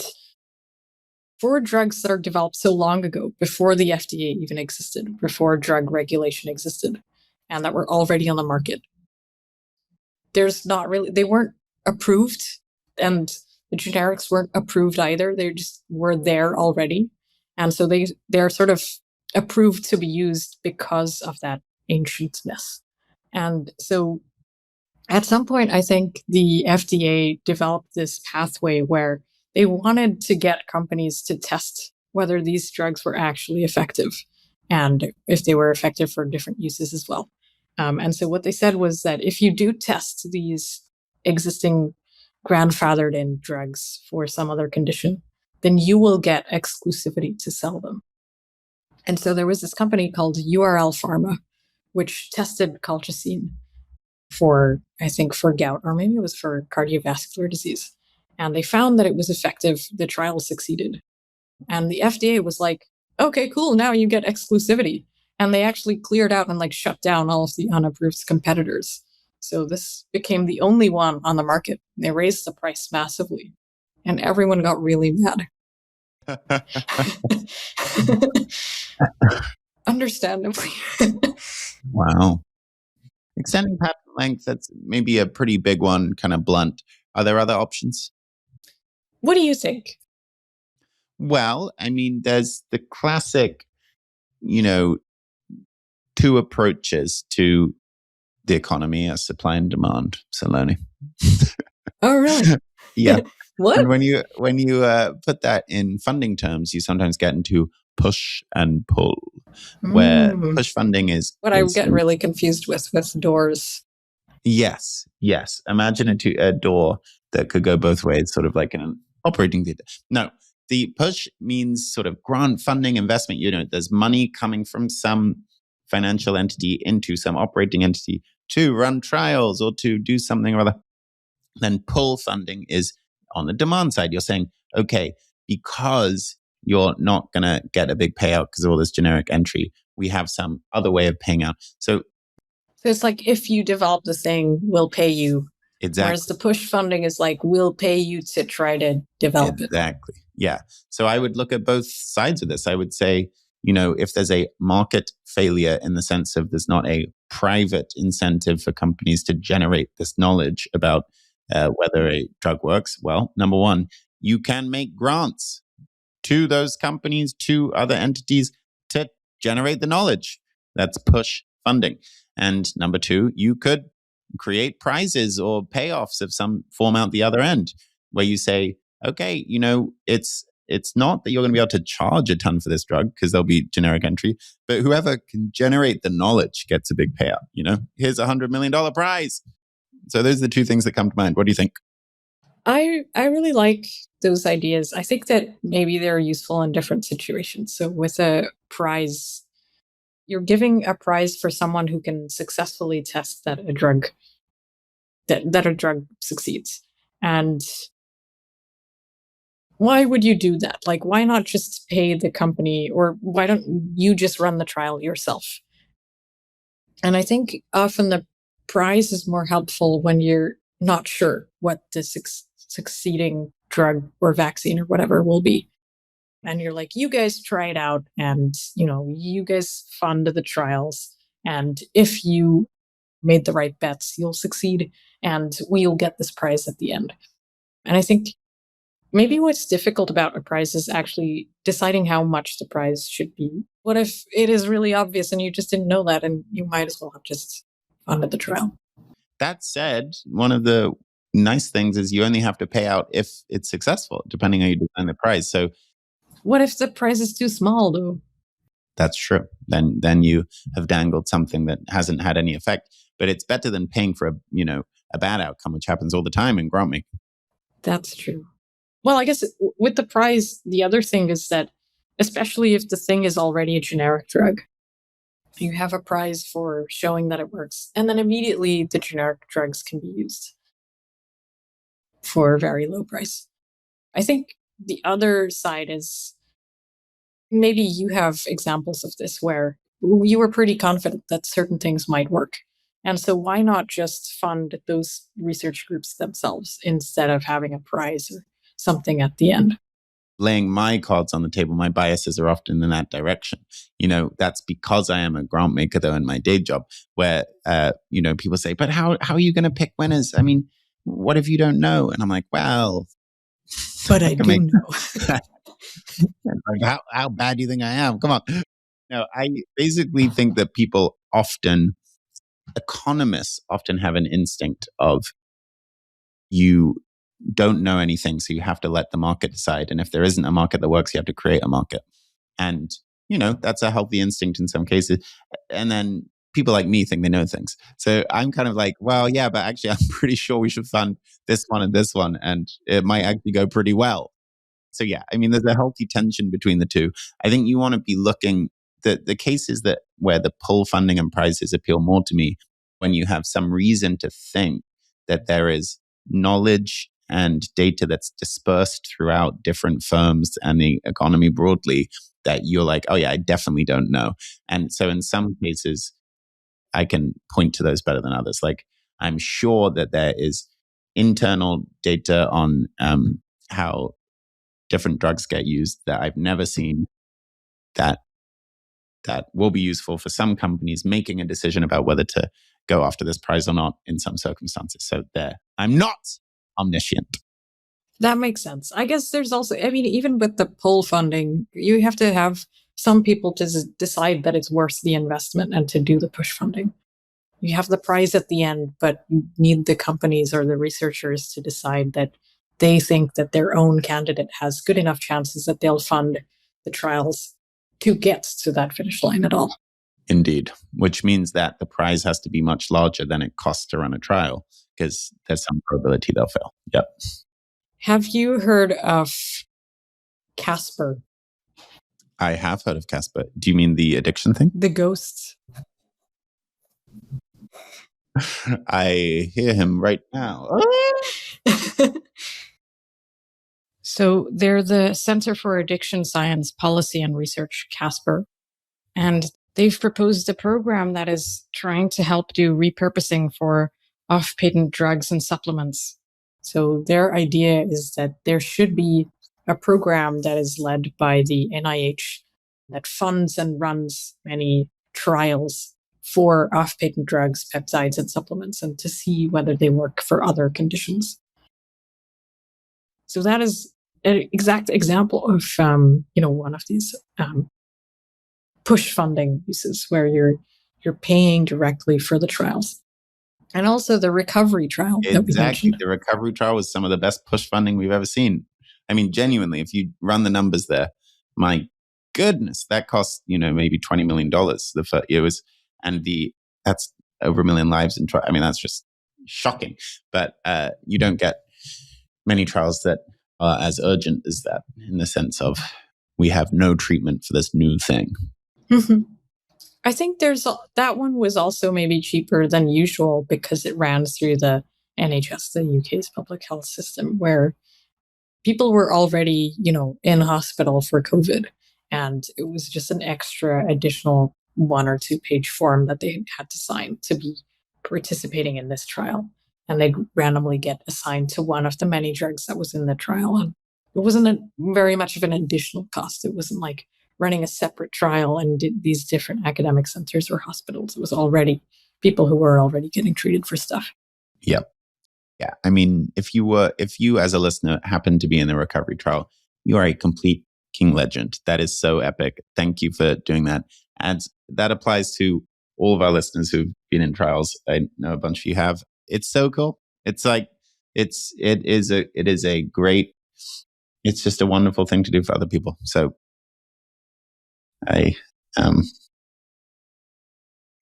for drugs that are developed so long ago, before the FDA even existed, before drug regulation existed, and that were already on the market, they weren't approved, and the generics weren't approved either. They just were there already. And so they're sort of approved to be used because of that ancientness. And so at some point, I think the FDA developed this pathway where they wanted to get companies to test whether these drugs were actually effective and if they were effective for different uses as well. And so what they said was that if you do test these existing grandfathered in drugs for some other condition, then you will get exclusivity to sell them. And so there was this company called URL Pharma, which tested colchicine for gout, or maybe it was for cardiovascular disease. And they found that it was effective. The trial succeeded. And the FDA was like, okay, cool, now you get exclusivity. And they actually cleared out and shut down all of the unapproved competitors. So this became the only one on the market. They raised the price massively. And everyone got really mad. Understandably. Wow. Extending patent length, that's maybe a pretty big one, kind of blunt. Are there other options? What do you think? Well, I mean, there's the classic, two approaches to the economy as supply and demand, Saloni. Oh, really? Yeah. What? And when you put that in funding terms, you sometimes get into push and pull, where push funding is what I get really confused with doors. Yes. Imagine a door that could go both ways, sort of like in an operating theater. No, the push means sort of grant funding, investment. There's money coming from some financial entity into some operating entity to run trials or to do something or other. Then pull funding is on the demand side. You're saying, okay, because you're not going to get a big payout because of all this generic entry, we have some other way of paying out. So it's like, if you develop the thing, we'll pay you. Exactly. Whereas the push funding is like, we'll pay you to try to develop it. Exactly. Yeah. So I would look at both sides of this. I would say, if there's a market failure in the sense of there's not a private incentive for companies to generate this knowledge about whether a drug works, well, number one, you can make grants to those companies, to other entities to generate the knowledge. That's push funding. And number two, you could create prizes or payoffs of some form out the other end, where you say, okay, it's not that you're going to be able to charge a ton for this drug because there'll be generic entry, but whoever can generate the knowledge gets a big payout. Here's $100 million prize. So those are the two things that come to mind. What do you think? I really like those ideas. I think that maybe they're useful in different situations. So with a prize, you're giving a prize for someone who can successfully test that a drug succeeds. And why would you do that? Like, why not just pay the company, or why don't you just run the trial yourself? And I think often the prize is more helpful when you're not sure what the succeeding drug or vaccine or whatever will be. And you're like, you guys try it out, and you guys fund the trials. And if you made the right bets, you'll succeed, and we'll get this prize at the end. And I think maybe what's difficult about a prize is actually deciding how much the prize should be. What if it is really obvious and you just didn't know that, and you might as well have just funded the trial? That said, one of the nice things is you only have to pay out if it's successful, depending on how you design the prize. So what if the prize is too small, though? that's true. Then you have dangled something that hasn't had any effect. But it's better than paying for a bad outcome, which happens all the time in grant making. That's true. Well, I guess with the prize, the other thing is that, especially if the thing is already a generic drug, you have a prize for showing that it works. And then immediately the generic drugs can be used for a very low price. I think the other side is, maybe you have examples of this where you were pretty confident that certain things might work. And so why not just fund those research groups themselves instead of having a prize or something at the end? Laying my cards on the table, my biases are often in that direction. That's because I am a grant maker, though, in my day job, where, people say, but how are you going to pick winners? I mean, what if you don't know? And I'm like, well, but I do know. Like, how bad do you think I am? Come on. No, I basically think that economists often have an instinct of, you don't know anything, so you have to let the market decide. And if there isn't a market that works, you have to create a market. And, that's a healthy instinct in some cases. And then people like me think they know things. So I'm kind of like, well, yeah, but actually I'm pretty sure we should fund this one and this one, and it might actually go pretty well. So yeah, I mean, there's a healthy tension between the two. I think you want to be looking, the cases where the pull funding and prizes appeal more to me, when you have some reason to think that there is knowledge and data that's dispersed throughout different firms and the economy broadly, that you're like, oh yeah, I definitely don't know. And so in some cases, I can point to those better than others. Like, I'm sure that there is internal data on how different drugs get used that I've never seen, that will be useful for some companies making a decision about whether to go after this prize or not in some circumstances. So there, I'm not omniscient. That makes sense. I guess there's also, even with the pull funding, you have to have some people to decide that it's worth the investment and to do the push funding. You have the prize at the end, but you need the companies or the researchers to decide that they think that their own candidate has good enough chances that they'll fund the trials to get to that finish line at all. Indeed, which means that the prize has to be much larger than it costs to run a trial, because there's some probability they'll fail. Yep. Have you heard of Casper? I have heard of Casper. Do you mean the addiction thing? The ghosts. I hear him right now. So they're the Center for Addiction Science Policy and Research, Casper. And they've proposed a program that is trying to help do repurposing for off-patent drugs and supplements. So their idea is that there should be a program that is led by the NIH that funds and runs many trials for off-patent drugs, peptides, and supplements, and to see whether they work for other conditions. So that is an exact example of, one of these push funding uses where you're paying directly for the trials. And also the recovery trial that we mentioned. The recovery trial was some of the best push funding we've ever seen. I mean, genuinely, if you run the numbers there, my goodness, that cost, maybe $20 million. The first year was, that's over 1 million lives in trial. I mean, that's just shocking. But you don't get many trials that are as urgent as that, in the sense of, we have no treatment for this new thing. I think that one was also maybe cheaper than usual because it ran through the NHS, the UK's public health system, where people were already, in hospital for COVID. And it was just an extra additional 1 or 2 page form that they had to sign to be participating in this trial. And they'd randomly get assigned to one of the many drugs that was in the trial. And it wasn't very much of an additional cost. It wasn't like running a separate trial and did these different academic centers or hospitals. It was already people who were already getting treated for stuff. Yep. Yeah. I mean, if you as a listener happen to be in the recovery trial, you are a complete king legend. That is so epic. Thank you for doing that. And that applies to all of our listeners who've been in trials. I know a bunch of you have. It's so cool. It's like, it is a great, it's just a wonderful thing to do for other people. So I am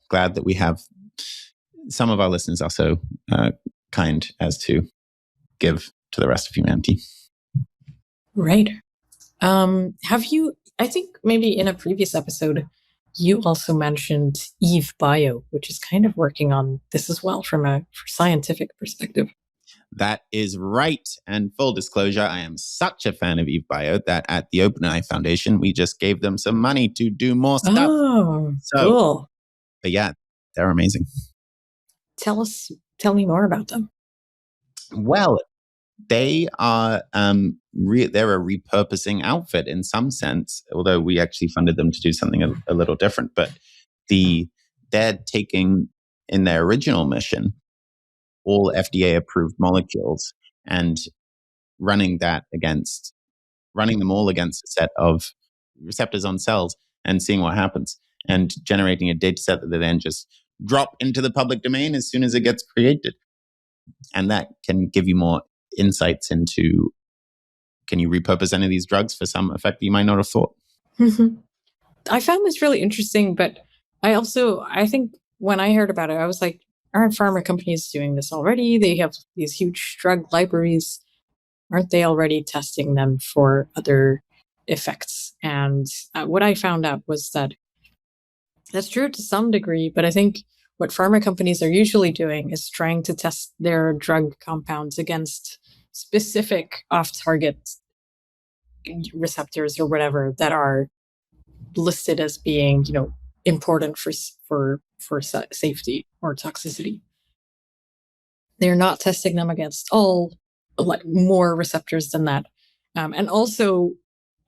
glad that we have some of our listeners are so kind as to give to the rest of humanity. Right. Have you, I think maybe in a previous episode, you also mentioned Eve Bio, which is kind of working on this as well from a scientific perspective. That is right. And full disclosure, I am such a fan of Eve Bio that at the OpenAI Foundation, we just gave them some money to do more stuff. Oh, cool. But yeah, they're amazing. Tell me more about them. Well, they are they're a repurposing outfit in some sense, although we actually funded them to do something a little different. But they're taking in their original mission all FDA approved molecules and running them all against a set of receptors on cells and seeing what happens and generating a data set that they then just drop into the public domain as soon as it gets created. And that can give you more insights into, can you repurpose any of these drugs for some effect that you might not have thought? I found this really interesting, but I think when I heard about it, I was like, aren't pharma companies doing this already? They have these huge drug libraries. Aren't they already testing them for other effects? And what I found out was that that's true to some degree, but I think what pharma companies are usually doing is trying to test their drug compounds against specific off-target receptors or whatever that are listed as being, important for safety or toxicity. They're not testing them against all more receptors than that. And also,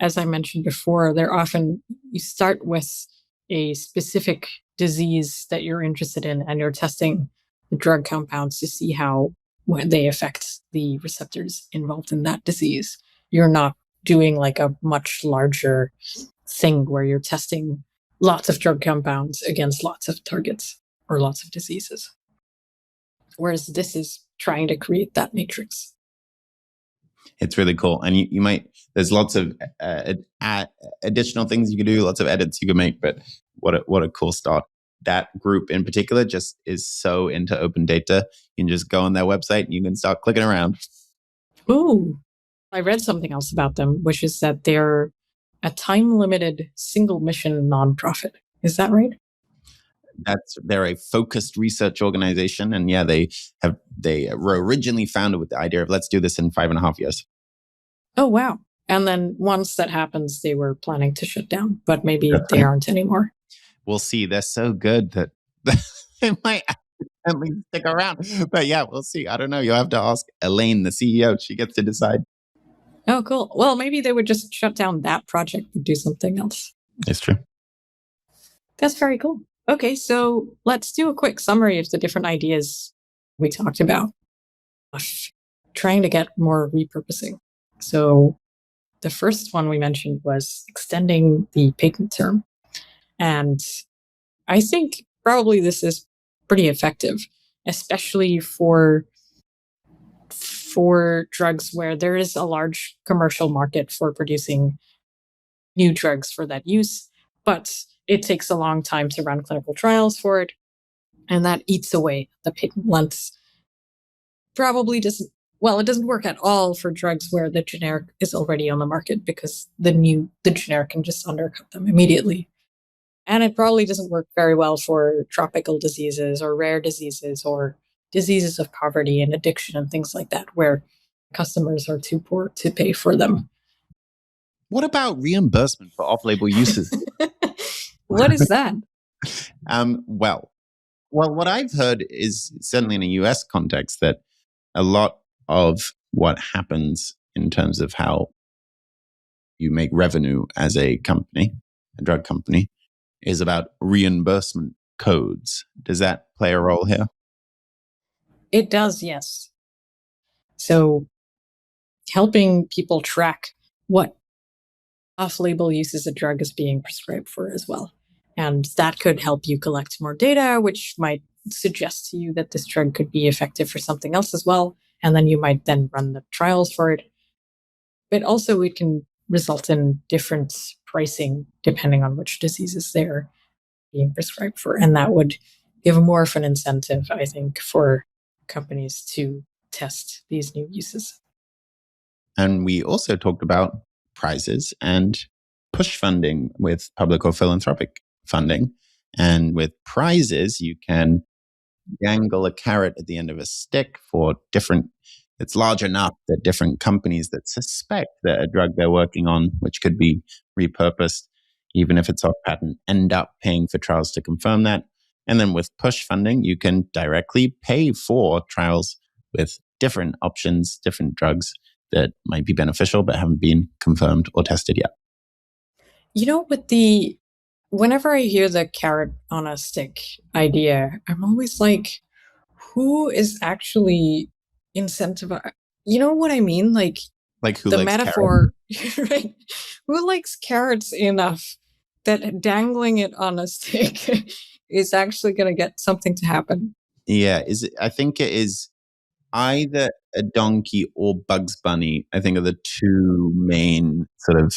as I mentioned before, you start with a specific disease that you're interested in, and you're testing the drug compounds to see when they affect the receptors involved in that disease. You're not doing like a much larger thing where you're testing lots of drug compounds against lots of targets or lots of diseases. Whereas this is trying to create that matrix. It's really cool. And there's lots of additional things you can do, lots of edits you can make, but what a cool start. That group in particular just is so into open data. You can just go on their website and you can start clicking around. Ooh, I read something else about them, which is that they're a time-limited single mission nonprofit. Is that right? They're a focused research organization. And yeah, they were originally founded with the idea of let's do this in 5.5 years. Oh, wow. And then once that happens, they were planning to shut down, but maybe they aren't anymore. We'll see. They're so good that they might accidentally stick around. But yeah, we'll see. I don't know. You'll have to ask Elaine, the CEO. She gets to decide. Oh, cool. Well, maybe they would just shut down that project and do something else. It's true. That's very cool. Okay, so let's do a quick summary of the different ideas we talked about of trying to get more repurposing. So the first one we mentioned was extending the patent term. And I think probably this is pretty effective, especially for drugs where there is a large commercial market for producing new drugs for that use, but it takes a long time to run clinical trials for it. And that eats away the patent length. Probably doesn't, well, it doesn't work at all for drugs where the generic is already on the market because the generic can just undercut them immediately. And it probably doesn't work very well for tropical diseases or rare diseases or diseases of poverty and addiction and things like that, where customers are too poor to pay for them. What about reimbursement for off-label uses? What is that? Well, what I've heard is certainly in a US context that a lot of what happens in terms of how you make revenue as a company, a drug company, is about reimbursement codes. Does that play a role here? It does, yes. So helping people track what off-label uses a drug is being prescribed for as well. And that could help you collect more data, which might suggest to you that this drug could be effective for something else as well. And then you might then run the trials for it. But also it can result in different pricing depending on which diseases they're being prescribed for. And that would give more of an incentive, I think, for companies to test these new uses. And we also talked about prizes and push funding with public or philanthropic funding. And with prizes, you can dangle a carrot at the end of a stick for different, it's large enough that different companies that suspect that a drug they're working on, which could be repurposed, even if it's off patent, end up paying for trials to confirm that. And then with push funding, you can directly pay for trials with different options, different drugs that might be beneficial but haven't been confirmed or tested yet. You know, whenever I hear the carrot on a stick idea, I'm always like, who is actually incentivized? You know what I mean? Like who the likes metaphor, right? Who likes carrots enough that dangling it on a stick is actually going to get something to happen? Yeah, I think it is either a donkey or Bugs Bunny, I think, are the two main sort of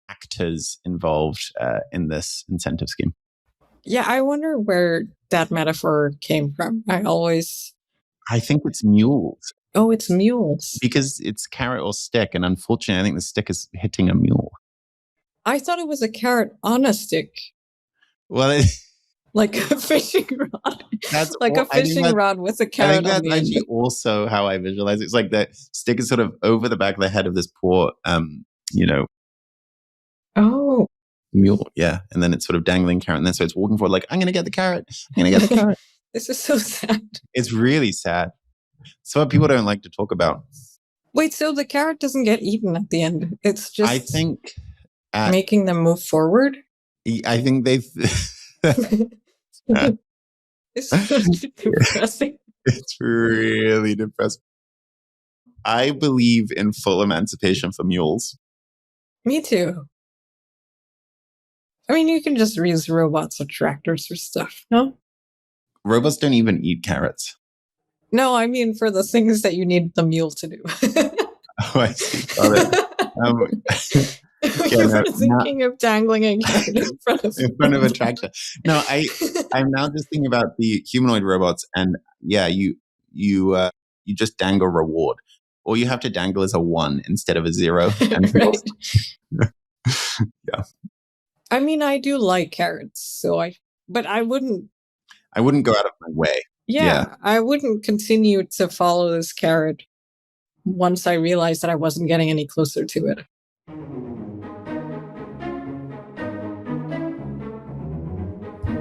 actors involved in this incentive scheme. Yeah, I wonder where that metaphor came from. I think it's mules. Oh, it's mules. Because it's carrot or stick, and unfortunately, I think the stick is hitting a mule. I thought it was a carrot on a stick. Well, like a fishing rod. That's like a fishing rod with a carrot. I think that's actually also how I visualize it. It's like the stick is sort of over the back of the head of this poor, Oh. mule. Yeah. And then it's sort of dangling carrot. And then so it's walking forward like, I'm going to get the carrot. I'm going to get the carrot. This is so sad. It's really sad. It's what people don't like to talk about. Wait, so the carrot doesn't get eaten at the end. It's just I think making them move forward. I think they've It's so depressing. It's really depressing. I believe in full emancipation for mules. Me too. I mean, you can just use robots or tractors for stuff, no? Robots don't even eat carrots. No, I mean for the things that you need the mule to do. Oh, I see. Got it. You were thinking of dangling a carrot in front of a tractor. No, I'm now just thinking about the humanoid robots, and yeah, you just dangle reward. All you have to dangle is a 1 instead of a 0. Right. Yeah. I mean, I do like carrots, but I wouldn't go out of my way. Yeah, I wouldn't continue to follow this carrot once I realized that I wasn't getting any closer to it.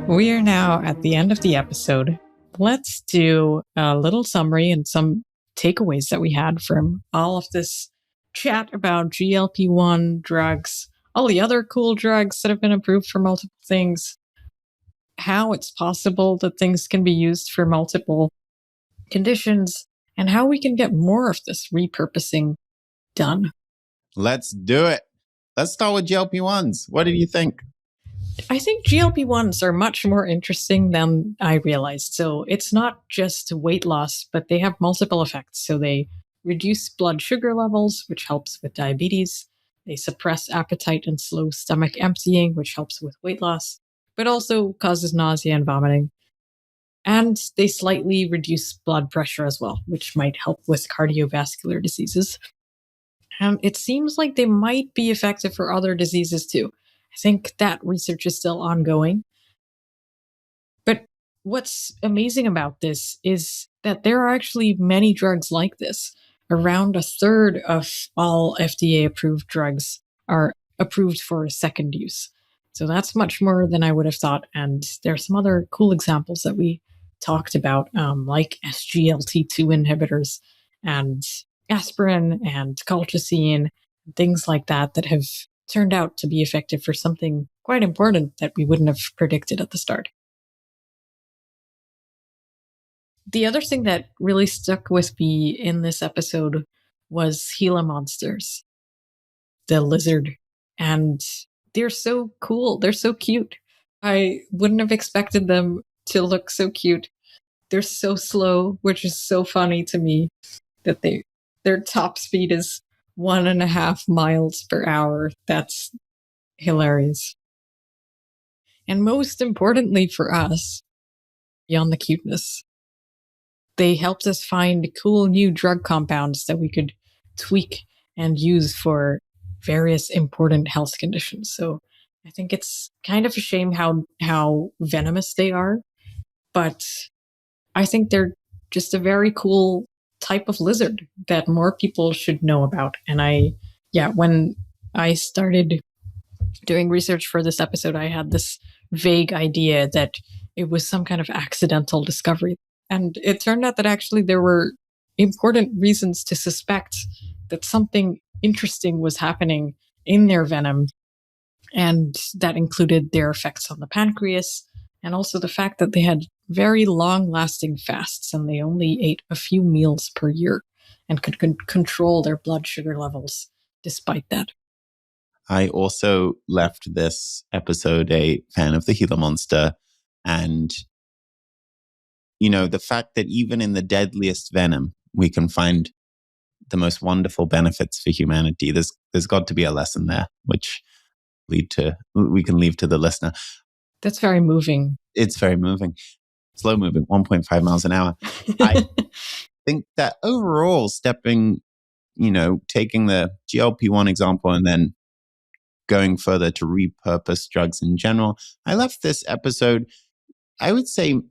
We are now at the end of the episode. Let's do a little summary and some takeaways that we had from all of this chat about GLP-1 drugs, all the other cool drugs that have been approved for multiple things, how it's possible that things can be used for multiple conditions, and how we can get more of this repurposing done. Let's do it. Let's start with GLP-1s. What did you think? I think GLP-1s are much more interesting than I realized. So it's not just weight loss, but they have multiple effects. So they reduce blood sugar levels, which helps with diabetes. They suppress appetite and slow stomach emptying, which helps with weight loss, but also causes nausea and vomiting. And they slightly reduce blood pressure as well, which might help with cardiovascular diseases. And it seems like they might be effective for other diseases too. I think that research is still ongoing. But what's amazing about this is that there are actually many drugs like this. Around a third of all FDA approved drugs are approved for second use. So that's much more than I would have thought. And there are some other cool examples that we talked about, like SGLT2 inhibitors and aspirin and colchicine, things like that, that have turned out to be effective for something quite important that we wouldn't have predicted at the start. The other thing that really stuck with me in this episode was Gila monsters, the lizard. And they're so cool. They're so cute. I wouldn't have expected them to look so cute. They're so slow, which is so funny to me that their top speed is 1.5 miles per hour. That's hilarious. And most importantly for us, beyond the cuteness, they helped us find cool new drug compounds that we could tweak and use for various important health conditions. So I think it's kind of a shame how venomous they are, but I think they're just a very cool type of lizard that more people should know about. And when I started doing research for this episode, I had this vague idea that it was some kind of accidental discovery. And it turned out that actually there were important reasons to suspect that something interesting was happening in their venom. And that included their effects on the pancreas, and also the fact that they had very long-lasting fasts and they only ate a few meals per year and could control their blood sugar levels despite that. I also left this episode a fan of the Gila monster. And, the fact that even in the deadliest venom, we can find the most wonderful benefits for humanity. There's got to be a lesson there, which we can leave to the listener. That's very moving. It's very moving. Slow moving, 1.5 miles an hour. I think that overall, taking the GLP-1 example and then going further to repurpose drugs in general, I left this episode, I would say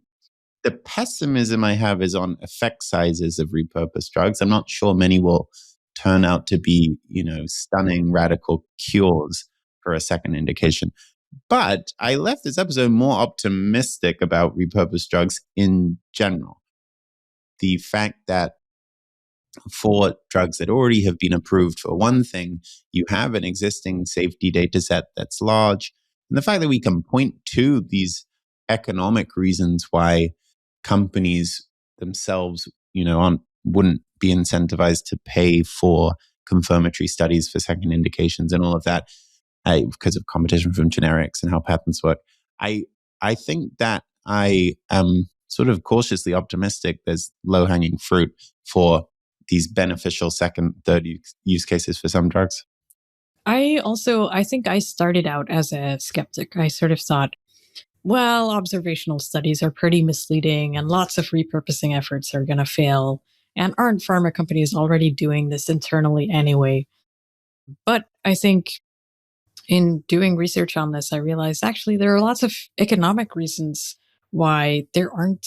the pessimism I have is on effect sizes of repurposed drugs. I'm not sure many will turn out to be, stunning radical cures for a second indication. But I left this episode more optimistic about repurposed drugs in general. The fact that for drugs that already have been approved for one thing, you have an existing safety data set that's large. And the fact that we can point to these economic reasons why companies themselves, wouldn't be incentivized to pay for confirmatory studies for second indications and all of that because of competition from generics and how patents work. I think that I am sort of cautiously optimistic there's low-hanging fruit for these beneficial second, third use cases for some drugs. I think I started out as a skeptic. I sort of thought, well, observational studies are pretty misleading and lots of repurposing efforts are going to fail. And aren't pharma companies already doing this internally anyway? But I think in doing research on this, I realized actually there are lots of economic reasons why there aren't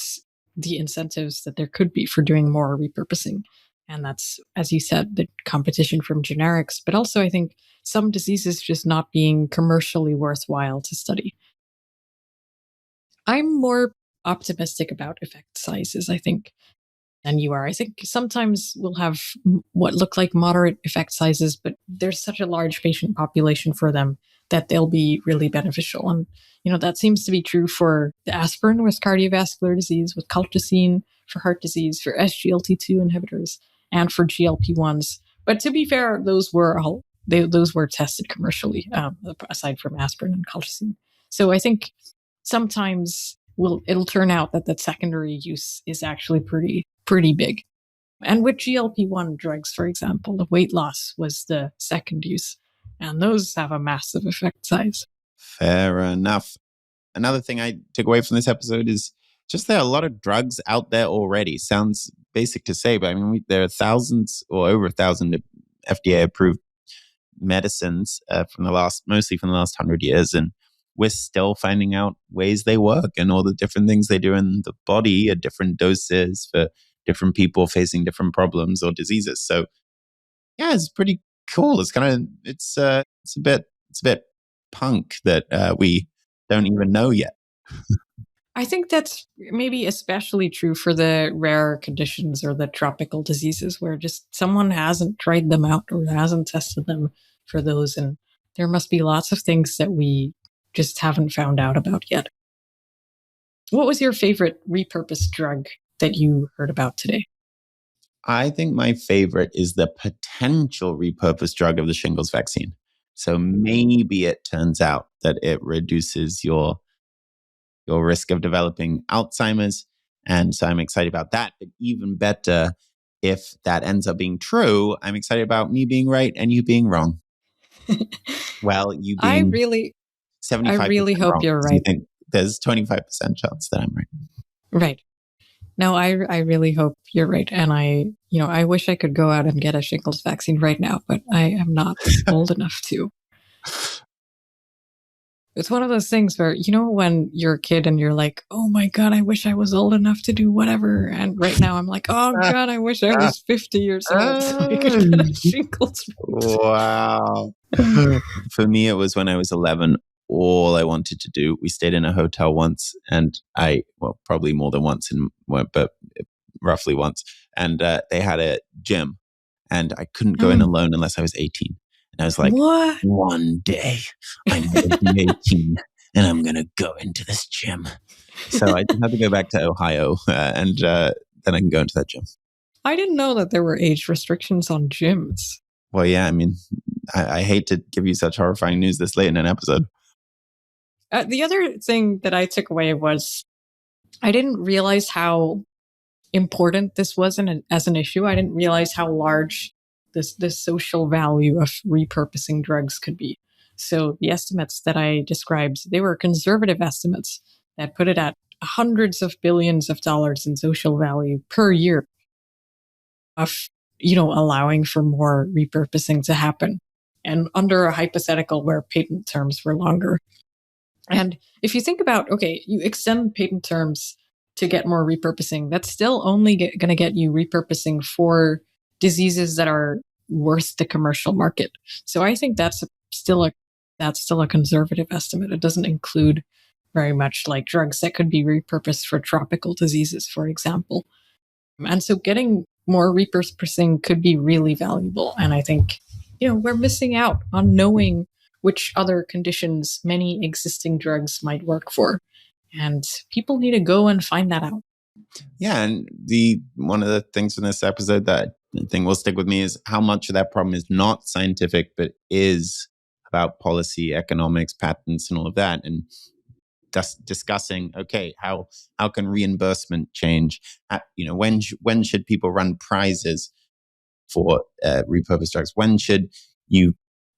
the incentives that there could be for doing more repurposing. And that's, as you said, the competition from generics, but also I think some diseases just not being commercially worthwhile to study. I'm more optimistic about effect sizes, I think, than you are. I think sometimes we'll have what look like moderate effect sizes, but there's such a large patient population for them that they'll be really beneficial. And, that seems to be true for the aspirin with cardiovascular disease, with colchicine for heart disease, for SGLT2 inhibitors, and for GLP-1s. But to be fair, those were tested commercially, aside from aspirin and colchicine. So I think sometimes it'll turn out that the secondary use is actually pretty big. And with GLP-1 drugs, for example, the weight loss was the second use, and those have a massive effect size. Fair enough. Another thing I took away from this episode is just there are a lot of drugs out there already. Sounds basic to say, but I mean, there are thousands or over 1,000 FDA approved medicines mostly from the last 100 years, and we're still finding out ways they work and all the different things they do in the body at different doses for different people facing different problems or diseases. So yeah, it's pretty cool. It's a bit punk that we don't even know yet. I think that's maybe especially true for the rare conditions or the tropical diseases where just someone hasn't tried them out or hasn't tested them for those. And there must be lots of things that we just haven't found out about yet. What was your favorite repurposed drug that you heard about today? I think my favorite is the potential repurposed drug of the shingles vaccine. So maybe it turns out that it reduces your risk of developing Alzheimer's. And so I'm excited about that. But even better, if that ends up being true, I'm excited about me being right and you being wrong. Well, you I being really 75% hope wrong. you're So you right. think there's 25% chance that I'm right. Right. No, I really hope you're right. And I wish I could go out and get a shingles vaccine right now, but I am not old enough to. It's one of those things where, when you're a kid and you're like, oh my God, I wish I was old enough to do whatever. And right now I'm like, oh God, I wish I was 50 years old so I could get a shingles vaccine. Wow. For me, it was when I was 11. All I wanted to do, we stayed in a hotel once, and probably more than once, but roughly once. And they had a gym, and I couldn't go in alone unless I was 18. And I was like, What? one day I'm going to be 18 and I'm going to go into this gym. So I just had to go back to Ohio and then I can go into that gym. I didn't know that there were age restrictions on gyms. Well, yeah, I mean, I hate to give you such horrifying news this late in an episode. The other thing that I took away was I didn't realize how important this was as an issue. I didn't realize how large this social value of repurposing drugs could be. So the estimates that I described, they were conservative estimates that put it at hundreds of billions of dollars in social value per year of, allowing for more repurposing to happen. And under a hypothetical where patent terms were longer. And if you think about, okay, you extend patent terms to get more repurposing, that's still only going to get you repurposing for diseases that are worth the commercial market. So I think that's still a conservative estimate. It doesn't include very much like drugs that could be repurposed for tropical diseases, for example. And so getting more repurposing could be really valuable. And I think, we're missing out on knowing which other conditions many existing drugs might work for. And people need to go and find that out. Yeah. And one of the things from this episode that I think will stick with me is how much of that problem is not scientific, but is about policy, economics, patents, and all of that. And discussing, okay, how can reimbursement change? When should people run prizes for repurposed drugs? When should you,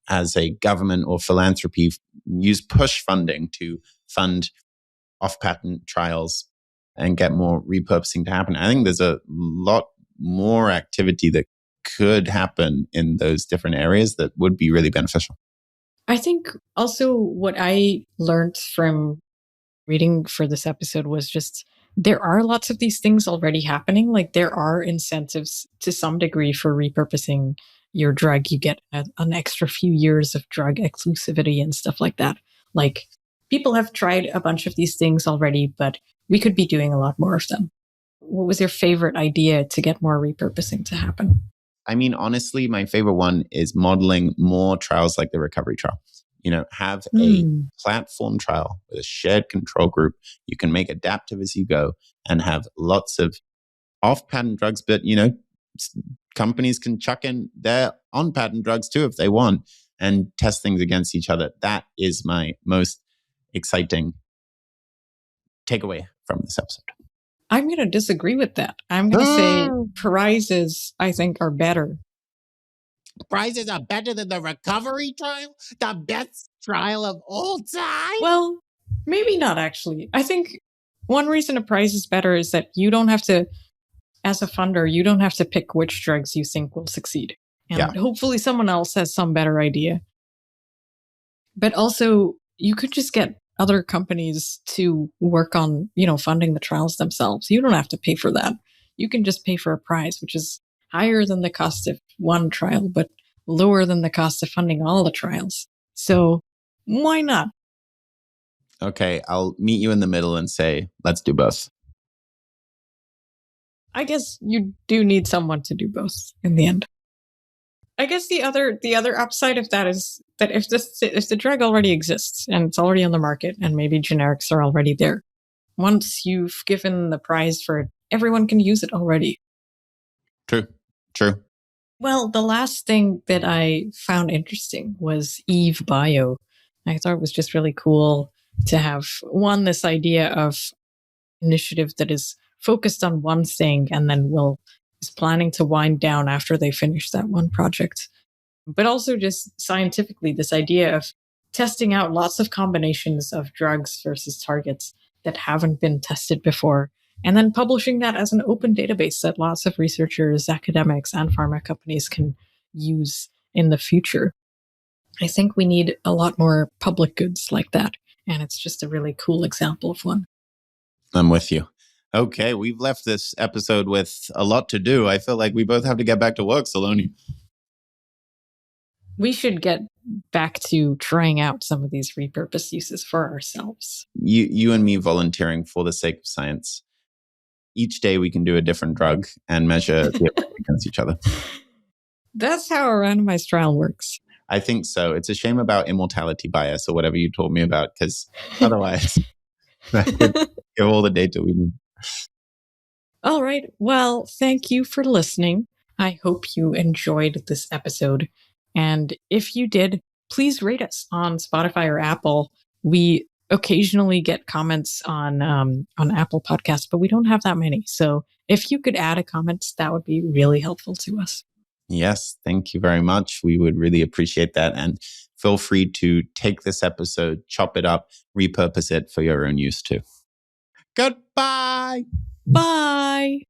as a government or philanthropy, use push funding to fund off-patent trials and get more repurposing to happen? I think there's a lot more activity that could happen in those different areas that would be really beneficial. I think also what I learned from reading for this episode was just there are lots of these things already happening. Like there are incentives to some degree for repurposing your drug. You get an extra few years of drug exclusivity and stuff like that. Like people have tried a bunch of these things already, but we could be doing a lot more of them. What was your favorite idea to get more repurposing to happen? I mean, honestly, my favorite one is modeling more trials like the recovery trial. Have a platform trial with a shared control group. You can make adaptive as you go and have lots of off-patent drugs, but, companies can chuck in their on-patent drugs too if they want and test things against each other. That is my most exciting takeaway from this episode. I'm going to disagree with that. I'm going to say prizes, I think, are better. Prizes are better than the recovery trial? The best trial of all time? Well, maybe not actually. I think one reason a prize is better is that you don't have to, as a funder, you don't have to pick which drugs you think will succeed. And hopefully someone else has some better idea. But also, you could just get other companies to work on, funding the trials themselves. You don't have to pay for that. You can just pay for a prize, which is higher than the cost of one trial, but lower than the cost of funding all the trials. So why not? Okay, I'll meet you in the middle and say, let's do both. I guess you do need someone to do both in the end. I guess the other upside of that is that if the drug already exists and it's already on the market and maybe generics are already there, once you've given the prize for it, everyone can use it already. True. Well, the last thing that I found interesting was Eve Bio. I thought it was just really cool to have, this idea of initiative that is focused on one thing and then is planning to wind down after they finish that one project. But also just scientifically, this idea of testing out lots of combinations of drugs versus targets that haven't been tested before, and then publishing that as an open database that lots of researchers, academics, and pharma companies can use in the future. I think we need a lot more public goods like that, and it's just a really cool example of one. I'm with you. Okay, we've left this episode with a lot to do. I feel like we both have to get back to work, Saloni. We should get back to trying out some of these repurposed uses for ourselves. You and me volunteering for the sake of science. Each day we can do a different drug and measure the effect against each other. That's how a randomized trial works. I think so. It's a shame about immortality bias or whatever you told me about, because otherwise that would give all the data we need. All right. Well, thank you for listening. I hope you enjoyed this episode. And if you did, please rate us on Spotify or Apple. We occasionally get comments on Apple Podcasts, but we don't have that many. So if you could add a comment, that would be really helpful to us. Yes, thank you very much. We would really appreciate that. And feel free to take this episode, chop it up, repurpose it for your own use too. Goodbye. Bye.